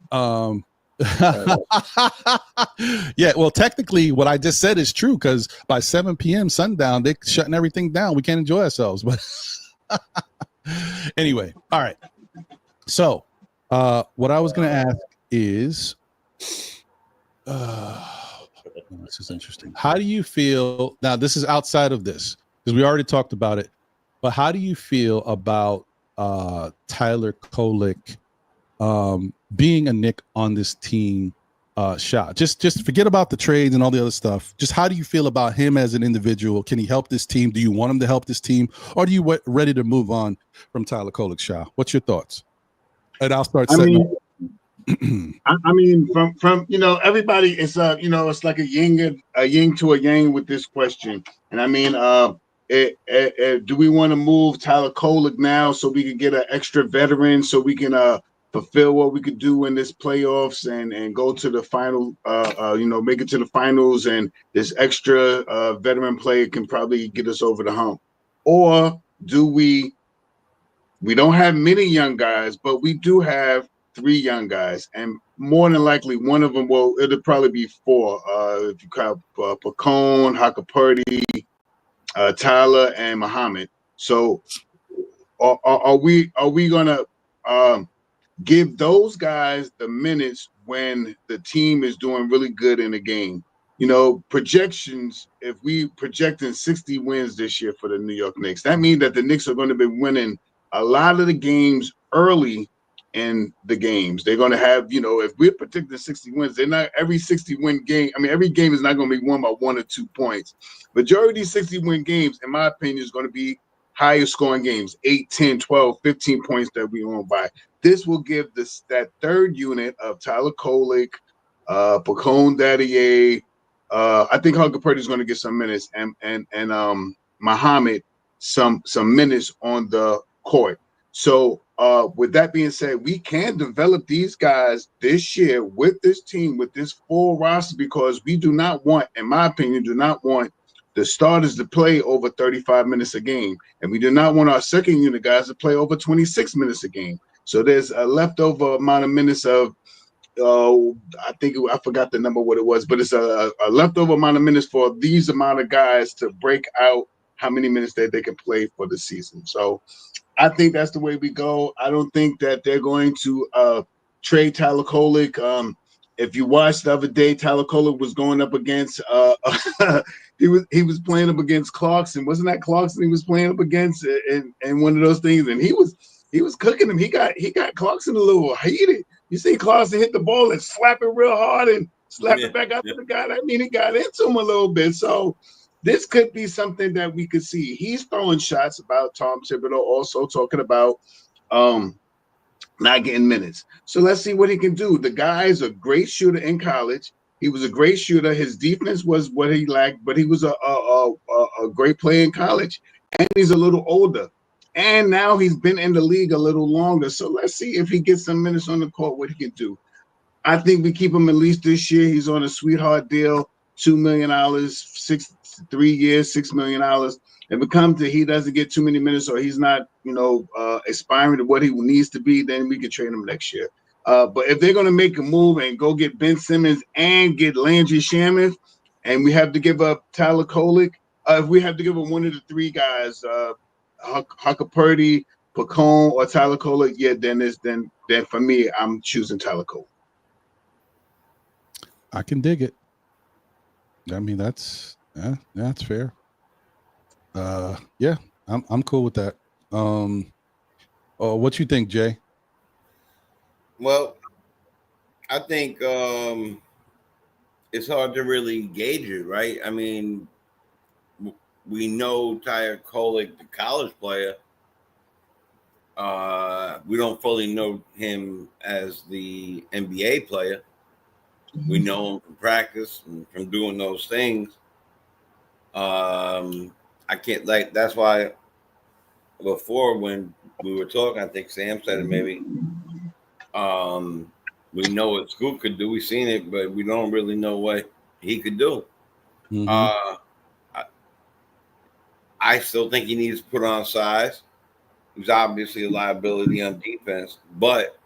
Yeah, well, technically what I just said is true, because by 7 p.m. sundown, they're shutting everything down. We can't enjoy ourselves. But anyway, all right. So what I was going to ask is, this is interesting. How do you feel now? This is outside of this because we already talked about it, but how do you feel about Tyler Kolek being a Knick on this team? Shot, just forget about the trades and all the other stuff. Just how do you feel about him as an individual? Can he help this team? Do you want him to help this team, or do you ready to move on from Tyler Kolek? Shah, what's your thoughts? And I'll start setting up. I mean, from everybody, it's it's like a yin to a yang with this question. And I mean, do we want to move Tyler Kolek now so we can get an extra veteran so we can fulfill what we could do in this playoffs and go to the final, make it to the finals, and this extra veteran player can probably get us over the hump? Or do we don't have many young guys, but we do have 3 young guys, and more than likely one of them it'll probably be 4 if you count Pacone, Hakapurdy, Tyler, and Muhammad. So are we gonna give those guys the minutes when the team is doing really good in the game? Projections, if we projecting 60 wins this year for the New York Knicks, that means that the Knicks are going to be winning a lot of the games early in the games. They're going to have, if we're predicting 60 wins, they're not every 60-win game. I mean, every game is not going to be won by 1 or 2 points. Majority of these 60-win games, in my opinion, is going to be higher scoring games, 8, 10, 12, 15 points that we won by. This will give that third unit of Tyler Kolek, Pacone Daddier, I think Hunter Purdy is going to get some minutes, and Muhammad some minutes on the court. So with that being said, we can develop these guys this year with this team, with this full roster, because we do not want, in my opinion, the starters to play over 35 minutes a game, and we do not want our second unit guys to play over 26 minutes a game. So there's a leftover amount of minutes of, I forgot the number what it was, but it's a leftover amount of minutes for these amount of guys to break out how many minutes that they can play for the season. So I think that's the way we go. I don't think that they're going to trade Tyler Kolek. If you watched the other day, Tyler Kolek was going up against he was playing up against Clarkson. Wasn't that Clarkson he was playing up against in one of those things? And he was cooking him. He got Clarkson a little heated. You see Clarkson hit the ball and slap it real hard and slap it back out to the guy. I mean, he got into him a little bit. So this could be something that we could see. He's throwing shots about Tom Thibodeau, also talking about not getting minutes. So let's see what he can do. The guy is a great shooter in college. He was a great shooter. His defense was what he lacked, but he was a great player in college. And he's a little older. And now he's been in the league a little longer. So let's see if he gets some minutes on the court, what he can do. I think we keep him at least this year. He's on a sweetheart deal, $2 million, 3 years, $6 million. If it comes to he doesn't get too many minutes or he's not, aspiring to what he needs to be, then we can trade him next year. But if they're going to make a move and go get Ben Simmons and get Landry Shamet, and we have to give up Tyler Kolek, if we have to give up one of the 3 guys, Huckapurdy, Pacone, or Tyler Kolek, yeah, then for me, I'm choosing Tyler Kolek. I can dig it. I mean, that's fair. Yeah, I'm cool with that. What you think, Jay? Well, I think it's hard to really gauge it, right? I mean, we know Tyre Kolek, the college player. We don't fully know him as the NBA player. We know him from practice and from doing those things. I can't that's why before when we were talking, I think Sam said it maybe. We know what Scoot could do. We've seen it, but we don't really know what he could do. Mm-hmm. I still think he needs to put on size. He's obviously a liability on defense, but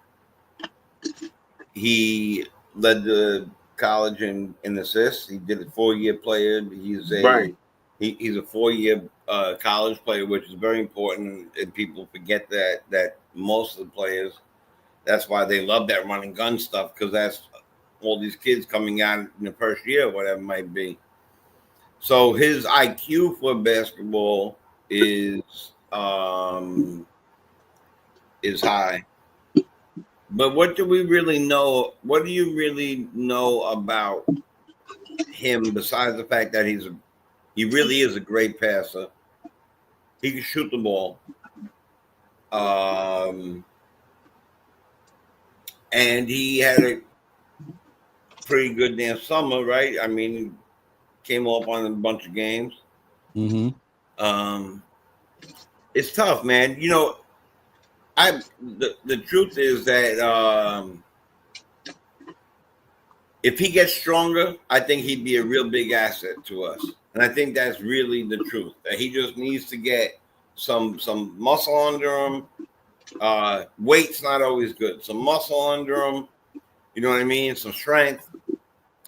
he led the college in assists. He did a 4-year player. He's a he's a 4-year college player, which is very important. And people forget that most of the players, that's why they love that run and gun stuff, because that's all these kids coming out in the first year, whatever it might be. So his IQ for basketball is high. But what do we really know? What do you really know about him besides the fact that he really is a great passer? He can shoot the ball. And he had a pretty good damn summer, right? I mean, came up on a bunch of games. Mm-hmm. It's tough, man. You know, the truth is that if he gets stronger, I think he'd be a real big asset to us. And I think that's really the truth. That he just needs to get some muscle under him. Weight's not always good. Some muscle under him. You know what I mean? Some strength.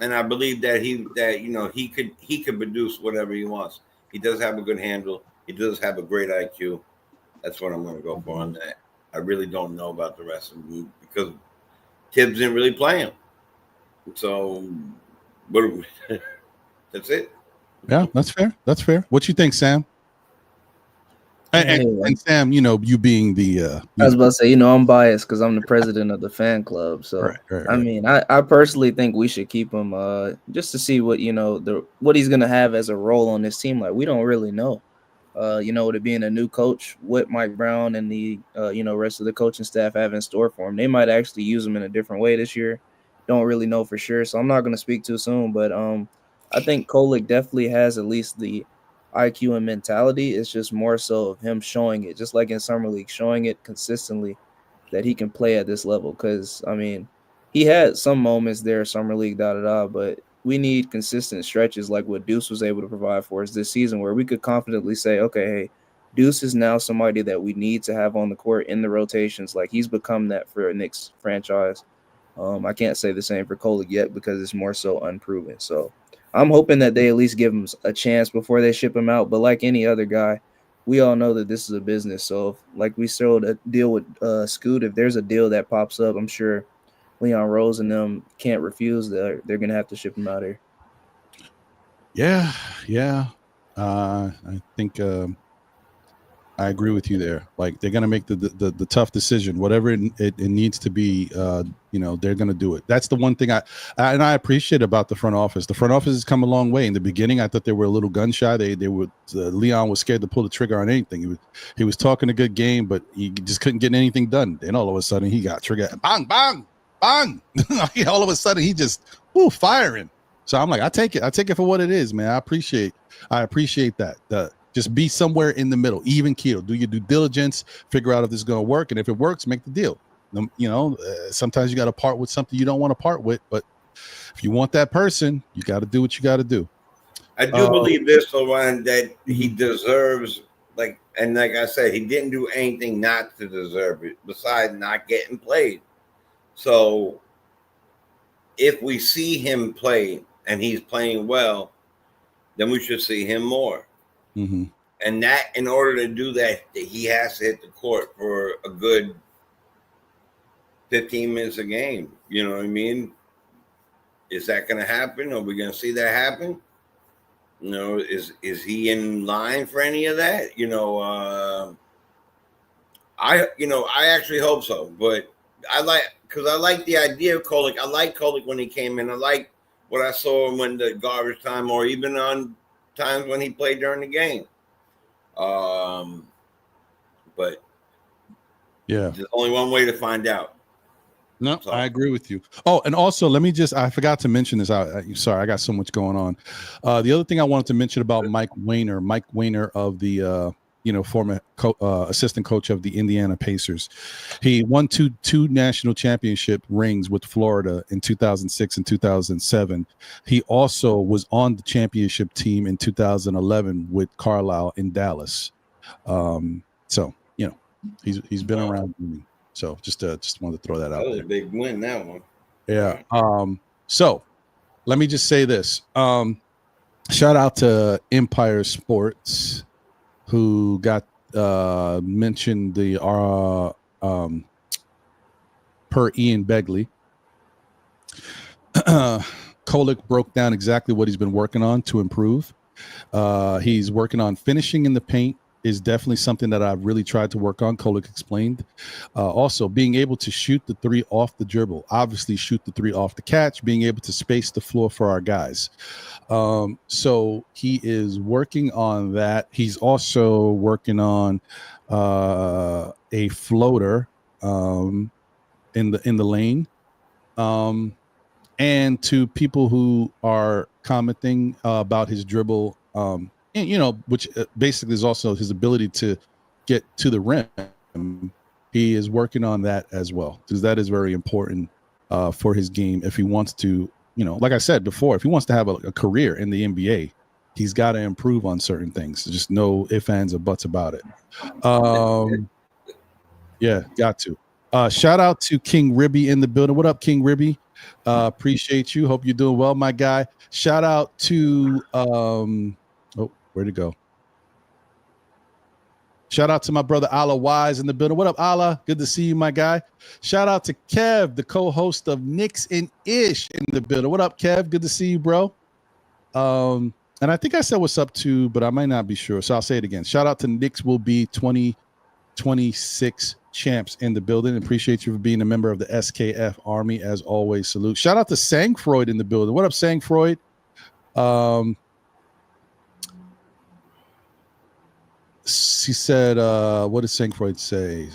And I believe that he could produce whatever he wants. He does have a good handle. He does have a great IQ. That's what I'm going to go for on that. I really don't know about the rest of them because Tibbs didn't really play him. So, that's it. Yeah, that's fair. That's fair. What you think, Sam? And Sam, you being the I was about to say, I'm biased because I'm the president of the fan club. So right. I mean, I personally think we should keep him just to see what what he's gonna have as a role on this team. Like we don't really know. With it being a new coach, what Mike Brown and the rest of the coaching staff have in store for him. They might actually use him in a different way this year. Don't really know for sure. So I'm not gonna speak too soon, but I think Kolic definitely has at least the IQ and mentality. It's just more so of him showing it, just like in summer league, showing it consistently that he can play at this level. Because I mean, he had some moments there, summer league, but we need consistent stretches like what Deuce was able to provide for us this season, where we could confidently say, okay, hey, Deuce is now somebody that we need to have on the court in the rotations. Like he's become that for a Knicks franchise. I can't say the same for Kolek yet because it's more so unproven. So I'm hoping that they at least give him a chance before they ship him out. But like any other guy, we all know that this is a business. So like we still deal with Scoot, if there's a deal that pops up, I'm sure Leon Rose and them can't refuse. They're going to have to ship him out here. Yeah. I think I agree with you there. Like they're going to make the tough decision, whatever it needs to be. They're going to do it. That's the one thing I appreciate about the front office. The front office has come a long way. In the beginning, I thought they were a little gun shy. They would Leon was scared to pull the trigger on anything. He was talking a good game, but he just couldn't get anything done. Then all of a sudden he got trigger, bang, bang, bang. All of a sudden he just firing. So I'm like, I take it for what it is, man. I appreciate that. Just be somewhere in the middle, even keel. Do your due diligence, figure out if this is going to work. And if it works, make the deal. Sometimes you got to part with something you don't want to part with. But if you want that person, you got to do what you got to do. I do believe this, Ryan, that he deserves, like I said, he didn't do anything not to deserve it besides not getting played. So if we see him play and he's playing well, then we should see him more. Mm-hmm. And that, in order to do that, he has to hit the court for a good 15 minutes a game. You know what I mean? Is that going to happen? Are we going to see that happen? You know, is he in line for any of that? You know, I actually hope so. But I like the idea of Kolek. I like Kolek when he came in. I like what I saw when the garbage time, or even on times when he played during the game. But yeah, there's only one way to find out. No, so. I agree with you. Oh, and also I forgot to mention this. Sorry, I got so much going on. The other thing I wanted to mention about Mike Wayner of the former assistant coach of the Indiana Pacers. He won two national championship rings with Florida in 2006 and 2007. He also was on the championship team in 2011 with Carlisle in Dallas. So he's been around. So just wanted to throw that out. That was a big win, that one. Yeah. So let me just say this. Shout out to Empire Sports, who got mentioned per Ian Begley. Kolic broke down exactly what he's been working on to improve. He's working on finishing in the paint. Is definitely something that I've really tried to work on. Kolic explained. Also, being able to shoot the three off the dribble, obviously shoot the three off the catch, being able to space the floor for our guys. So he is working on that. He's also working on a floater in the lane. And to people who are commenting about his dribble, and, which basically is also his ability to get to the rim. He is working on that as well, because that is very important for his game. If he wants to, like I said before, if he wants to have a career in the NBA, he's got to improve on certain things. Just no ifs, ands, or buts about it. Yeah, got to. Shout out to King Ribby in the building. What up, King Ribby? Appreciate you. Hope you're doing well, my guy. Shout out to where'd it go? Shout out to my brother Allah Wise in the building. What up, Allah? Good to see you, my guy. Shout out to Kev, the co-host of Knicks and Ish in the building. What up, Kev? Good to see you, bro. And I think I said what's up to, but I might not be sure, so I'll say it again. Shout out to Knicks will be 2026 champs in the building. Appreciate you for being a member of the SKF Army, as always. Salute. Shout out to Sang Freud in the building. What up, Sang Freud? She said, what did Sankfreud say?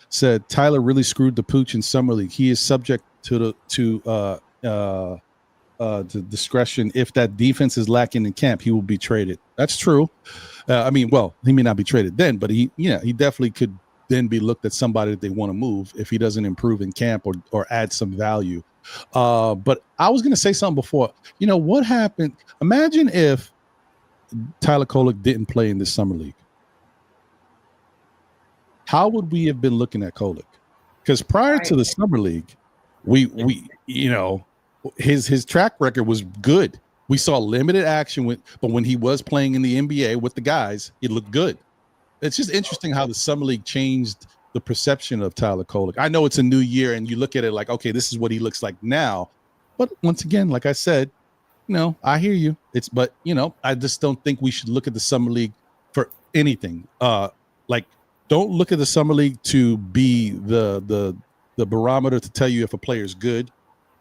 Said Tyler really screwed the pooch in summer league. He is subject to the discretion. If that defense is lacking in camp, he will be traded. That's true. He may not be traded then, but he definitely could then be looked at somebody that they want to move if he doesn't improve in camp or add some value. But I was going to say something before. What happened? Imagine if Tyler Kolek didn't play in this summer league. How would we have been looking at Kolek? Because prior to the summer league, his track record was good. We saw limited action but when he was playing in the NBA with the guys, it looked good. It's just interesting how the summer league changed the perception of Tyler Kolek. I know it's a new year and you look at it like, okay, this is what he looks like now. But once again, like I said, I hear you. I just don't think we should look at the summer league for anything. Don't look at the summer league to be the barometer to tell you if a player is good,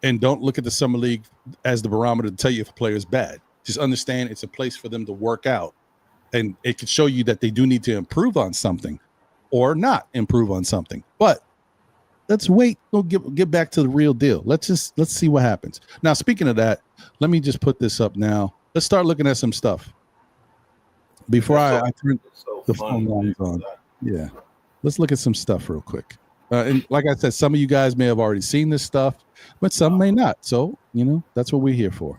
and don't look at the summer league as the barometer to tell you if a player is bad. Just understand it's a place for them to work out, and it could show you that they do need to improve on something, or not improve on something. But let's wait. We'll get back to the real deal. Let's see what happens. Now, speaking of that, let me just put this up now. Let's start looking at some stuff before I turn the phone lines on. Yeah, let's look at some stuff real quick. And like I said, some of you guys may have already seen this stuff, but some may not. So, that's what we're here for.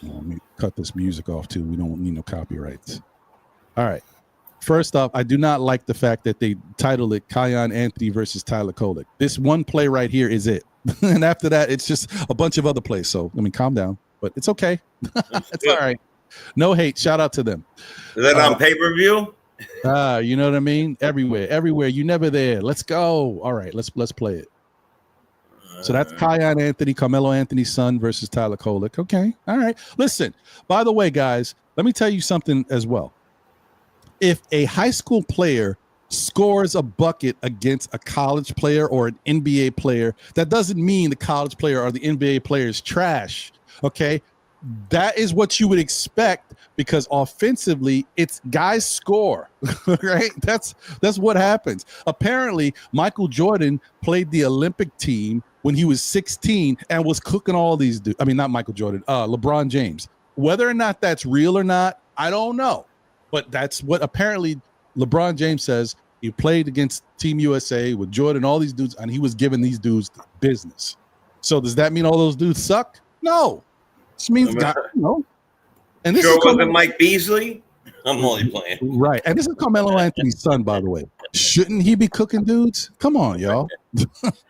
Let me cut this music off too. We don't need no copyrights. All right. First off, I do not like the fact that they titled it Kiyan Anthony versus Tyler Kolek. This one play right here is it. And after that, it's just a bunch of other plays. So, calm down. But it's okay. It's all right. No hate. Shout out to them. Is that on pay-per-view? You know what I mean? Everywhere. You never there. Let's go. All right, let's play it. So that's Kiyan Anthony, Carmelo Anthony's son versus Tyler Kolek. Okay. All right. Listen, by the way, guys, let me tell you something as well. If a high school player scores a bucket against a college player or an NBA player, that doesn't mean the college player or the NBA player is trash. Okay. That is what you would expect because offensively, it's guys score, right? That's what happens. Apparently, Michael Jordan played the Olympic team when he was 16 and was cooking all these dudes. I mean, not Michael Jordan, LeBron James. Whether or not that's real or not, I don't know. But that's what apparently LeBron James says. He played against Team USA with Jordan, all these dudes, and he was giving these dudes business. So does that mean all those dudes suck? No. This means, and this sure is wasn't Mike Beasley. I'm only playing. Right. And this is Carmelo Anthony's son, by the way. Shouldn't he be cooking dudes? Come on, y'all.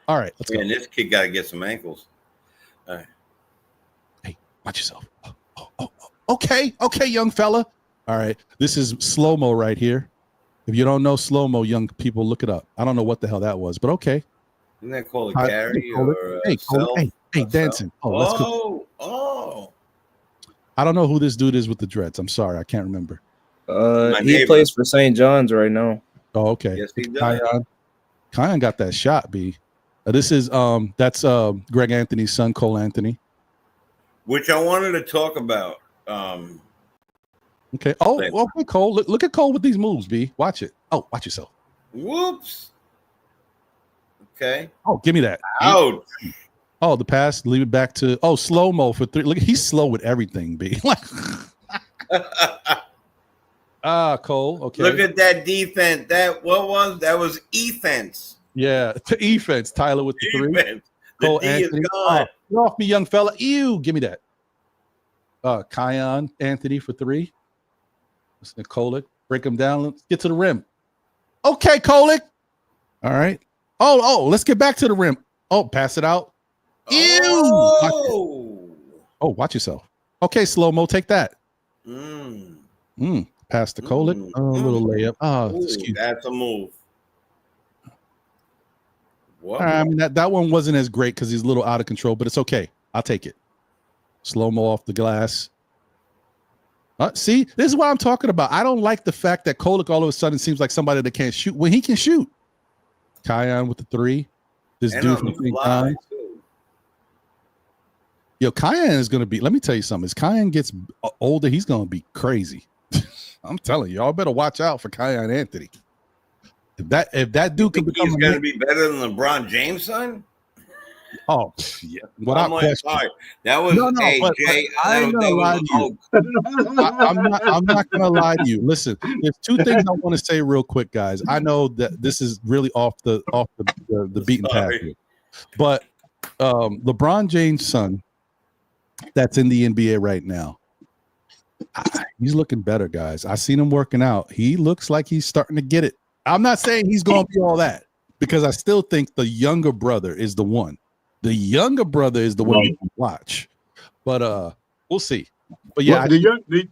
All right, let's go. And this kid got to get some ankles. All right. Hey, watch yourself. Okay, young fella. All right, this is slow-mo right here. If you don't know slow-mo, young people, look it up. I don't know what the hell that was, but okay. Isn't that called a carry or a self? Hey, dancing. Oh. I don't know who this dude is with the dreads. I'm sorry, I can't remember. He plays for St. John's right now. Oh, okay. Yes, he does. Kiyan got that shot, B. This is that's Greg Anthony's son, Cole Anthony. Which I wanted to talk about. Okay. Oh, okay, Cole. Look at Cole with these moves, B. Watch it. Oh, watch yourself. Whoops. Okay. Oh, give me that. Ouch. Oh, the pass. Leave it back to slow-mo for 3. Look, he's slow with everything, B. Cole. Okay. Look at that defense. That was offense. Yeah, to defense. Tyler with the 3. Defense. Cole The D Anthony. is gone. Get off me, young fella. Ew, give me that. Kiyan Anthony for 3. Listen to Kolek. Break him down. Let's get to the rim. Okay, Kolek. All right. Oh, let's get back to the rim. Oh, pass it out. Ew. Oh, watch yourself. Okay, slow-mo, take that. Pass to Kolek. A little layup. That's a move. What? I mean, that one wasn't as great because he's a little out of control, but it's okay. I'll take it. Slow-mo off the glass. See, this is what I'm talking about. I don't like the fact that Kolek all of a sudden seems like somebody that can't shoot when he can shoot. Kiyan with the 3. This dude from St. John's. Yo, Kiyan is going to be, let me tell you something. As Kiyan gets older, he's going to be crazy. I'm telling you, y'all better watch out for Kiyan Anthony. If that dude can become, he's going to be better than LeBron James, son. Oh, yeah. Sorry. That was Jay. I'm not going to lie to you. Listen, there's 2 things I want to say real quick, guys. I know that this is really off the beaten path here, but LeBron James' son, that's in the NBA right now. He's looking better, guys. I seen him working out. He looks like he's starting to get it. I'm not saying he's going to be all that because I still think the younger brother is the one. The younger brother is the one you can watch, but we'll see. But yeah, the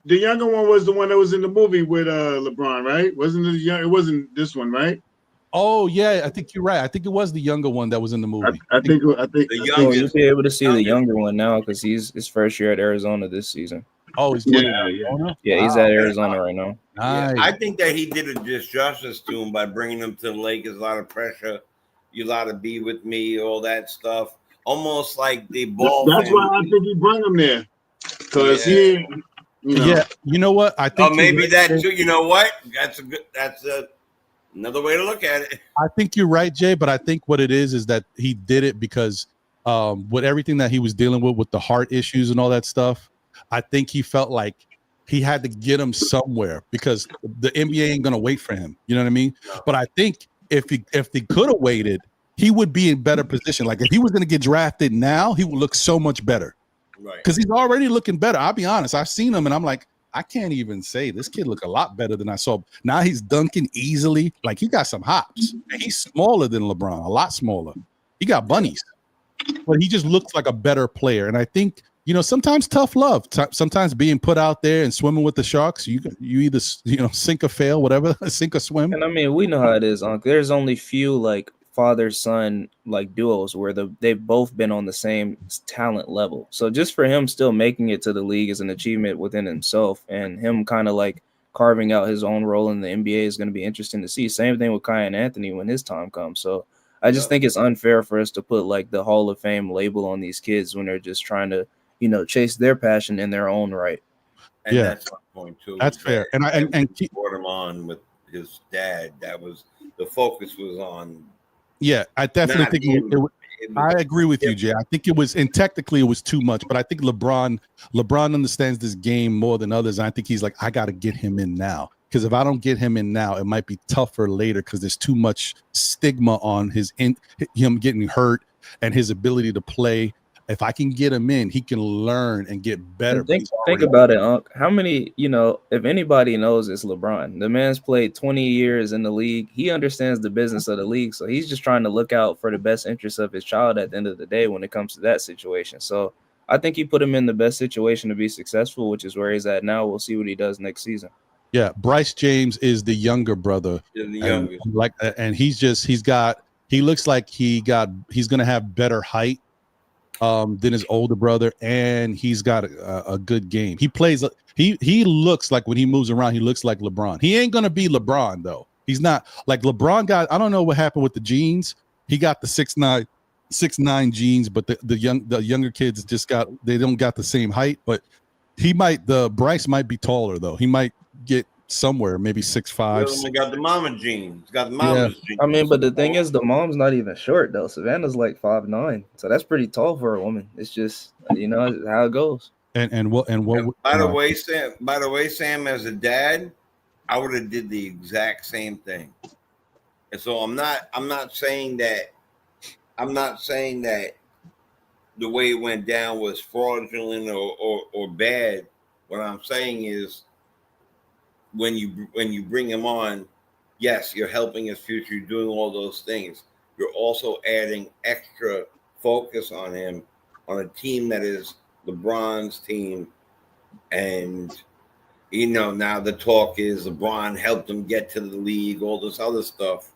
younger one was the one that was in the movie with LeBron, right? Wasn't it it wasn't this one, right? Oh yeah, I think you're right. I think it was the younger one that was in the movie. I think the youngest. You'll be able to see the younger one now because he's his first year at Arizona this season. Oh, he's Arizona? Yeah, he's at Arizona right now. Nice. Yeah, I think that he did a disjustice to him by bringing him to the Lakers. A lot of pressure. You got to be with me, all that stuff. Almost like the ball. That's why I think he brought him there. Because he, yeah, you know what? I think maybe that too. You know what? That's another way to look at it. I think you're right, Jay. But I think what it is that he did it because with everything that he was dealing with the heart issues and all that stuff, I think he felt like he had to get him somewhere because the NBA ain't gonna wait for him. You know what I mean? No. But I think if he could have waited, he would be in better position. Like if he was going to get drafted now, he would look so much better. Right. Because he's already looking better. I'll be honest. I've seen him and I'm like, I can't even say this kid look a lot better than I saw. Now he's dunking easily. Like he got some hops. And he's smaller than LeBron, a lot smaller. He got bunnies. But he just looks like a better player. And I think sometimes tough love. Sometimes being put out there and swimming with the sharks, you either sink or fail, whatever, sink or swim. And I mean, we know how it is, Unc. There's only few like father-son like duos where they've both been on the same talent level. So just for him still making it to the league is an achievement within himself, and him kind of like carving out his own role in the NBA is going to be interesting to see. Same thing with Kai and Anthony when his time comes. So I just think it's unfair for us to put like the Hall of Fame label on these kids when they're just trying to, chase their passion in their own right. And that's my point too. That's fair. And I brought him on with his dad. That was the focus was on. Yeah, I definitely think I agree with you, Jay. I think it was, and technically it was too much, but I think LeBron understands this game more than others. And I think he's like, I got to get him in now, because if I don't get him in now, it might be tougher later because there's too much stigma on him getting hurt and his ability to play. If I can get him in, he can learn and get better. And think about it, Unc. How many, if anybody knows, it's LeBron. The man's played 20 years in the league. He understands the business of the league. So he's just trying to look out for the best interests of his child at the end of the day when it comes to that situation. So I think he put him in the best situation to be successful, which is where he's at now. We'll see what he does next season. Yeah, Bryce James is the younger brother. The youngest. And he looks like he's going to have better height than his older brother, and he's got a good game. He plays. He looks like when he moves around, he looks like LeBron. He ain't gonna be LeBron though. He's not like LeBron got. I don't know what happened with the genes. He got the 6'9" genes, but the younger kids they don't got the same height. But Bryce might be taller though. He might get somewhere, maybe 6'5". He got the mama genes. Got the mama's genes. I mean, but the thing is, the mom's not even short though. Savannah's like 5'9", so that's pretty tall for a woman. It's just how it goes. And by the way, Sam, as a dad, I would have did the exact same thing. And so I'm not saying that the way it went down was fraudulent or bad. What I'm saying is, when you bring him on, yes, you're helping his future, you're doing all those things. You're also adding extra focus on him on a team that is LeBron's team. And now the talk is LeBron helped him get to the league, all this other stuff.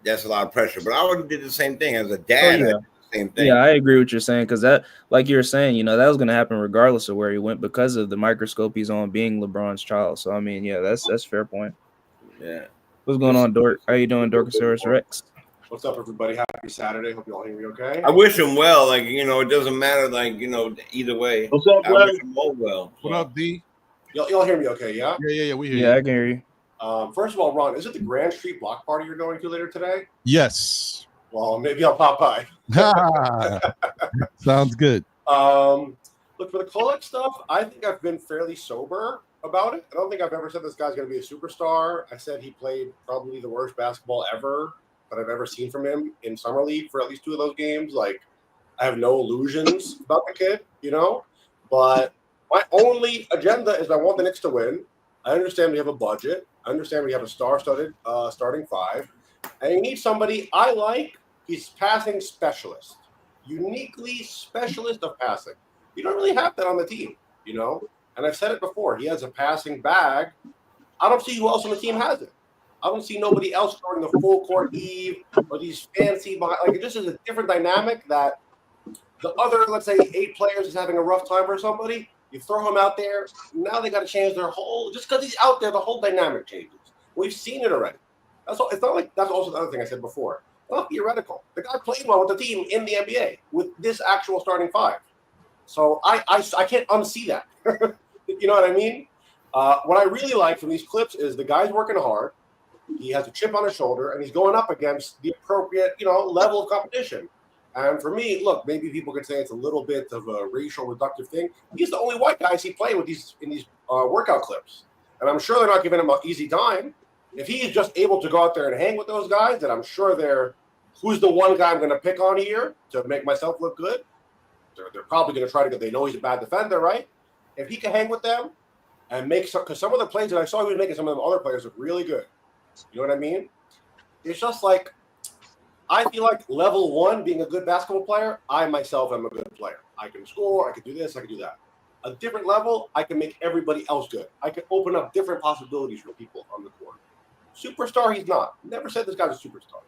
That's a lot of pressure. But I would have did the same thing as a dad. Oh, yeah. Same thing. Yeah, I agree with what you're saying, because that, like you're saying, that was going to happen regardless of where he went because of the microscope he's on being LeBron's child. So I mean, yeah, that's a fair point. Yeah. What's going on, Dork? How you doing, Dorkosaurus Rex? What's up, everybody? Happy Saturday. Hope you all hear me okay. I wish him well. It doesn't matter. Either way. What's up, I wish him all well. What up, D? Y'all hear me okay? Yeah. Yeah. We hear you. Yeah, I can hear you. First of all, Ron, is it the Grand Street block party you're going to later today? Yes. Well, maybe I'll pop by. Sounds good. Look, for the Kolek stuff, I think I've been fairly sober about it. I don't think I've ever said this guy's going to be a superstar. I said he played probably the worst basketball ever that I've ever seen from him in Summer League for at least 2 of those games. Like, I have no illusions about the kid, But my only agenda is I want the Knicks to win. I understand we have a budget. I understand we have a star-studded starting 5. And you need somebody I like. He's passing specialist, uniquely specialist of passing. You don't really have that on the team, And I've said it before. He has a passing bag. I don't see who else on the team has it. I don't see nobody else throwing the full court heave or these fancy it just is a different dynamic that the other, let's say, 8 players is having a rough time for somebody. You throw him out there. Now they got to change their whole. Just because he's out there, the whole dynamic changes. We've seen it already. That's all. It's not like that's also the other thing I said before. Not theoretical. The guy played well with the team in the NBA with this actual starting 5. So I can't unsee that. You know what I mean? What I really like from these clips is the guy's working hard. He has a chip on his shoulder, and he's going up against the appropriate, level of competition. And for me, look, maybe people could say it's a little bit of a racial reductive thing. He's the only white guy I see playing with in these workout clips. And I'm sure they're not giving him an easy time. If he's just able to go out there and hang with those guys, then I'm sure who's the one guy I'm going to pick on here to make myself look good? They're probably going to try to get, they know he's a bad defender, right? If he can hang with them and make because some of the plays that I saw he was making, some of the other players look really good. You know what I mean? It's just like, I feel like level 1, being a good basketball player, I myself am a good player. I can score, I can do this, I can do that. A different level, I can make everybody else good. I can open up different possibilities for people on the court. Superstar, he's not. Never said this guy's a superstar.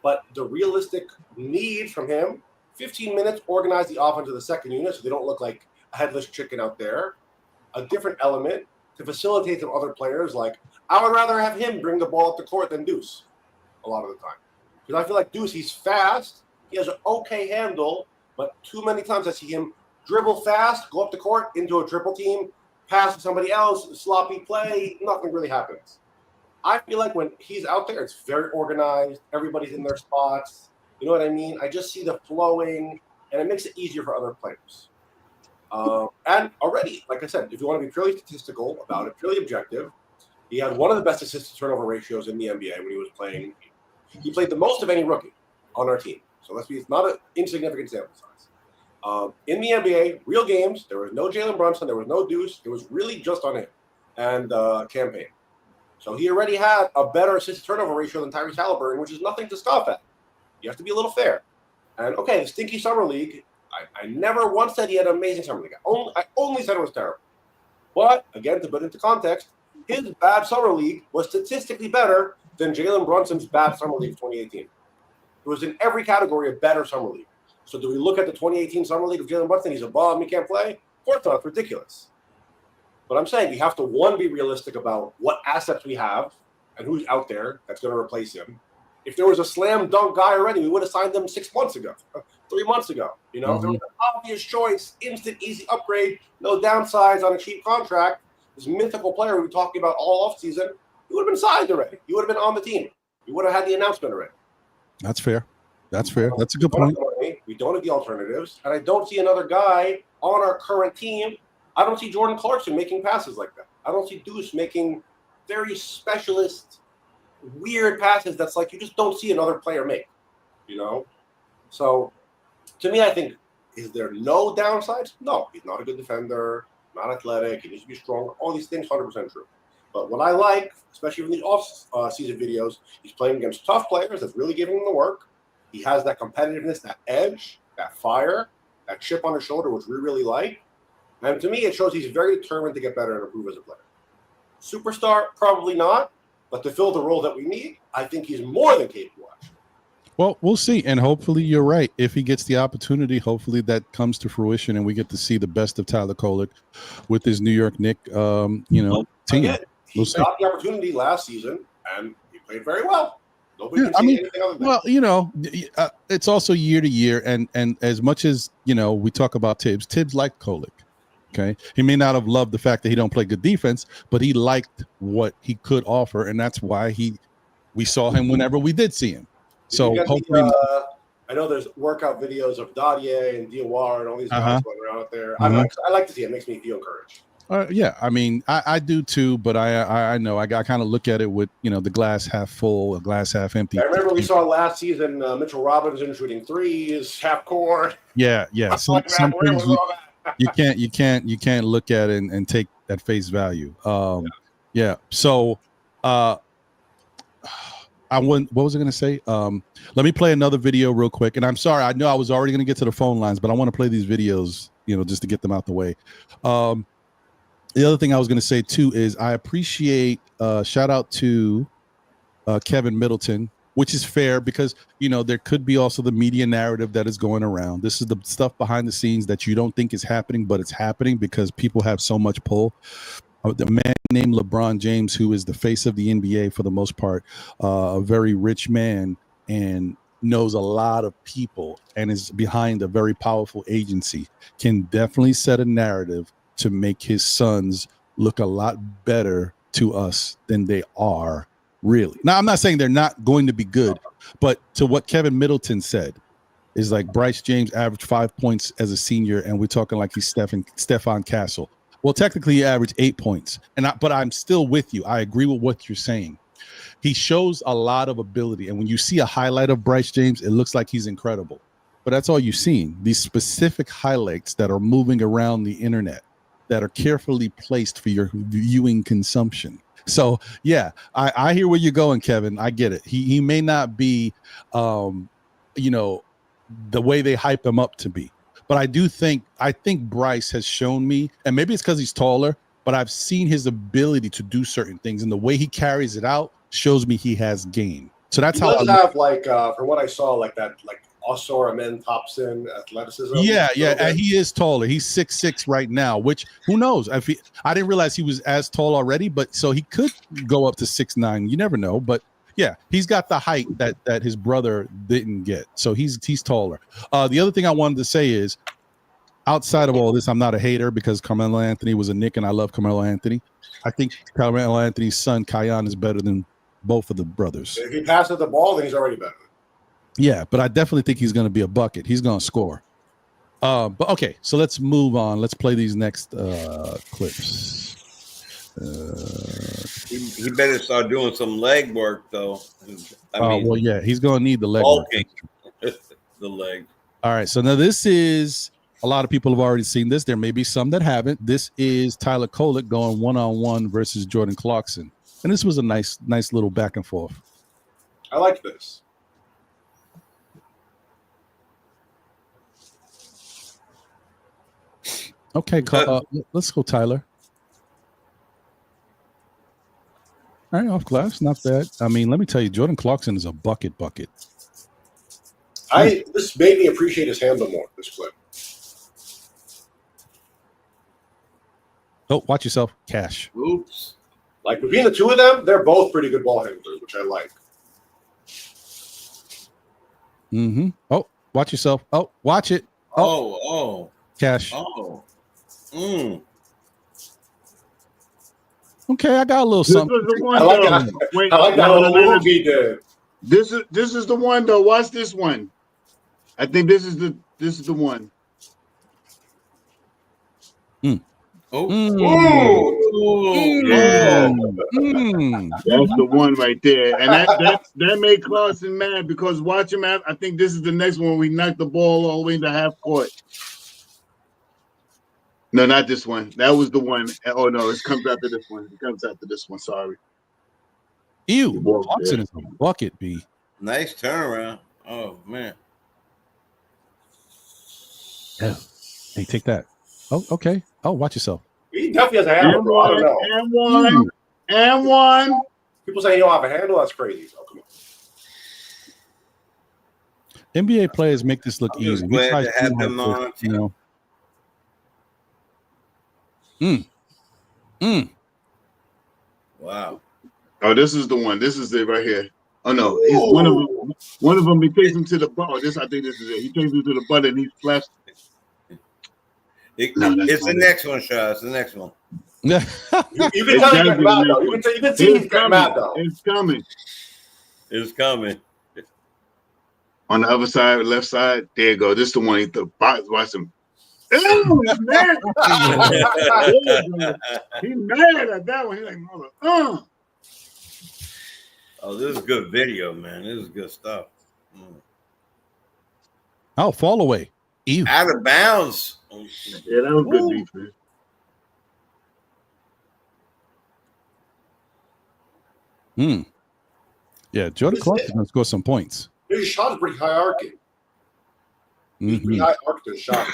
But the realistic need from him, 15 minutes, organize the offense of the second unit so they don't look like a headless chicken out there. A different element to facilitate some other players. Like, I would rather have him bring the ball up the court than Deuce a lot of the time. Because I feel like Deuce, he's fast. He has an okay handle, but too many times I see him dribble fast, go up the court into a triple team, pass to somebody else, sloppy play, nothing really happens. I feel like when he's out there, it's very organized. Everybody's in their spots. You know what I mean? I just see the flowing, and it makes it easier for other players. And already, like I said, if you want to be purely statistical about it, purely objective, he had one of the best assist-to-turnover ratios in the NBA when he was playing. He played the most of any rookie on our team. So let's be, it's not an insignificant sample size. In the NBA, real games, there was no Jalen Brunson, there was no Deuce. It was really just on him and campaign. So he already had a better assist-turnover ratio than Tyrese Halliburton, which is nothing to scoff at. You have to be a little fair. And, okay, the stinky summer league, I never once said he had an amazing summer league. I only said it was terrible. But, again, to put it into context, his bad summer league was statistically better than Jalen Brunson's bad summer league of 2018. It was in every category a better summer league. So do we look at the 2018 summer league of Jalen Brunson? He's a bum, he can't play? Of course not. It's ridiculous. But I'm saying we have to, one, be realistic about what assets we have and who's out there that's going to replace him. If there was a slam dunk guy already, we would have signed them 6 months ago, 3 months ago. You know, if there was an obvious choice, instant, easy upgrade, no downsides on a cheap contract, this mythical player we were talking about all offseason, he would have been signed already. He would have been on the team. He would have had the announcement already. That's fair. That's fair. That's a good point. We don't have the alternatives, and I don't see another guy on our current team. I don't see Jordan Clarkson making passes like that. I don't see Deuce making very specialist, weird passes that's like you just don't see another player make, you know? So, to me, I think, is there no downsides? No. He's not a good defender, not athletic, he needs to be strong. All these things, 100% true. But what I like, especially in these off-season videos, he's playing against tough players that's really giving him the work. He has that competitiveness, that edge, that fire, that chip on his shoulder, which we really like. And to me, it shows he's very determined to get better and improve as a player. Superstar, probably not. But to fill the role that we need, I think he's more than capable, actually. Well, we'll see. And hopefully you're right. If he gets the opportunity, hopefully that comes to fruition and we get to see the best of Tyler Kolek with his New York Knicks, team. He got the opportunity last season, and he played very well. Nobody can say anything other than well, it's also year to year. And as much as, we talk about Tibbs liked Kolek. Okay. He may not have loved the fact that he don't play good defense, but he liked what he could offer. And that's why we saw him whenever we did see him. So hopefully, I know there's workout videos of Dadier and Diawara and all these guys going around out there. I like to see it. It makes me feel encouraged. Yeah, I mean, I do too, but I know I kind of look at it with the glass half full, a glass half empty. I remember we saw last season Mitchell Robinson shooting threes, half court. Yeah. Some things you can't look at it and take at face value. Yeah. So what was I going to say? Let me play another video real quick. And I'm sorry, I know I was already going to get to the phone lines, but I want to play these videos, just to get them out the way. The other thing I was going to say too is I appreciate shout out to Kevin Middleton, which is fair because, there could be also the media narrative that is going around. This is the stuff behind the scenes that you don't think is happening, but it's happening because people have so much pull. The man named LeBron James, who is the face of the NBA for the most part, a very rich man and knows a lot of people and is behind a very powerful agency, can definitely set a narrative to make his sons look a lot better to us than they are really. Now, I'm not saying they're not going to be good, but to what Kevin Middleton said is like Bryce James averaged 5 points as a senior, and we're talking like he's Stephon Castle. Well, technically he averaged 8 points, but I'm still with you. I agree with what you're saying. He shows a lot of ability, and when you see a highlight of Bryce James, it looks like he's incredible. But that's all you're seeing, these specific highlights that are moving around the internet that are carefully placed for your viewing consumption. So, yeah, I hear where you're going, Kevin. I get it. He may not be the way they hype him up to be. But I think Bryce has shown me, and maybe it's because he's taller, but I've seen his ability to do certain things, and the way he carries it out shows me he has game. So that's he how does have from what I saw, like Osor Amen Thompson athleticism. Yeah, and he is taller. He's 6'6" right now, which who knows? I didn't realize he was as tall already, but so he could go up to 6'9". You never know, but yeah, he's got the height that his brother didn't get. So he's taller. The other thing I wanted to say is, outside of all this, I'm not a hater because Carmelo Anthony was a Knick, and I love Carmelo Anthony. I think Carmelo Anthony's son, Kion, is better than both of the brothers. If he passes the ball, then he's already better. Yeah, but I definitely think he's going to be a bucket. He's going to score. But okay, so let's move on. Let's play these next clips. He better start doing some leg work, though. Well, yeah, he's going to need the leg work. The leg. All right, so now this is, a lot of people have already seen this. There may be some that haven't. This is Tyler Kolek going one-on-one versus Jordan Clarkson. And this was a nice little back and forth. I like this. Okay, let's go, Tyler. All right, off glass, not bad. I mean, let me tell you, Jordan Clarkson is a bucket. This made me appreciate his handle more, this clip. Oh, watch yourself. Cash. Oops. Like, between the two of them, they're both pretty good ball handlers, which I like. Mm-hmm. Oh, watch yourself. Oh, watch it. Oh. Cash. Oh. Okay, I got a little something. I like that little move he did. This is the one though. Watch this one. I think this is the one. Oh. That's the one right there. And that made Clarkson mad because watch him have, I think this is the next one we knocked the ball all the way into half court. No, not this one. That was the one. Oh no, it comes after this one. Sorry. Ew. Clarkson is a bucket, B. Nice turnaround. Oh man. Yeah. Hey, take that. Oh, okay. Oh, watch yourself. He definitely has a handle, bro. I don't know. And one. People say he don't have a handle. That's crazy. So come on. NBA players make this look easy. Glad to have them on. Wow. Oh, this is the one. This is it right here. Oh no, he's one of them. He takes him to the butt. I think this is it. He takes him to the butt and he flashed. It's the next one, Shaw. It's the next one. You can tell he's mad though. You can see he's mad though. It's coming. It's coming. On the other side, left side. There you go. This is the one. Watch him. Ew, he's mad. He's mad at that one. He's like, mother. Oh, this is good video, man. This is good stuff. Oh, fall away. Ew. Out of bounds. Yeah, that was good defense. Yeah, Jordan Clarkson going to score some points. His shot is pretty high arcing. Pretty high arcing shot.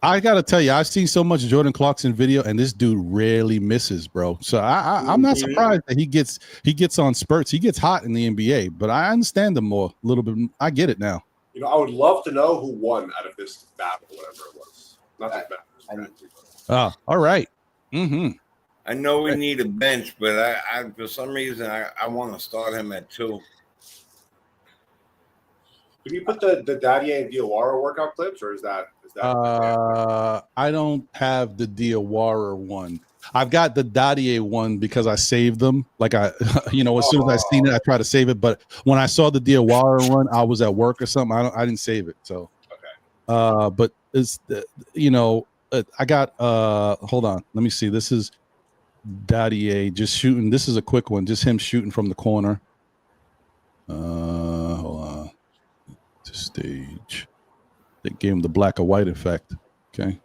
I got to tell you, I've seen so much Jordan Clarkson video, and this dude rarely misses, bro. So I'm not surprised that he gets on spurts. He gets hot in the NBA, but I understand him more a little bit. I get it now. You know, I would love to know who won out of this battle, whatever it was. Not that battle. All right. I know we need a bench, but I for some reason I want to start him at 2. Did you put the Daddy and Diawara workout clips, or is that? I don't have the Diawara one. I've got the Dadier one because I saved them. Like as soon as I seen it, I try to save it. But when I saw the Diawara one, I was at work or something. I didn't save it. So, okay. But it's I got. Hold on, let me see. This is Dadier just shooting. This is a quick one. Just him shooting from the corner. Hold on. To stage. They gave him the black or white effect. Okay.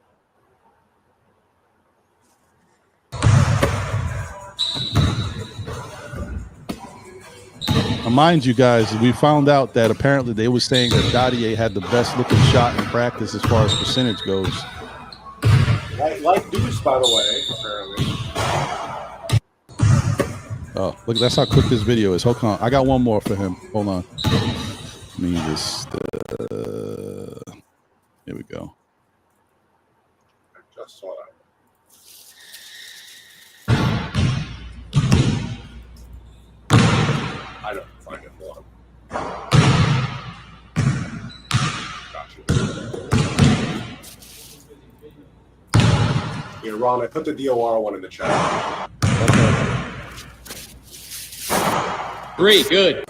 I'm mind you guys, we found out that apparently they were saying that Dadier had the best looking shot in practice as far as percentage goes. Like Deuce, by the way, apparently. Oh, look, that's how quick this video is. Hold on. I got one more for him. Hold on. Let me just, here we go. I just saw that. I don't find it one. Gotcha. Yeah, Ron, I put the DOR one in the chat. Okay. 3, good.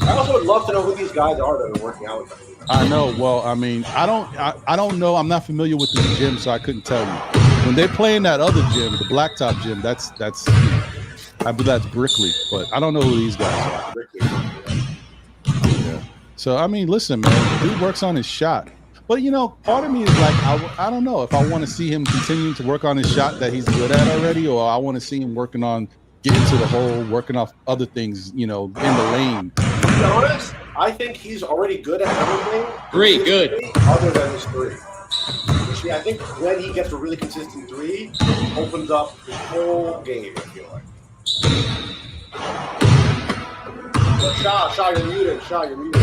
I also would love to know who these guys are that are working out with them. I know. Well, I mean, I don't know. I'm not familiar with this gym, so I couldn't tell you. When they play in that other gym, the blacktop gym, that's I believe that's Brickley, but I don't know who these guys are. Yeah. So I mean, listen, man, dude works on his shot. But you know, part of me is like, I don't know if I want to see him continuing to work on his shot that he's good at already, or I want to see him working on getting to the hole, working off other things, you know, in the lane. To be honest, I think he's already good at everything. 3, good. Other than his 3. See, I think when he gets a really consistent 3, opens up his whole game, I feel like. But Shaw, you're muted. Shaw, you're muted.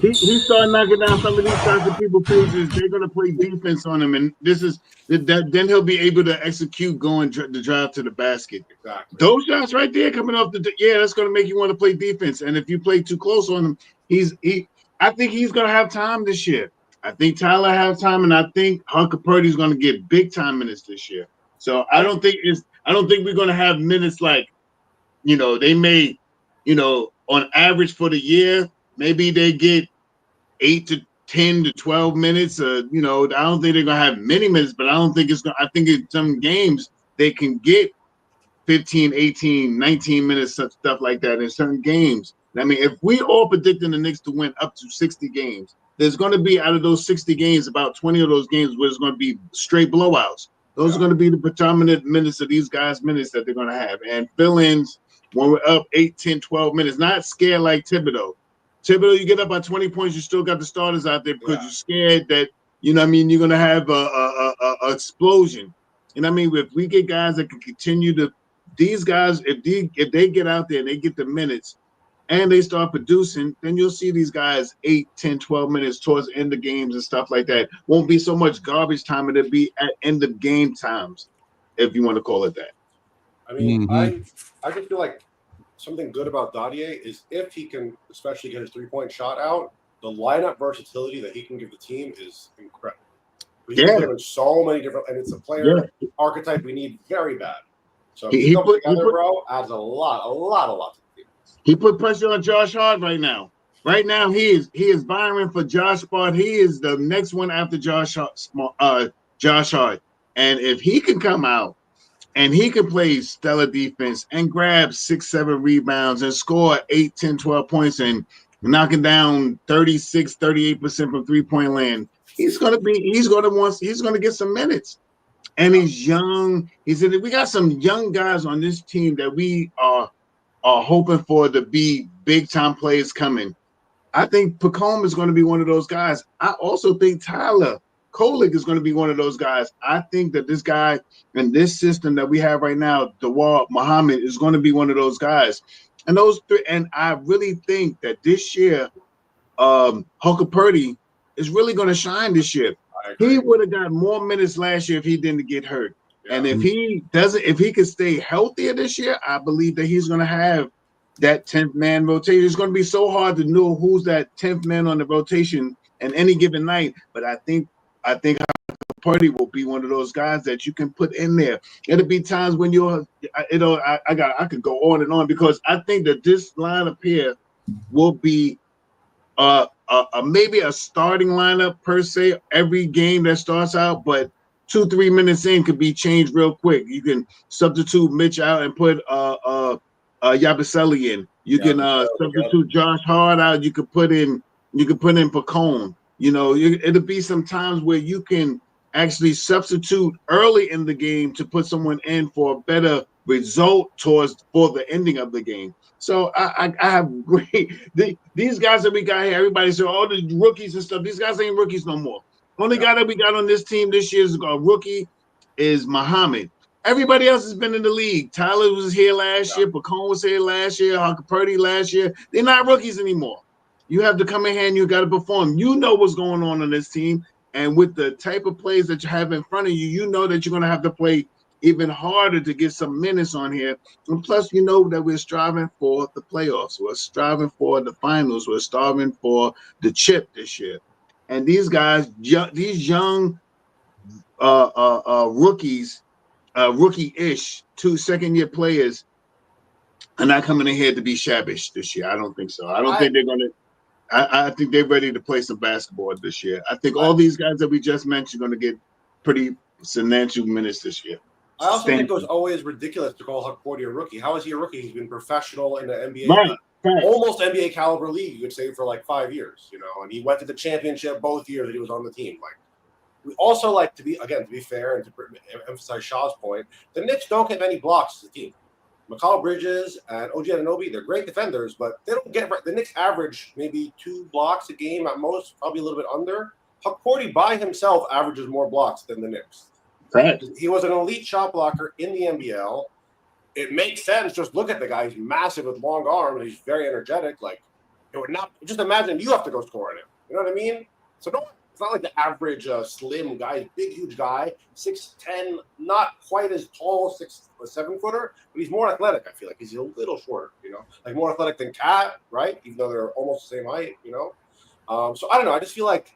He started knocking down some of these shots that people faces. They're gonna play defense on him, and this is that. Then he'll be able to execute going the drive to the basket. Exactly. Those shots right there coming off that's gonna make you want to play defense. And if you play too close on him, I think he's gonna have time this year. I think Tyler has time, and I think Hunter Purdy's gonna get big time minutes this year. So I don't think we're gonna have minutes like, you know, they may, you know, on average for the year. Maybe they get 8 to 10 to 12 minutes. You know, I don't think they're gonna have many minutes, but I don't think it's gonna. I think in some games they can get 15, 18, 19 minutes, stuff like that in certain games. I mean, if we all predicting the Knicks to win up to 60 games, there's going to be out of those 60 games, about 20 of those games where it's going to be straight blowouts. Those are going to be the predominant minutes of these guys' minutes that they're going to have. And fill-ins when we're up 8, 10, 12 minutes, not scared like Thibodeau. Thibodeau, you get up by 20 points, you still got the starters out there because you're scared that, you know what I mean, you're going to have a explosion. You know what I mean? If we get guys that can continue to, these guys, if they get out there and they get the minutes and they start producing, then you'll see these guys 8, 10, 12 minutes towards the end of games and stuff like that. Won't be so much garbage time, it'll be at end of game times, if you want to call it that. I mean, I just feel like something good about Dadier is if he can especially get his three-point shot out, the lineup versatility that he can give the team is incredible. He's doing so many different, and it's a player archetype we need very bad. So he comes together, bro, adds a lot to the team. He put pressure on Josh Hart right now. Right now, he is vying for Josh Hart. He is the next one after Josh Hart. And if he can come out and he can play stellar defense and grab 6, 7 rebounds and score 8, 10, 12 points and knocking down 36, 38% from three-point land, he's gonna get some minutes. And he's young. We got some young guys on this team that we are hoping for to be big-time players coming. I think Pacome is going to be one of those guys. I also think Tyler Kolek is going to be one of those guys. I think that this guy and this system that we have right now, Dawar Muhammad, is going to be one of those guys. And those three, and I really think that this year, Hunter Purdy is really going to shine this year. He would have got more minutes last year if he didn't get hurt. Yeah. And if he could stay healthier this year, I believe that he's going to have that 10th man rotation. It's going to be so hard to know who's that 10th man on the rotation in any given night. But I think Purdy will be one of those guys that you can put in there. It'll be times when I could go on and on because I think that this lineup here will be maybe a starting lineup per se every game that starts out, but 2-3 minutes in could be changed real quick. You can substitute Mitch out and put Yabusele in. You can substitute Josh Hart out. You could put in Pacone. You know, it'll be some times where you can actually substitute early in the game to put someone in for a better result for the ending of the game. So I have great these guys that we got here. Everybody said, "Oh, the rookies and stuff." These guys ain't rookies no more. Only guy that we got on this team this year is a rookie is Muhammad. Everybody else has been in the league. Tyler was here last year. Pacone was here last year. Hunker Purdy last year. They're not rookies anymore. You have to come in here and you got to perform. You know what's going on this team. And with the type of plays that you have in front of you, you know that you're going to have to play even harder to get some minutes on here. And plus, you know that we're striving for the playoffs. We're striving for the finals. We're striving for the chip this year. And these guys, these young rookies, rookie-ish, 2 second-year players are not coming in here to be shabbish this year. I don't think so. I don't think they're going to. I think they're ready to play some basketball this year. I think all these guys that we just mentioned are going to get pretty substantial minutes this year. I also think it was always ridiculous to call Huck Purdy a rookie. How is he a rookie? He's been professional in the NBA, right. Almost NBA caliber league, you could say, for like 5 years, and he went to the championship both years that he was on the team. Like, we also like to be fair and to emphasize Shaw's point, the Knicks don't get many blocks as a team. McCall Bridges and OG Anunoby, they're great defenders, but they don't get the Knicks average maybe 2 blocks a game at most, probably a little bit under. Huck Purdy by himself averages more blocks than the Knicks. Right. He was an elite shot blocker in the NBL. It makes sense. Just look at the guy. He's massive with long arms. He's very energetic. Like, it would not just imagine you have to go score on him. You know what I mean? So no, it's not like the average slim guy, big, huge guy, 6'10", not quite as tall, 7 footer, but he's more athletic. I feel like he's a little shorter. Like more athletic than Cat, right? Even though they're almost the same height. So I don't know. I just feel like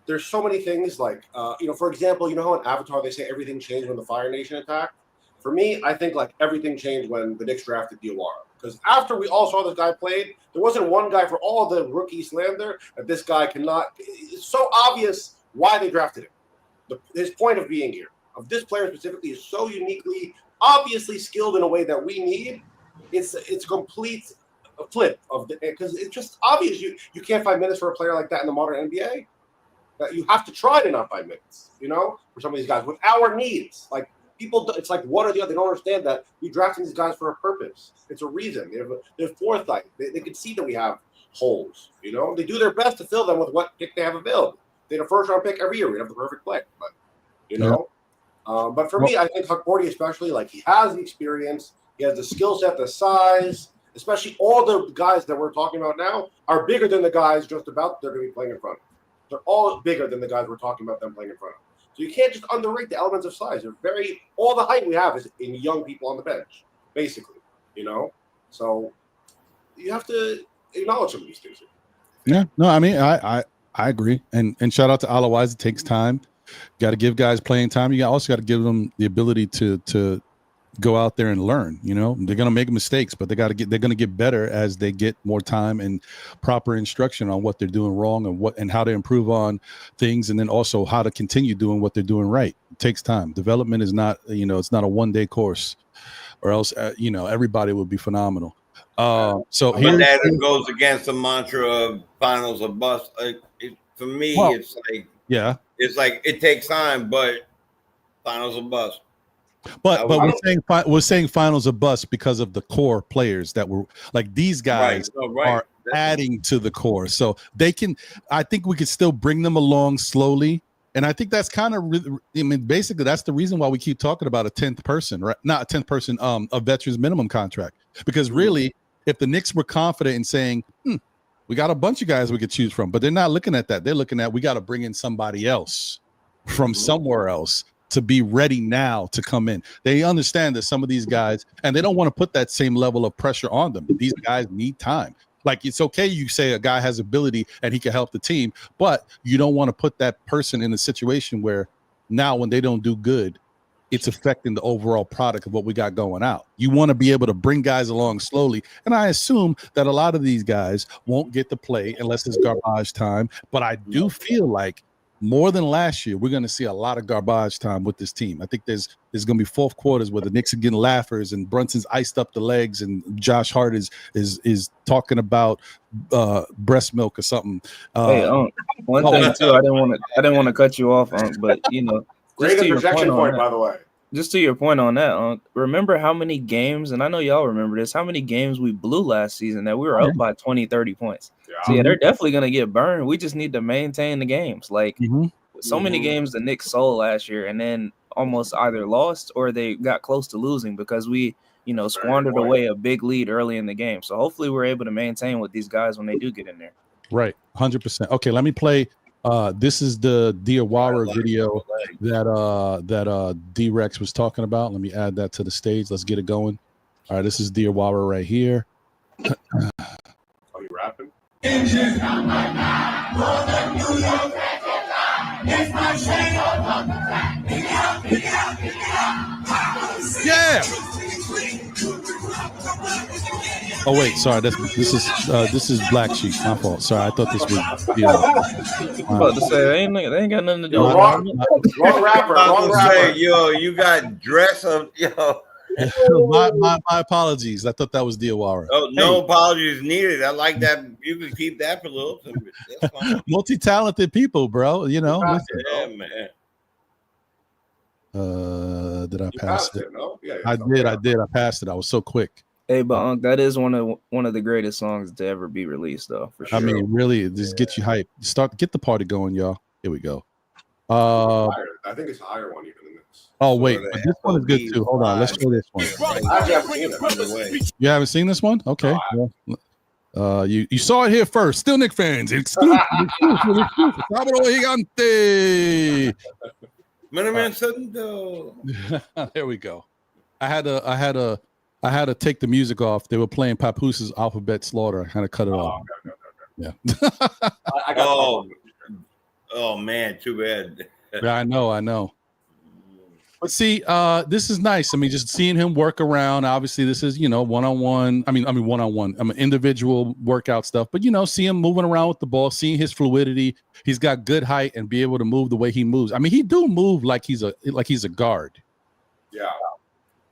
there's so many things like, for example, how in Avatar they say everything changed when the Fire Nation attacked? For me, I think like everything changed when the Knicks drafted Diawara. Because after we all saw this guy played, there wasn't one guy for all the rookie slander that this guy cannot. It's so obvious why they drafted him. His point of being here, of this player specifically, is so uniquely, obviously skilled in a way that we need. It's a complete flip of because it's just obvious you can't find minutes for a player like that in the modern NBA. That you have to try to not 5 minutes, for some of these guys with our needs. Like people, it's like one or the other. They don't understand that we drafting these guys for a purpose. It's a reason. They have foresight. They can see that we have holes. They do their best to fill them with what pick they have available. They had a first round pick every year. We have the perfect play, but but for me, I think Huck Purdy, especially, like he has the experience, he has the skill set, the size. Especially all the guys that we're talking about now are bigger than the guys just about they're going to be playing in front of. They're all bigger than the guys we're talking about them playing in front of. So you can't just underrate the elements of size. All the height we have is in young people on the bench, basically, So you have to acknowledge some of these things. Yeah, no, I mean, I agree. And shout out to Alawise. It takes time. Got to give guys playing time. You also got to give them the ability to go out there and learn. They're going to make mistakes, but they're going to get better as they get more time and proper instruction on what they're doing wrong and how to improve on things. And then also how to continue doing what they're doing right. It takes time. Development is not, it's not a one-day course, or else, everybody would be phenomenal. So but that goes against the mantra of finals or bust. For me, it's like, it's like it takes time, but finals or bust. But we're saying finals are bust because of the core players that were like these guys are adding to the core, so they can. I think we could still bring them along slowly, and I think that's kind of. I mean, basically, that's the reason why we keep talking about a 10th person, right? Not a 10th person, a veterans minimum contract, because really, if the Knicks were confident in saying, we got a bunch of guys we could choose from, but they're not looking at that. They're looking at we got to bring in somebody else from somewhere else to be ready now to come in. They understand that some of these guys, and they don't want to put that same level of pressure on them. These guys need time. Like, it's okay, you say a guy has ability and he can help the team, but you don't want to put that person in a situation where now when they don't do good, it's affecting the overall product of what we got going out. You want to be able to bring guys along slowly. And I assume that a lot of these guys won't get to play unless it's garbage time. But I do feel like more than last year, we're going to see a lot of garbage time with this team. I think there's going to be fourth quarters where the Knicks are getting laughers and Brunson's iced up the legs and Josh Hart is talking about breast milk or something. Hey, one thing too, I didn't want to cut you off, but great interjection point, by the way. just to your point on that, remember how many games, and I know y'all remember this, how many games we blew last season that we were up by 20, 30 points. Yeah. So, yeah, they're definitely going to get burned. We just need to maintain the games. Like, Mhm. so many games the Knicks sold last year and then almost either lost or they got close to losing because we, squandered away a big lead early in the game. So, hopefully we're able to maintain with these guys when they do get in there. Right, 100%. Okay, let me play. This is the Diawara video that D-Rex was talking about. Let me add that to the stage. Let's get it going. All right, this is Diawara right here. Are you rapping? Yeah. Oh wait, sorry. This is Black Sheep. My fault. Sorry, I thought this was. I was about to say they ain't got nothing to do Yo, with wrong rapper. Wrong rapper. Yo, you got dress of yo. my apologies. I thought that was Diawara. Oh, no apologies needed. I like that. You can keep that for a little. That's fine. Multi-talented people, bro. Yeah, man. Did I You pass passed it? it, no? Yeah, I did. I passed it. I was so quick. Hey, but that is one of the greatest songs to ever be released, though. For sure. I mean, really, just get you hyped. Get the party going, y'all. Here we go. I think it's a higher one even than this. Oh wait, but this one is good too. Hold on, let's show this one. I haven't seen it, by the way. You haven't seen this one? Okay. Well, you saw it here first. Still Knicks fans. Exclusive. Sábado gigante. There we go. I had to take the music off. They were playing Papooses Alphabet Slaughter. I had to cut it off. Okay. Yeah. I got Oh man, too bad. Yeah, I know. But see, this is nice. I mean, just seeing him work around. Obviously, this is one-on-one. I mean one-on-one. Individual workout stuff. But see him moving around with the ball, seeing his fluidity. He's got good height and be able to move the way he moves. I mean, he do move like he's a guard. Yeah,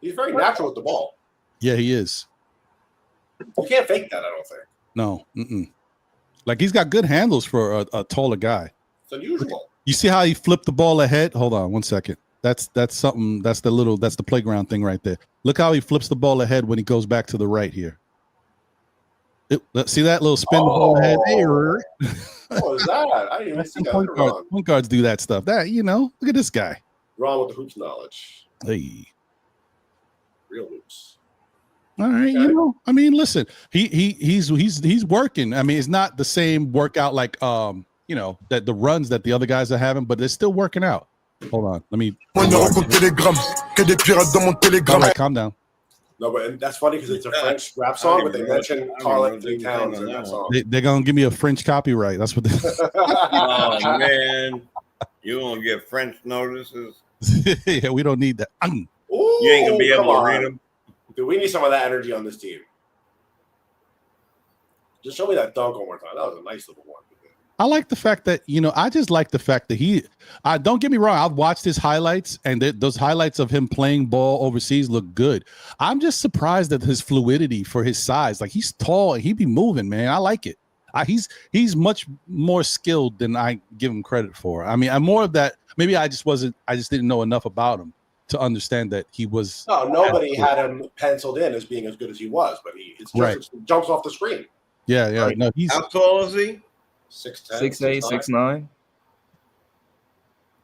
he's very natural with the ball. Yeah, he is. You can't fake that. I don't think. No. Like he's got good handles for a taller guy. It's unusual. You see how he flipped the ball ahead? Hold on 1 second. That's something. That's the playground thing right there. Look how he flips the ball ahead when he goes back to the right here. See that little spin the ball ahead? Hey, What was that? I didn't even see that. Point guards do that stuff. Look at this guy. Ron with the hoops knowledge. Hey. Real hoops. All right, Okay. I mean, listen, he's working. I mean, it's not the same workout like that the runs that the other guys are having, but they're still working out. Hold on, let me. All right, calm down. No, but that's funny because it's a French rap song, but they mention Kolek 3 towns in that song. They're gonna give me a French copyright. That's what. Oh man, you won't get French notices. Yeah, we don't need that. Ooh, You ain't gonna be able to read them. Dude, we need some of that energy on this team. Just show me that dunk one more time. That was a nice little one. I like the fact that I just like the fact that don't get me wrong. I've watched his highlights, and those highlights of him playing ball overseas look good. I'm just surprised at his fluidity for his size. Like he's tall and he be moving, man. I like it. He's much more skilled than I give him credit for. I mean, I'm more of that. Maybe I just didn't know enough about him to understand that he was. No, nobody had him penciled in as being as good as he was, but it jumps off the screen. Yeah. Right. No, he's. How tall is he? 6'10", 6'8",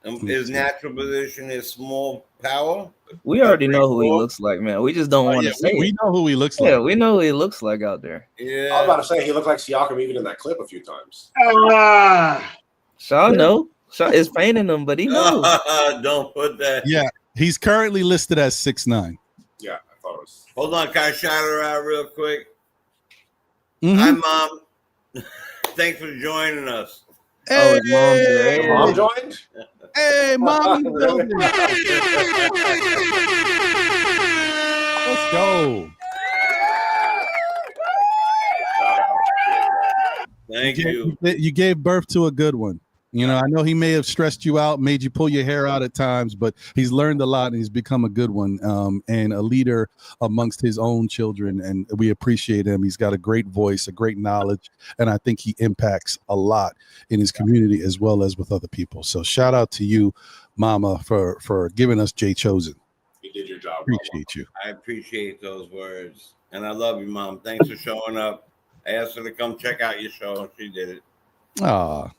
6'9". His natural position is small power. We already know who he looks like, man. We just don't want to say We it. know who he looks like. Yeah, we know who he looks like out there. Yeah. I was about to say he looked like Siakam even in that clip a few times. Shaw know. Shaw is painting him, but he knows. Don't put that. Yeah, he's currently listed as 6'9". Yeah, I thought it was. Hold on, can I shout her out real quick? Mhm. Hi, Mom. Thanks for joining us. Oh, his mom's there. Hey, Mom joined? Hey, Mom. Let's go. Thank you. You gave birth to a good one. I know he may have stressed you out, made you pull your hair out at times, but he's learned a lot and he's become a good one and a leader amongst his own children. And we appreciate him. He's got a great voice, a great knowledge, and I think he impacts a lot in his community as well as with other people. So shout out to you, Mama, for giving us Jay Chosen. You did your job. Appreciate you. I appreciate those words. And I love you, Mom. Thanks for showing up. I asked her to come check out your show. She did it. Oh,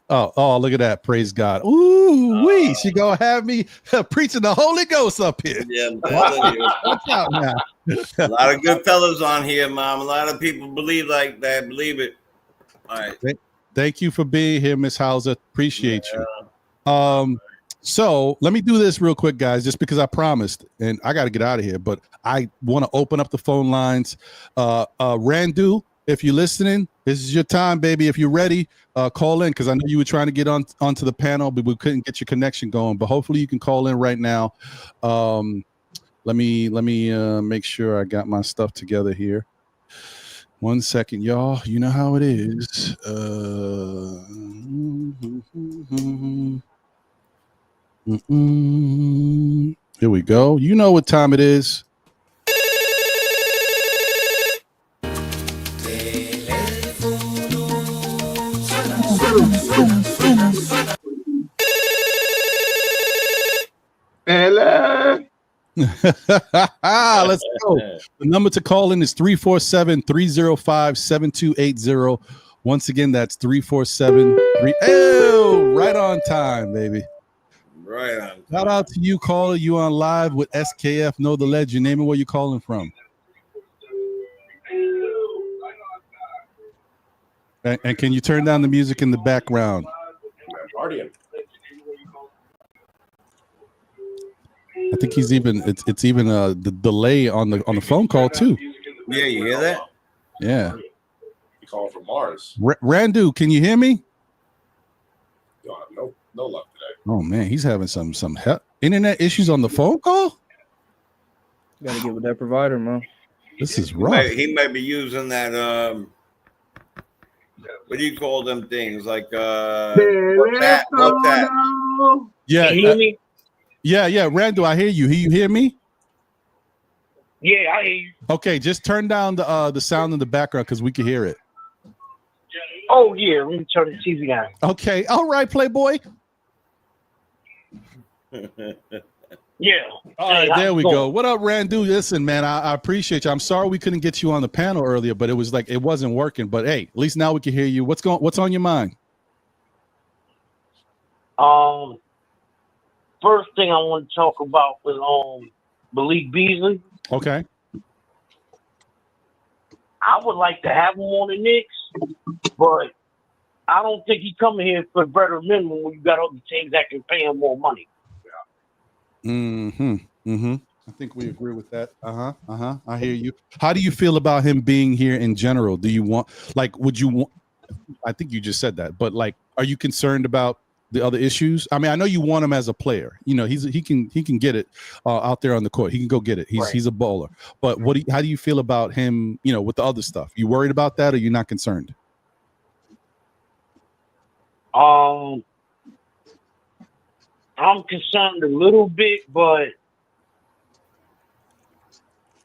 look at that. Praise God. Ooh, wee. She gonna have me preaching the Holy Ghost up here. Yeah, I'm telling you. Watch out now. A lot of good fellas on here, Mom. A lot of people believe like that. Believe it. All right. Thank you for being here, Miss Hauser. Appreciate you. So let me do this real quick, guys, just because I promised, and I got to get out of here. But I want to open up the phone lines. Randu, if you're listening, this is your time, baby. If you're ready, call in, because I know you were trying to get onto the panel, but we couldn't get your connection going. But hopefully you can call in right now. Let me make sure I got my stuff together here. 1 second, y'all. You know how it is. Here we go. You know what time it is. Hello. Let's go. The number to call in is 347-305-7280. Once again, that's 347 right on time, baby. Right on. Shout out to you, caller. You on live with SKF. Know the legend. Name and where you calling from. And can you turn down the music in the background? Guardian. I think he's even. It's even the delay on the phone call too. Yeah, you hear that? Yeah. You calling from Mars? Randu, can you hear me? No luck today. Oh man, he's having some internet issues on the phone call. Gotta get with that provider, man. This is rough. He might be using that. What do you call them things? Like WhatsApp? Yeah. Can you hear me? Yeah. Randu, I hear you. You hear me? Yeah, I hear you. Okay, just turn down the sound in the background because we can hear it. Oh, yeah. Let me turn the TV down. Okay. All right, Playboy. Yeah. All right, there we go. What up, Randu? Listen, man, I appreciate you. I'm sorry we couldn't get you on the panel earlier, but it was like it wasn't working. But hey, at least now we can hear you. What's on your mind? First thing I want to talk about was Malik Beasley. Okay. I would like to have him on the Knicks, but I don't think he's coming here for better minimum when you got other teams that can pay him more money. I think we agree with that. I hear you. How do you feel about him being here in general? Do you want, would you want? I think you just said that, but are you concerned about the other issues? I mean, I know you want him as a player. You know, he can get it out there on the court. He can go get it. He's a bowler. But how do you feel about him? You know, with the other stuff. You worried about that, or you're not concerned? I'm concerned a little bit, but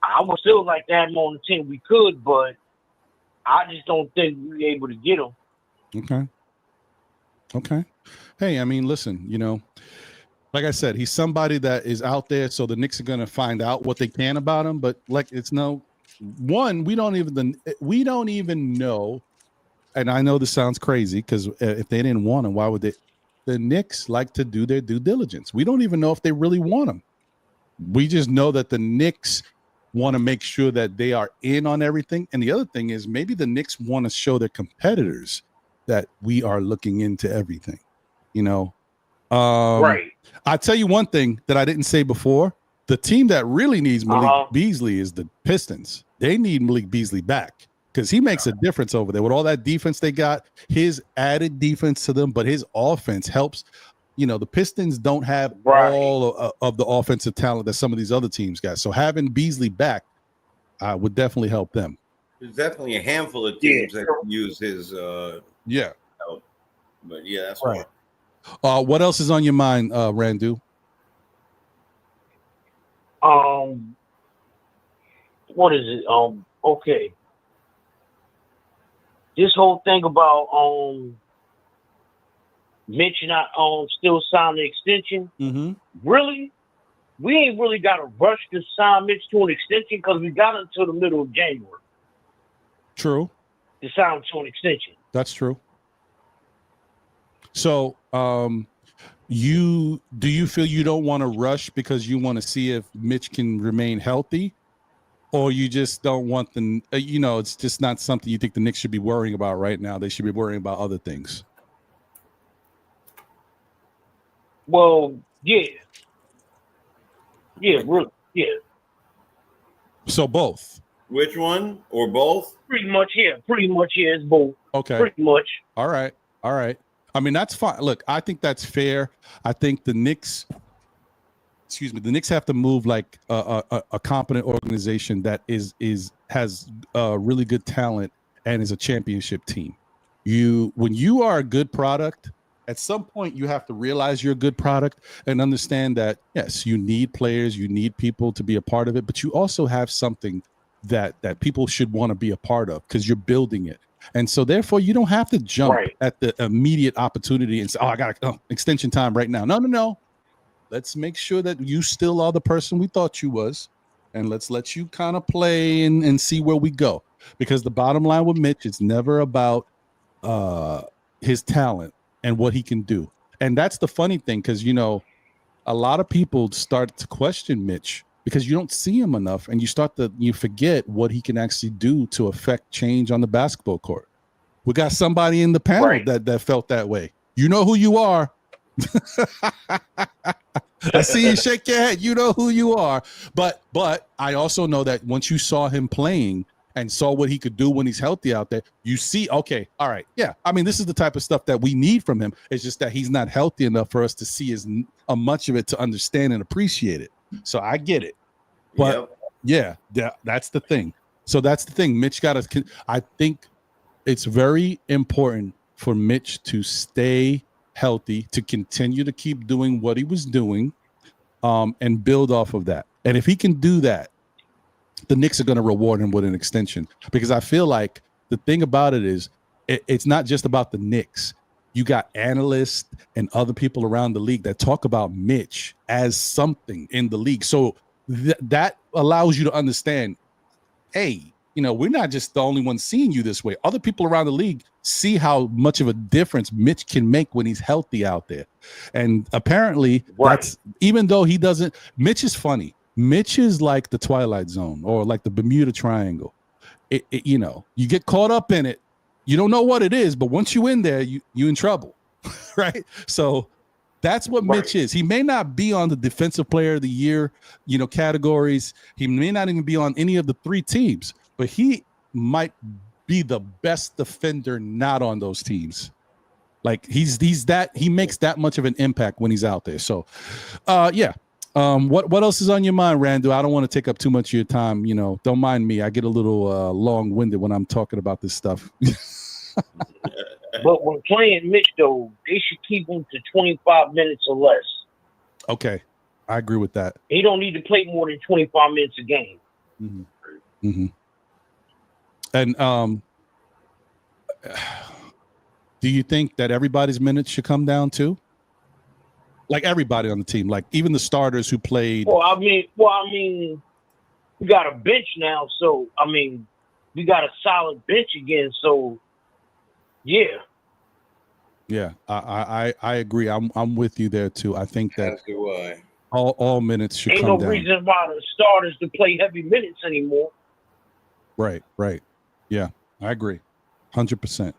I would still like to have him on the team. We could, but I just don't think we're able to get him. Okay. Hey, I mean, listen, you know, like I said, he's somebody that is out there, so the Knicks are going to find out what they can about him. But it's we don't even know. And I know this sounds crazy because if they didn't want him, why would they? The Knicks like to do their due diligence. We don't even know if they really want him. We just know that the Knicks want to make sure that they are in on everything. And the other thing is maybe the Knicks want to show their competitors that we are looking into everything, you know? Right. I'll tell you one thing that I didn't say before. The team that really needs Malik Beasley is the Pistons. They need Malik Beasley back because he makes a difference over there with all that defense they got, his added defense to them, but his offense helps. You know, the Pistons don't have all of the offensive talent that some of these other teams got. So having Beasley back would definitely help them. There's definitely a handful of teams that can use his help. But yeah, that's right. What else is on your mind, Randu? What is it? Okay. This whole thing about Mitch not still signing the extension. Mm-hmm. Really? we ain't really got to rush to sign Mitch to an extension because we got until the middle of January True. to sign him to an extension. That's true. So, do you feel you don't want to rush because you want to see if Mitch can remain healthy, or you just don't want the it's just not something you think the Knicks should be worrying about right now? They should be worrying about other things. Well, yeah, really, yeah. So both. Which one or both? Pretty much, yeah. It's both. Okay. Pretty much. All right. I mean, that's fine. Look, I think that's fair. I think the Knicks have to move like a competent organization that has really good talent and is a championship team. When you are a good product, at some point you have to realize you're a good product and understand that, yes, you need players, you need people to be a part of it, but you also have something that people should want to be a part of because you're building it. And so therefore you don't have to jump at the immediate opportunity and say, I got extension time right now. No. Let's make sure that you still are the person we thought you was, and let's let you kind of play and see where we go. Because the bottom line with Mitch, it's never about his talent and what he can do. And that's the funny thing, because, a lot of people start to question Mitch because you don't see him enough, and you forget what he can actually do to affect change on the basketball court. We got somebody in the panel that felt that way. You know who you are. I see you shake your head. You know who you are. But I also know that once you saw him playing and saw what he could do when he's healthy out there, you see, okay, all right, yeah. I mean, this is the type of stuff that we need from him. It's just that he's not healthy enough for us to see as much of it to understand and appreciate it. So I get it. But that's the thing. So that's the thing. Mitch I think it's very important for Mitch to stay healthy, to continue to keep doing what he was doing, and build off of that. And if he can do that, the Knicks are going to reward him with an extension, because I feel like the thing about it is it's not just about the Knicks. You got analysts and other people around the league that talk about Mitch as something in the league. So that allows you to understand, hey, we're not just the only ones seeing you this way. Other people around the league see how much of a difference Mitch can make when he's healthy out there. And apparently that's, even though he doesn't, Mitch is funny. Mitch is like the Twilight Zone or like the Bermuda Triangle. You get caught up in it. You don't know what it is, but once you're in there, you in trouble, right? So that's what Mitch is. He may not be on the defensive player of the year, categories. He may not even be on any of the three teams, but he might be the best defender not on those teams. Like he makes that much of an impact when he's out there. So, what else is on your mind, Randall? I don't want to take up too much of your time. Don't mind me. I get a little long-winded when I'm talking about this stuff. But when playing Mitch, though, they should keep him to 25 minutes or less. Okay, I agree with that. He don't need to play more than 25 minutes a game. Mm-hmm. Mm-hmm. And do you think that everybody's minutes should come down too? Like everybody on the team, like even the starters who played. Well, I mean, we got a bench now, so we got a solid bench again. So, yeah. Yeah, I agree. I'm with you there too. I think that why. all minutes should come down. Ain't no reason why the starters to play heavy minutes anymore. Right. Yeah, I agree, 100%.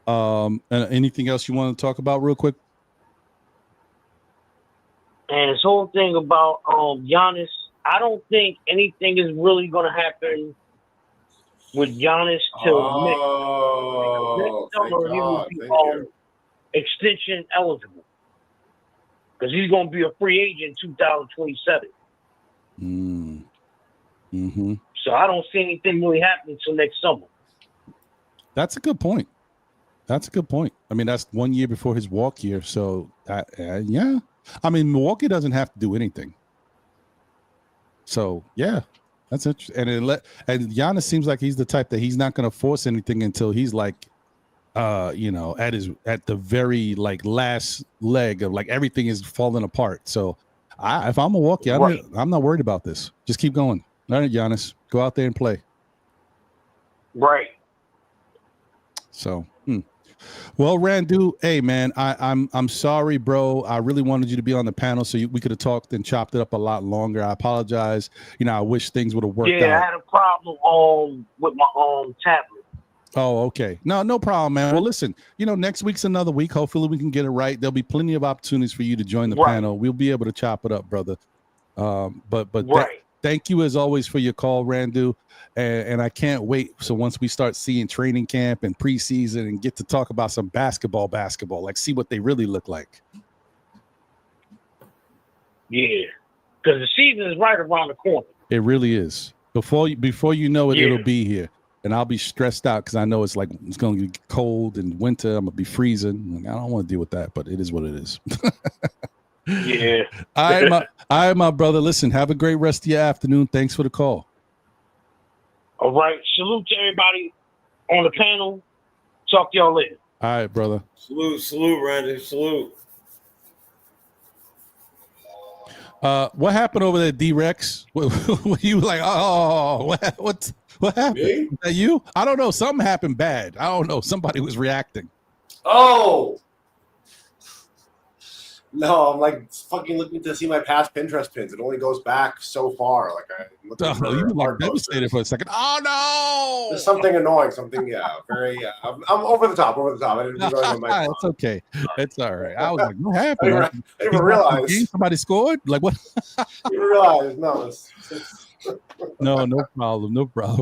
And anything else you want to talk about real quick? And this whole thing about Giannis, I don't think anything is really going to happen with Giannis till next summer. He will be extension eligible because he's going to be a free agent in 2027. Mm-hmm. So I don't see anything really happening till next summer. That's a good point. I mean, that's 1 year before his walk year. So, yeah. I mean, Milwaukee doesn't have to do anything. So, yeah, that's interesting. And Giannis seems like he's the type that he's not going to force anything until he's like, at the very like last leg of like everything is falling apart. So If I'm Milwaukee, Right. I'm not worried about this. Just keep going. All right, Giannis, go out there and play. Right. So, well, Randu, hey man, I'm sorry, bro. I really wanted you to be on the panel so we could have talked and chopped it up a lot longer. I apologize. I wish things would have worked Yeah, I out. had a problem with my tablet. Oh, okay. No problem, man. Well, listen, next week's another week. Hopefully we can get it right. There'll be plenty of opportunities for you to join the panel. We'll be able to chop it up, brother. But thank you as always for your call, Randu. And I can't wait. So once we start seeing training camp and preseason and get to talk about some basketball, like see what they really look like. Yeah, because the season is right around the corner. It really is. Before you know it, it'll be here. And I'll be stressed out because I know it's going to get cold and winter. I'm going to be freezing. I don't want to deal with that, but it is what it is. Yeah. All right, my brother. Listen, have a great rest of your afternoon. Thanks for the call. All right. Salute to everybody on the panel. Talk to y'all later. All right, brother. Salute, Randy. Salute. What happened over there, D-Rex? Were you like, what happened? Me? Is that you? I don't know. Something happened bad. I don't know. Somebody was reacting. Oh. No, I'm like fucking looking to see my past Pinterest pins. It only goes back so far. Like I'm looking for You hard devastated posters. for a second. Oh no! There's something annoying. Something, very. I'm over the top. I didn't realize on my. It's okay. It's all right. I was like, what happened? I didn't even realize. Somebody scored? Like what? I didn't realize. No. No problem.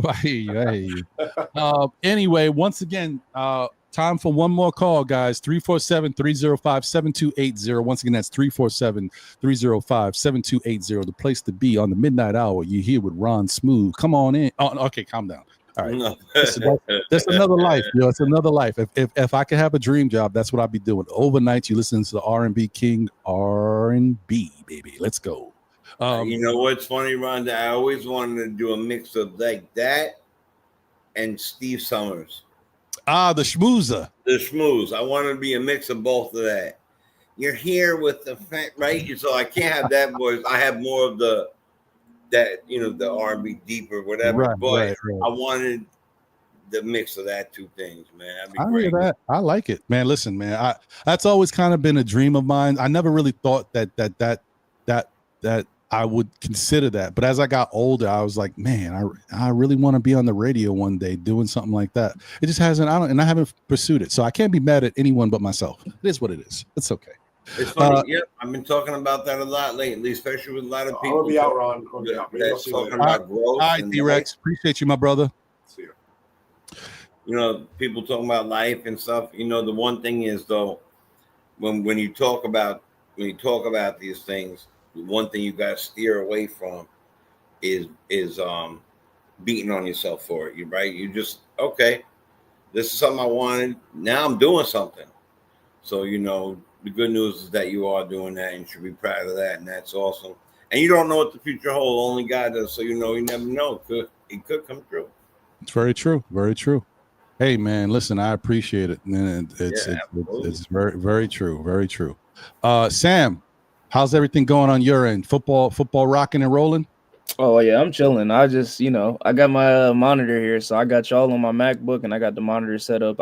I hear you. Anyway, once again, time for one more call, guys. 347-305-7280. Once again, that's 347-305-7280. The place to be on the midnight hour. You're here with Ron Smooth. Come on in. Oh, okay, calm down. All right. No. That's another life. It's another life. If I could have a dream job, that's what I'd be doing. Overnight, you listen to the R&B King, R&B, baby. Let's go. You know what's funny, Rhonda? I always wanted to do a mix of like that and Steve Summers. The schmoozer. The schmooze. I wanted to be a mix of both of that. You're here with the right? So I can't have that voice. I have more of the R&B deeper, whatever. Right, but right. I wanted the mix of that two things, man. That'd be I great. hear that. I like it, man. Listen, man. That's always kind of been a dream of mine. I never really thought that I would consider that. But as I got older, I was like, man, I really want to be on the radio one day doing something like that. It just hasn't, I haven't pursued it. So I can't be mad at anyone but myself. It is what it is. It's okay. It's funny. I've been talking about that a lot lately, especially with a lot of people. I'll be out, Ron. That's talking about growth. All right, D-Rex. Appreciate you, my brother. See you. People talking about life and stuff. The one thing is though, when you talk about these things, the one thing you got to steer away from is beating on yourself for it. Right? You just, okay, this is something I wanted. Now I'm doing something. So, the good news is that you are doing that and you should be proud of that. And that's awesome. And you don't know what the future holds. Only God does. So, you never know. It could come true. It's very true. Very true. Hey, man, listen, I appreciate it. And it's very, very true. Very true. Sam, how's everything going on your end? Football rocking and rolling? Oh, yeah, I'm chilling. I just, I got my monitor here. So I got y'all on my MacBook and I got the monitor set up.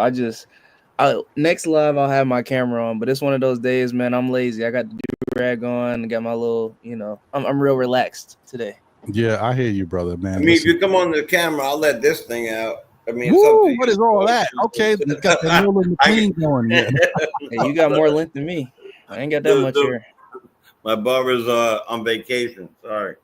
Next live, I'll have my camera on, but it's one of those days, man, I'm lazy. I got the do-rag on, got my little, I'm real relaxed today. Yeah, I hear you, brother, man. If you come on the camera, I'll let this thing out. Woo, what is all that? Okay, got the middle of the clean going. Yeah. Hey, you got more length than me. I ain't got that much here. My barber's on vacation. Sorry.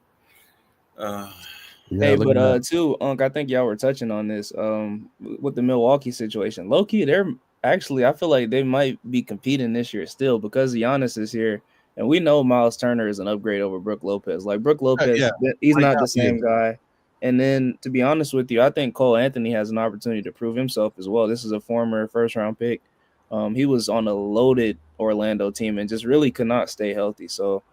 Hey, but too, Unc, I think y'all were touching on this with the Milwaukee situation. Low-key, they're actually, I feel like they might be competing this year still because Giannis is here. And we know Miles Turner is an upgrade over Brook Lopez. Like Brook Lopez, he's not the same guy. And then, to be honest with you, I think Cole Anthony has an opportunity to prove himself as well. This is a former first-round pick. He was on a loaded Orlando team and just really could not stay healthy. So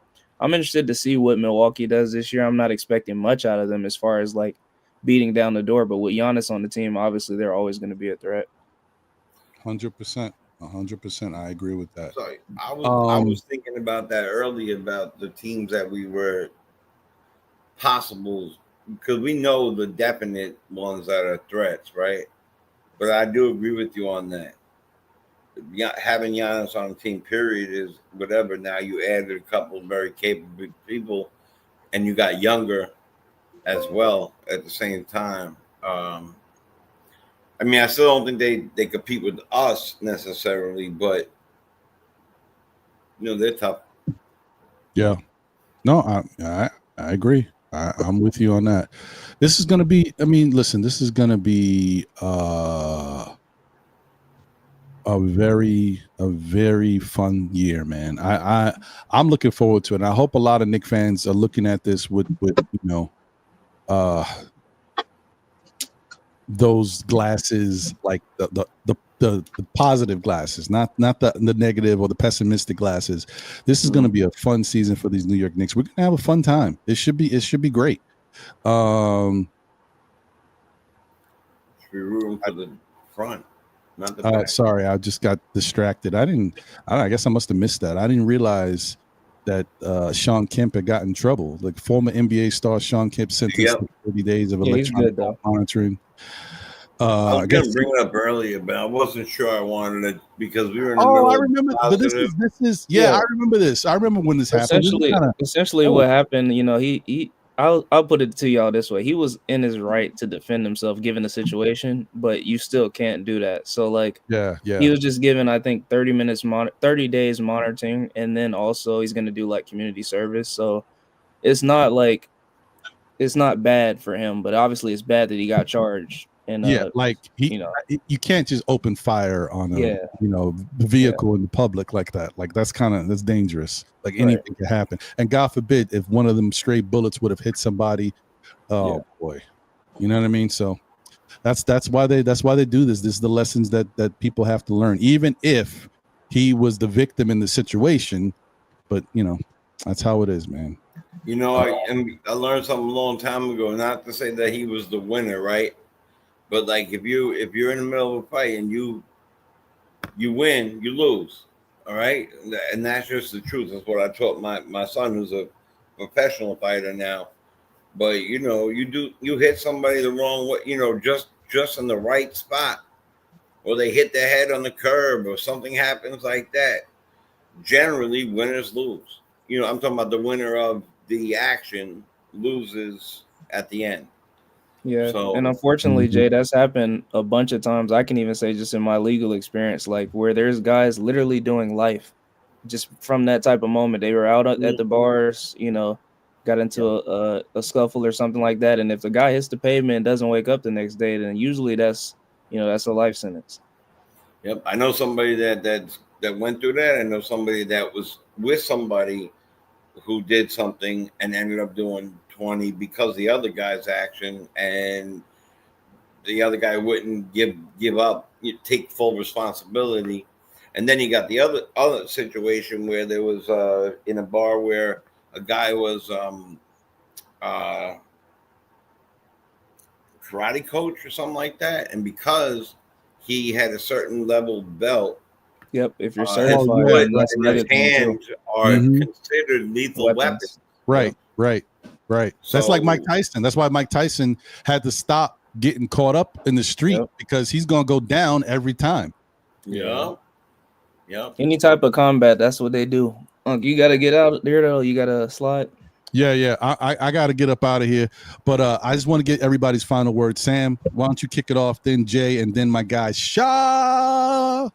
I'm interested to see what Milwaukee does this year. I'm not expecting much out of them as far as like beating down the door. But with Giannis on the team, obviously they're always going to be a threat. 100%. 100%. I agree with that. Sorry, I was thinking about that earlier about the teams that we were possible, because we know the definite ones that are threats, right? But I do agree with you on that. Having Giannis on the team, period, is whatever. Now you added a couple of very capable people, and you got younger as well at the same time. I mean, I still don't think they compete with us necessarily, but they're tough. Yeah. No, I agree. I'm with you on that. This is going to be, I mean, listen, this is going to be a very fun year, man. I'm looking forward to it. And I hope a lot of Knicks fans are looking at this with those glasses, like the positive glasses, not the negative or the pessimistic glasses. This is going to be a fun season for these New York Knicks. We're going to have a fun time. It should be great. Should be rooting for the front, not the back. Sorry, I just got distracted. I guess I must have missed that. I didn't realize that Sean Kemp had got in trouble. Like former NBA star Sean Kemp sentenced to 30 days of electronic monitoring. I was going to bring it up earlier, but I wasn't sure I wanted it because we were in the middle. I remember. But this is I remember this. I remember when this happened. Essentially, what happened, I'll put it to y'all this way. He was in his right to defend himself given the situation, but you still can't do that. So he was just given, I think, 30 days monitoring, and then also he's going to do like community service. So it's not bad for him, but obviously it's bad that he got charged. And you can't just open fire on a vehicle in the public like that. Like that's dangerous. Like anything can happen. And God forbid if one of them stray bullets would have hit somebody. Oh boy, you know what I mean. So that's why they do this. This is the lessons that people have to learn. Even if he was the victim in the situation, but that's how it is, man. I learned something a long time ago. Not to say that he was the winner, right? But like if you're in the middle of a fight and you win, you lose. All right. And that's just the truth. That's what I taught my son, who's a professional fighter now. But you hit somebody the wrong way, just in the right spot, or they hit their head on the curb or something happens like that. Generally winners lose. I'm talking about the winner of the action loses at the end. Yeah, and unfortunately, Jay, that's happened a bunch of times. I can even say just in my legal experience, like where there's guys literally doing life just from that type of moment. They were out at the bars, got into a scuffle or something like that. And if the guy hits the pavement and doesn't wake up the next day, then usually that's a life sentence. Yep. I know somebody that went through that. I know somebody that was with somebody who did something and ended up doing 20 because the other guy's action, and the other guy wouldn't give up, take full responsibility. And then you got the other situation where there was in a bar where a guy was karate coach or something like that, and because he had a certain level belt. Yep, if you're certified, his hands are considered lethal weapons. Right. So, that's like Mike Tyson. That's why Mike Tyson had to stop getting caught up in the street because he's gonna go down every time. Yeah. Any type of combat, that's what they do. You got to get out there though. You got to slide. Yeah. I got to get up out of here, but I just want to get everybody's final word. Sam, why don't you kick it off? Then Jay, and then my guy Shah.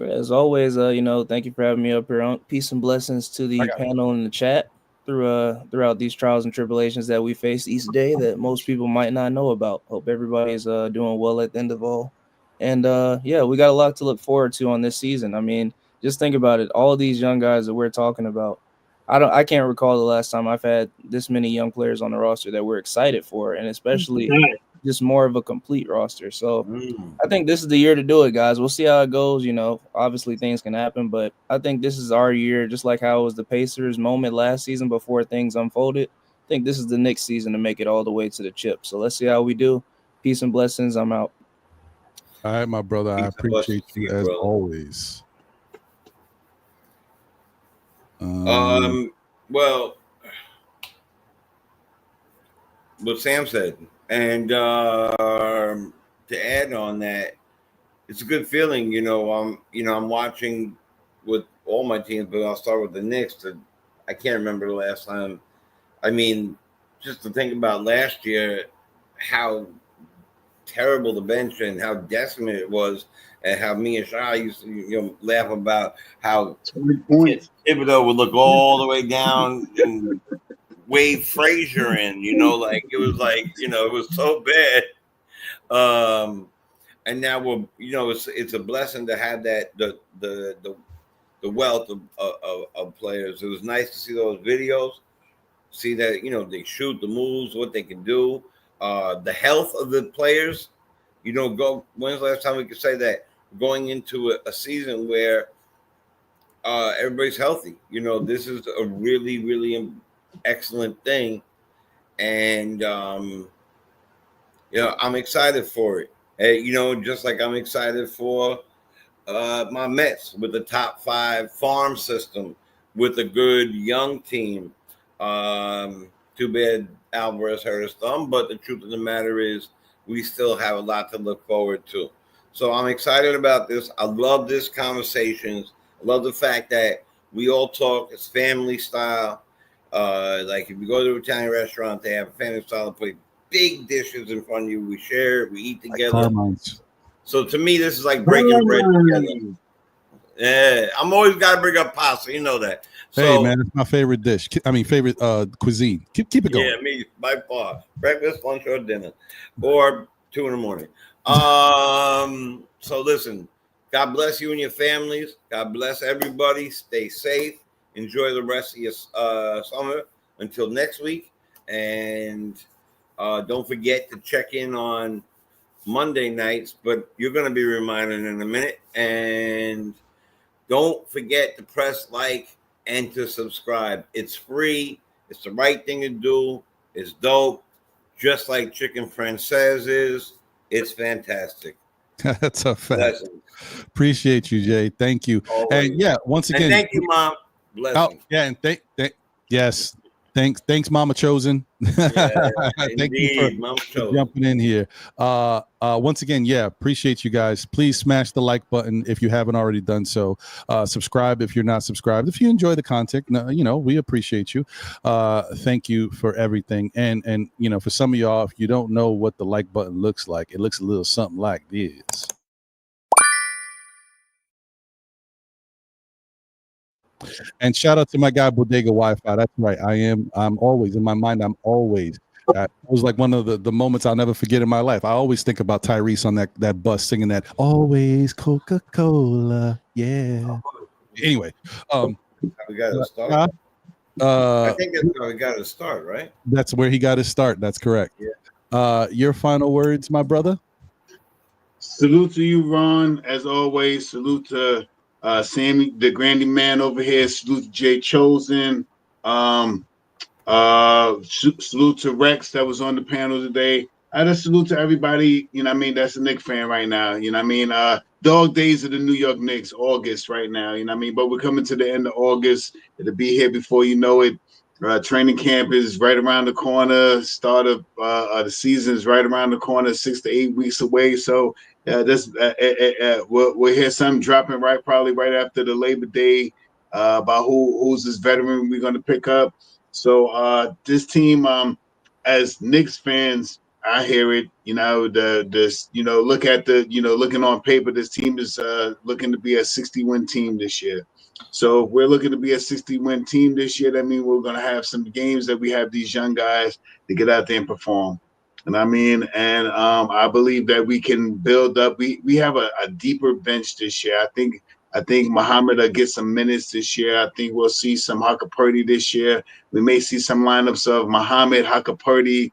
As always, thank you for having me up here. Peace and blessings to the panel in the chat throughout these trials and tribulations that we face each day that most people might not know about. Hope everybody's doing well at the end of all. And we got a lot to look forward to on this season. I mean, just think about it. All these young guys that we're talking about, I can't recall the last time I've had this many young players on the roster that we're excited for, and especially just more of a complete roster. So I think this is the year to do it, guys. We'll see how it goes. Obviously things can happen, but I think this is our year, just like how it was the Pacers moment last season before things unfolded. I think this is the Knicks season to make it all the way to the chip. So let's see how we do. Peace and blessings. I'm out. All right, my brother. I Peace and blessings appreciate to you you, as brother. always. Well, what Sam said, and to add on that, it's a good feeling. I'm watching with all my teams, but I'll start with the Knicks. I can't remember the last time. I mean, just to think about last year, how terrible the bench and how decimate it was, and how me and Shah used to laugh about how 20 points. Thibodeau would look all the way down and wave Frazier in. Like it was it was so bad. And now it's a blessing to have that the wealth of players. It was nice to see those videos, see that they shoot the moves, what they can do, the health of the players. When's the last time we could say that going into a season where everybody's healthy? This is a really, really excellent thing, and I'm excited for it. Just like I'm excited for my Mets with the top 5 farm system with a good young team. Too bad Alvarez hurt his thumb, but the truth of the matter is we still have a lot to look forward to. So I'm excited about this. I love this conversations. I love the fact that we all talk. It's family style. Like if you go to an Italian restaurant, they have a family style and put big dishes in front of you. We share, we eat together. Carmine's. So to me, this is like breaking bread together. Yeah, I'm always got to bring up pasta. You know that. So, Hey man, it's my favorite dish. I mean, favorite cuisine. Keep it going. Yeah, me by far. Breakfast, lunch, or dinner, or 2 a.m. So listen, God bless you and your families. God bless everybody. Stay safe. Enjoy the rest of your summer until next week, and don't forget to check in on Monday nights. But you're going to be reminded in a minute, and don't forget to press like and to subscribe. It's free. It's the right thing to do. It's dope. Just like Chicken Francaise is. It's fantastic. That's a fact. Blessings. Appreciate you, Jay. Thank you. Always. And yeah, once again, And thank you, Mom. Blessings. Oh, yeah, and yes. Thanks, Mama Chosen. Yeah, Thank you for jumping in here. Once again, yeah, appreciate you guys. Please smash the like button if you haven't already done so. Subscribe if you're not subscribed. If you enjoy the content, we appreciate you. Thank you for everything. And for some of y'all, if you don't know what the like button looks like, it looks a little something like this. And shout out to my guy Bodega Wi-Fi. That's right. I'm always in my mind. It was like one of the moments I'll never forget in my life. I always think about Tyrese on that bus singing that always Coca-Cola. Yeah. Anyway, we got to start. I think that's how we got to start, right? That's where he got his start. That's correct. Yeah. Your final words, my brother? Salute to you, Ron. As always, salute to Sammy, the Grandy man over here. Salute to Jay Chosen. Salute to Rex that was on the panel today. I just salute to everybody, that's a Knicks fan right now. Dog days of the New York Knicks, August right now, but we're coming to the end of August. It'll be here before you know it. Training camp is right around the corner. Start of the season is right around the corner, 6 to 8 weeks away. So we'll hear something dropping probably right after the Labor Day about who's this veteran we're going to pick up. So this team, as Knicks fans, I hear it. Look at looking on paper, this team is looking to be a 60-win team this year. So if we're looking to be a 60-win team this year, that means we're going to have some games that we have these young guys to get out there and perform. And I believe that we can build up. We have a deeper bench this year. I think Muhammad will get some minutes this year. I think we'll see some Hakapurdy this year. We may see some lineups of Muhammad, Hakapurdy,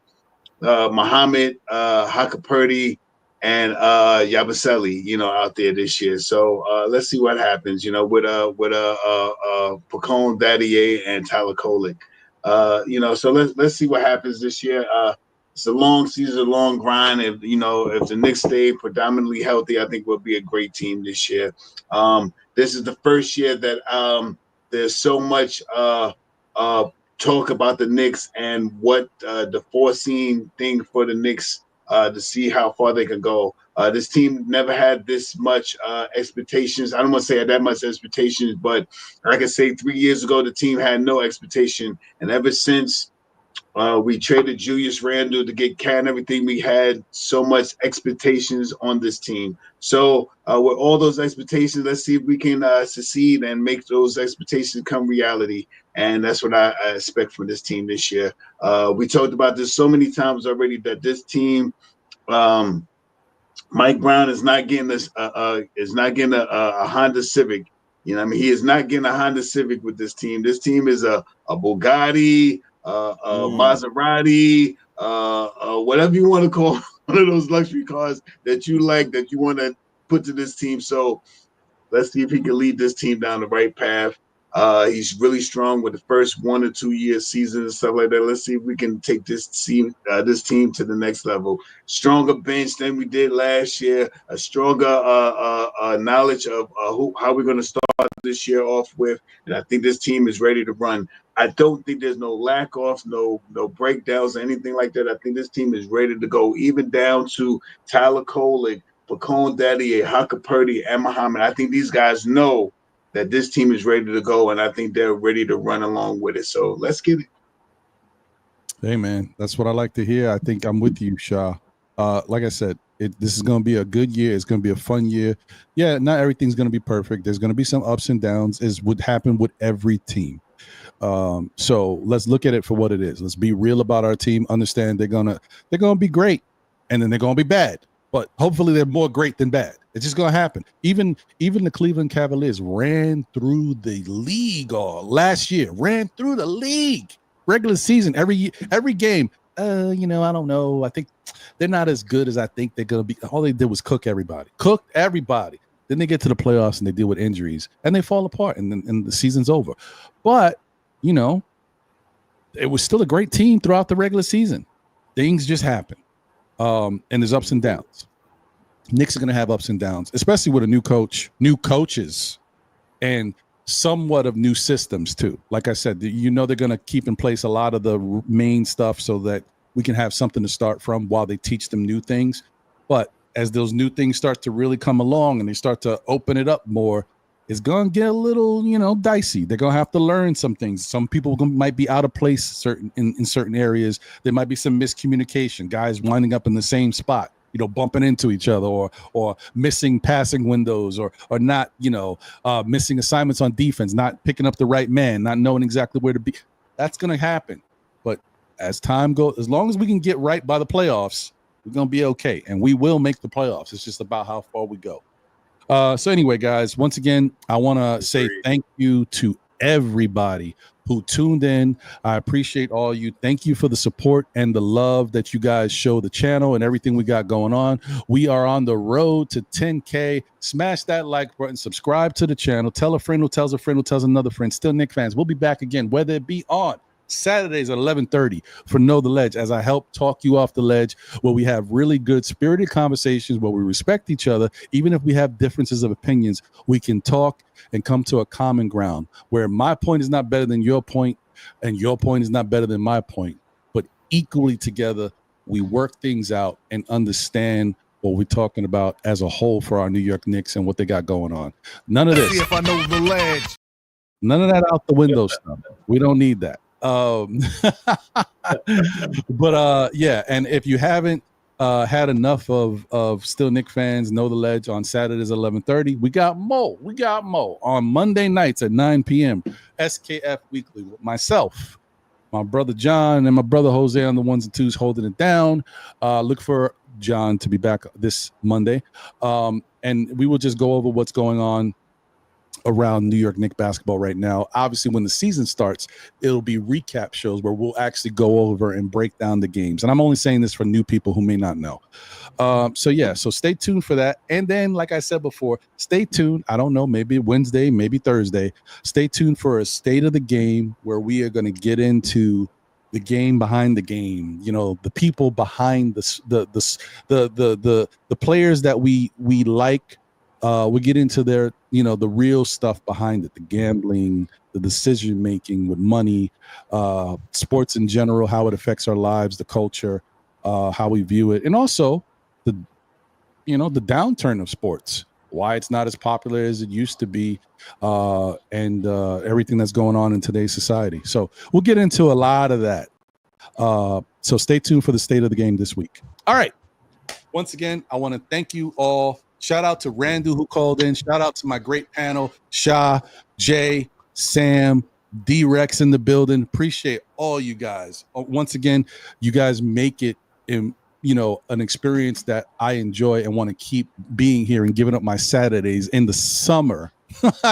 Hakapurdy, and Yabusele, out there this year. So let's see what happens, with Pacone, Daddier, and Tyler Kolek. So let's see what happens this year. it's a long season, a long grind. If the Knicks stay predominantly healthy, I think we'll be a great team this year. This is the first year that there's so much talk about the Knicks and what the foreseen thing for the Knicks to see how far they can go. This team never had this much expectations. I don't want to say that much expectations, but I can say 3 years ago the team had no expectation, and ever since we traded Julius Randle to get Cat and everything, we had so much expectations on this team. So with all those expectations, let's see if we can succeed and make those expectations come reality. And that's what I expect from this team this year. We talked about this so many times already that this team, Mike Brown is not getting this a Honda Civic. You know what I mean? He is not getting a Honda Civic with this team. This team is a Bugatti, Maserati, whatever you want to call one of those luxury cars that you like, that you want to put to this team. So let's see if he can lead this team down the right path. He's really strong with the first 1 or 2 year season and stuff like that. Let's see if we can take this team to the next level. Stronger bench than we did last year. A stronger knowledge of how we're going to start this year off with. And I think this team is ready to run. I don't think there's no lack off, no breakdowns or anything like that. I think this team is ready to go, even down to Tyler Kolek, Bacone Daddy, Haka Purdy, and Muhammad. I think these guys know that this team is ready to go, and I think they're ready to run along with it. So let's get it. Hey, man, that's what I like to hear. I think I'm with you, Shah. Like I said, this is going to be a good year. It's going to be a fun year. Yeah, not everything's going to be perfect. There's going to be some ups and downs, as would happen with every team. So let's look at it for what it is. Let's be real about our team. Understand they're gonna be great, and then they're gonna be bad. But hopefully they're more great than bad. It's just gonna happen. Even the Cleveland Cavaliers ran through the league last year. Ran through the league. Regular season, every game. I don't know. I think they're not as good as I think they're gonna be. All they did was cooked everybody. Then they get to the playoffs and they deal with injuries and they fall apart, and then the season's over. But it was still a great team throughout the regular season. Things just happen. And there's ups and downs. Knicks are going to have ups and downs, especially with a new coach, new coaches, and somewhat of new systems too. Like I said, they're going to keep in place a lot of the main stuff so that we can have something to start from while they teach them new things. But as those new things start to really come along and they start to open it up more, it's going to get a little, dicey. They're going to have to learn some things. Some people might be out of place in certain areas. There might be some miscommunication, guys winding up in the same spot, bumping into each other or missing passing windows or not, missing assignments on defense, not picking up the right man, not knowing exactly where to be. That's going to happen. But as time goes, as long as we can get right by the playoffs, we're going to be okay. And we will make the playoffs. It's just about how far we go. So anyway, guys, once again, I want to say thank you to everybody who tuned in. I appreciate all you. Thank you for the support and the love that you guys show the channel and everything we got going on. We are on the road to 10K. Smash that like button. Subscribe to the channel. Tell a friend who tells a friend who tells another friend. Still Knicks fans. We'll be back again, whether it be on Saturdays at 11:30 for Know the Ledge, as I help talk you off the ledge, where we have really good spirited conversations where we respect each other. Even if we have differences of opinions, we can talk and come to a common ground where my point is not better than your point and your point is not better than my point, but equally together we work things out and understand what we're talking about as a whole for our New York Knicks and what they got going on. None of this. See if I know the ledge. None of that out the window stuff. We don't need that. But yeah, and if you haven't had enough of Still Knick fans, Know the Ledge on Saturdays 11:30, we got Mo on Monday nights at 9 p.m. SKF Weekly with myself, my brother John, and my brother Jose on the ones and twos holding it down. Look for John to be back this Monday, and we will just go over what's going on around New York Knicks basketball right now. Obviously, when the season starts, it'll be recap shows where we'll actually go over and break down the games. And I'm only saying this for new people who may not know. So stay tuned for that. And then, like I said before, stay tuned. I don't know, maybe Wednesday, maybe Thursday. Stay tuned for a state of the game where we are going to get into the game behind the game, you know, the people behind the players that we like. We get into their, you know, the real stuff behind it, the gambling, the decision making with money, sports in general, how it affects our lives, the culture, how we view it, and also the downturn of sports, why it's not as popular as it used to be, and everything that's going on in today's society. So we'll get into a lot of that. So stay tuned for the state of the game this week. All right. Once again, I want to thank you all. Shout out to Randu who called in. Shout out to my great panel, Shah, Jay, Sam, D-Rex in the building. Appreciate all you guys. Once again, you guys make it in, you know, an experience that I enjoy and want to keep being here and giving up my Saturdays in the summer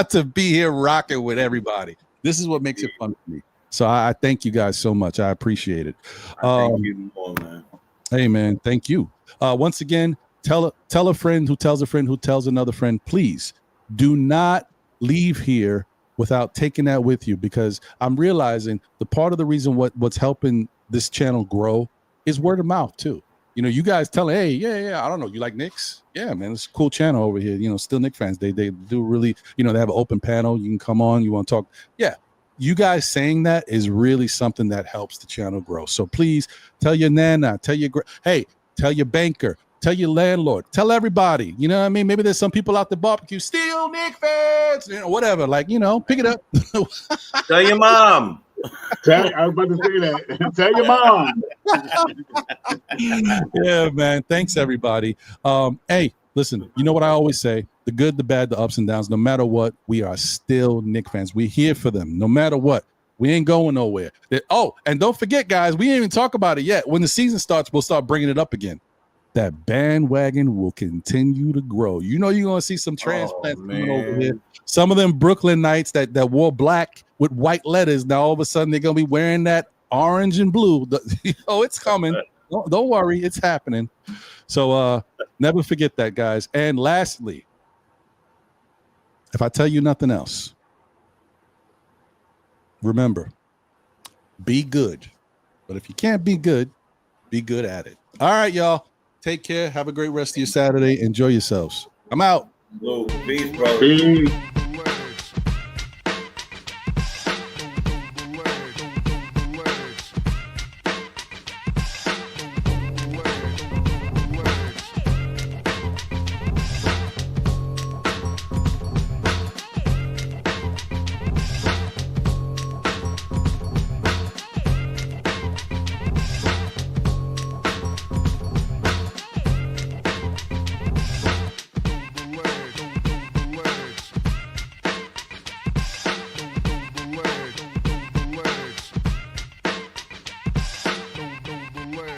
to be here rocking with everybody. This is what makes it fun for me. So I thank you guys so much. I appreciate it. Thank you more, man. Hey, man, thank you. Once again, tell a friend who tells a friend who tells another friend, please do not leave here without taking that with you, because I'm realizing the part of the reason what's helping this channel grow is word of mouth too. You know, you guys tell, hey, yeah, I don't know, you like Knicks? Yeah, man, it's a cool channel over here. You know, still Knicks fans. They do really, you know, they have an open panel. You can come on, you want to talk. Yeah, you guys saying that is really something that helps the channel grow. So please tell your nana, tell your banker, tell your landlord, tell everybody. You know what I mean? Maybe there's some people out the barbecue, still Knicks fans, you know, whatever. Like, you know, pick it up. Tell your mom. I was about to say that. Tell your mom. Yeah, man. Thanks, everybody. Hey, listen, you know what I always say? The good, the bad, the ups and downs. No matter what, we are still Knicks fans. We're here for them. No matter what. We ain't going nowhere. Oh, and don't forget, guys, we didn't even talk about it yet. When the season starts, we'll start bringing it up again. That bandwagon will continue to grow. You know, you're going to see some transplants coming over here. Some of them Brooklyn Knights that wore black with white letters. Now, all of a sudden, they're going to be wearing that orange and blue. Oh, it's coming. Don't worry. It's happening. So never forget that, guys. And lastly, if I tell you nothing else, remember, be good. But if you can't be good at it. All right, y'all. Take care. Have a great rest of your Saturday. Enjoy yourselves. I'm out. Peace, bro. Peace.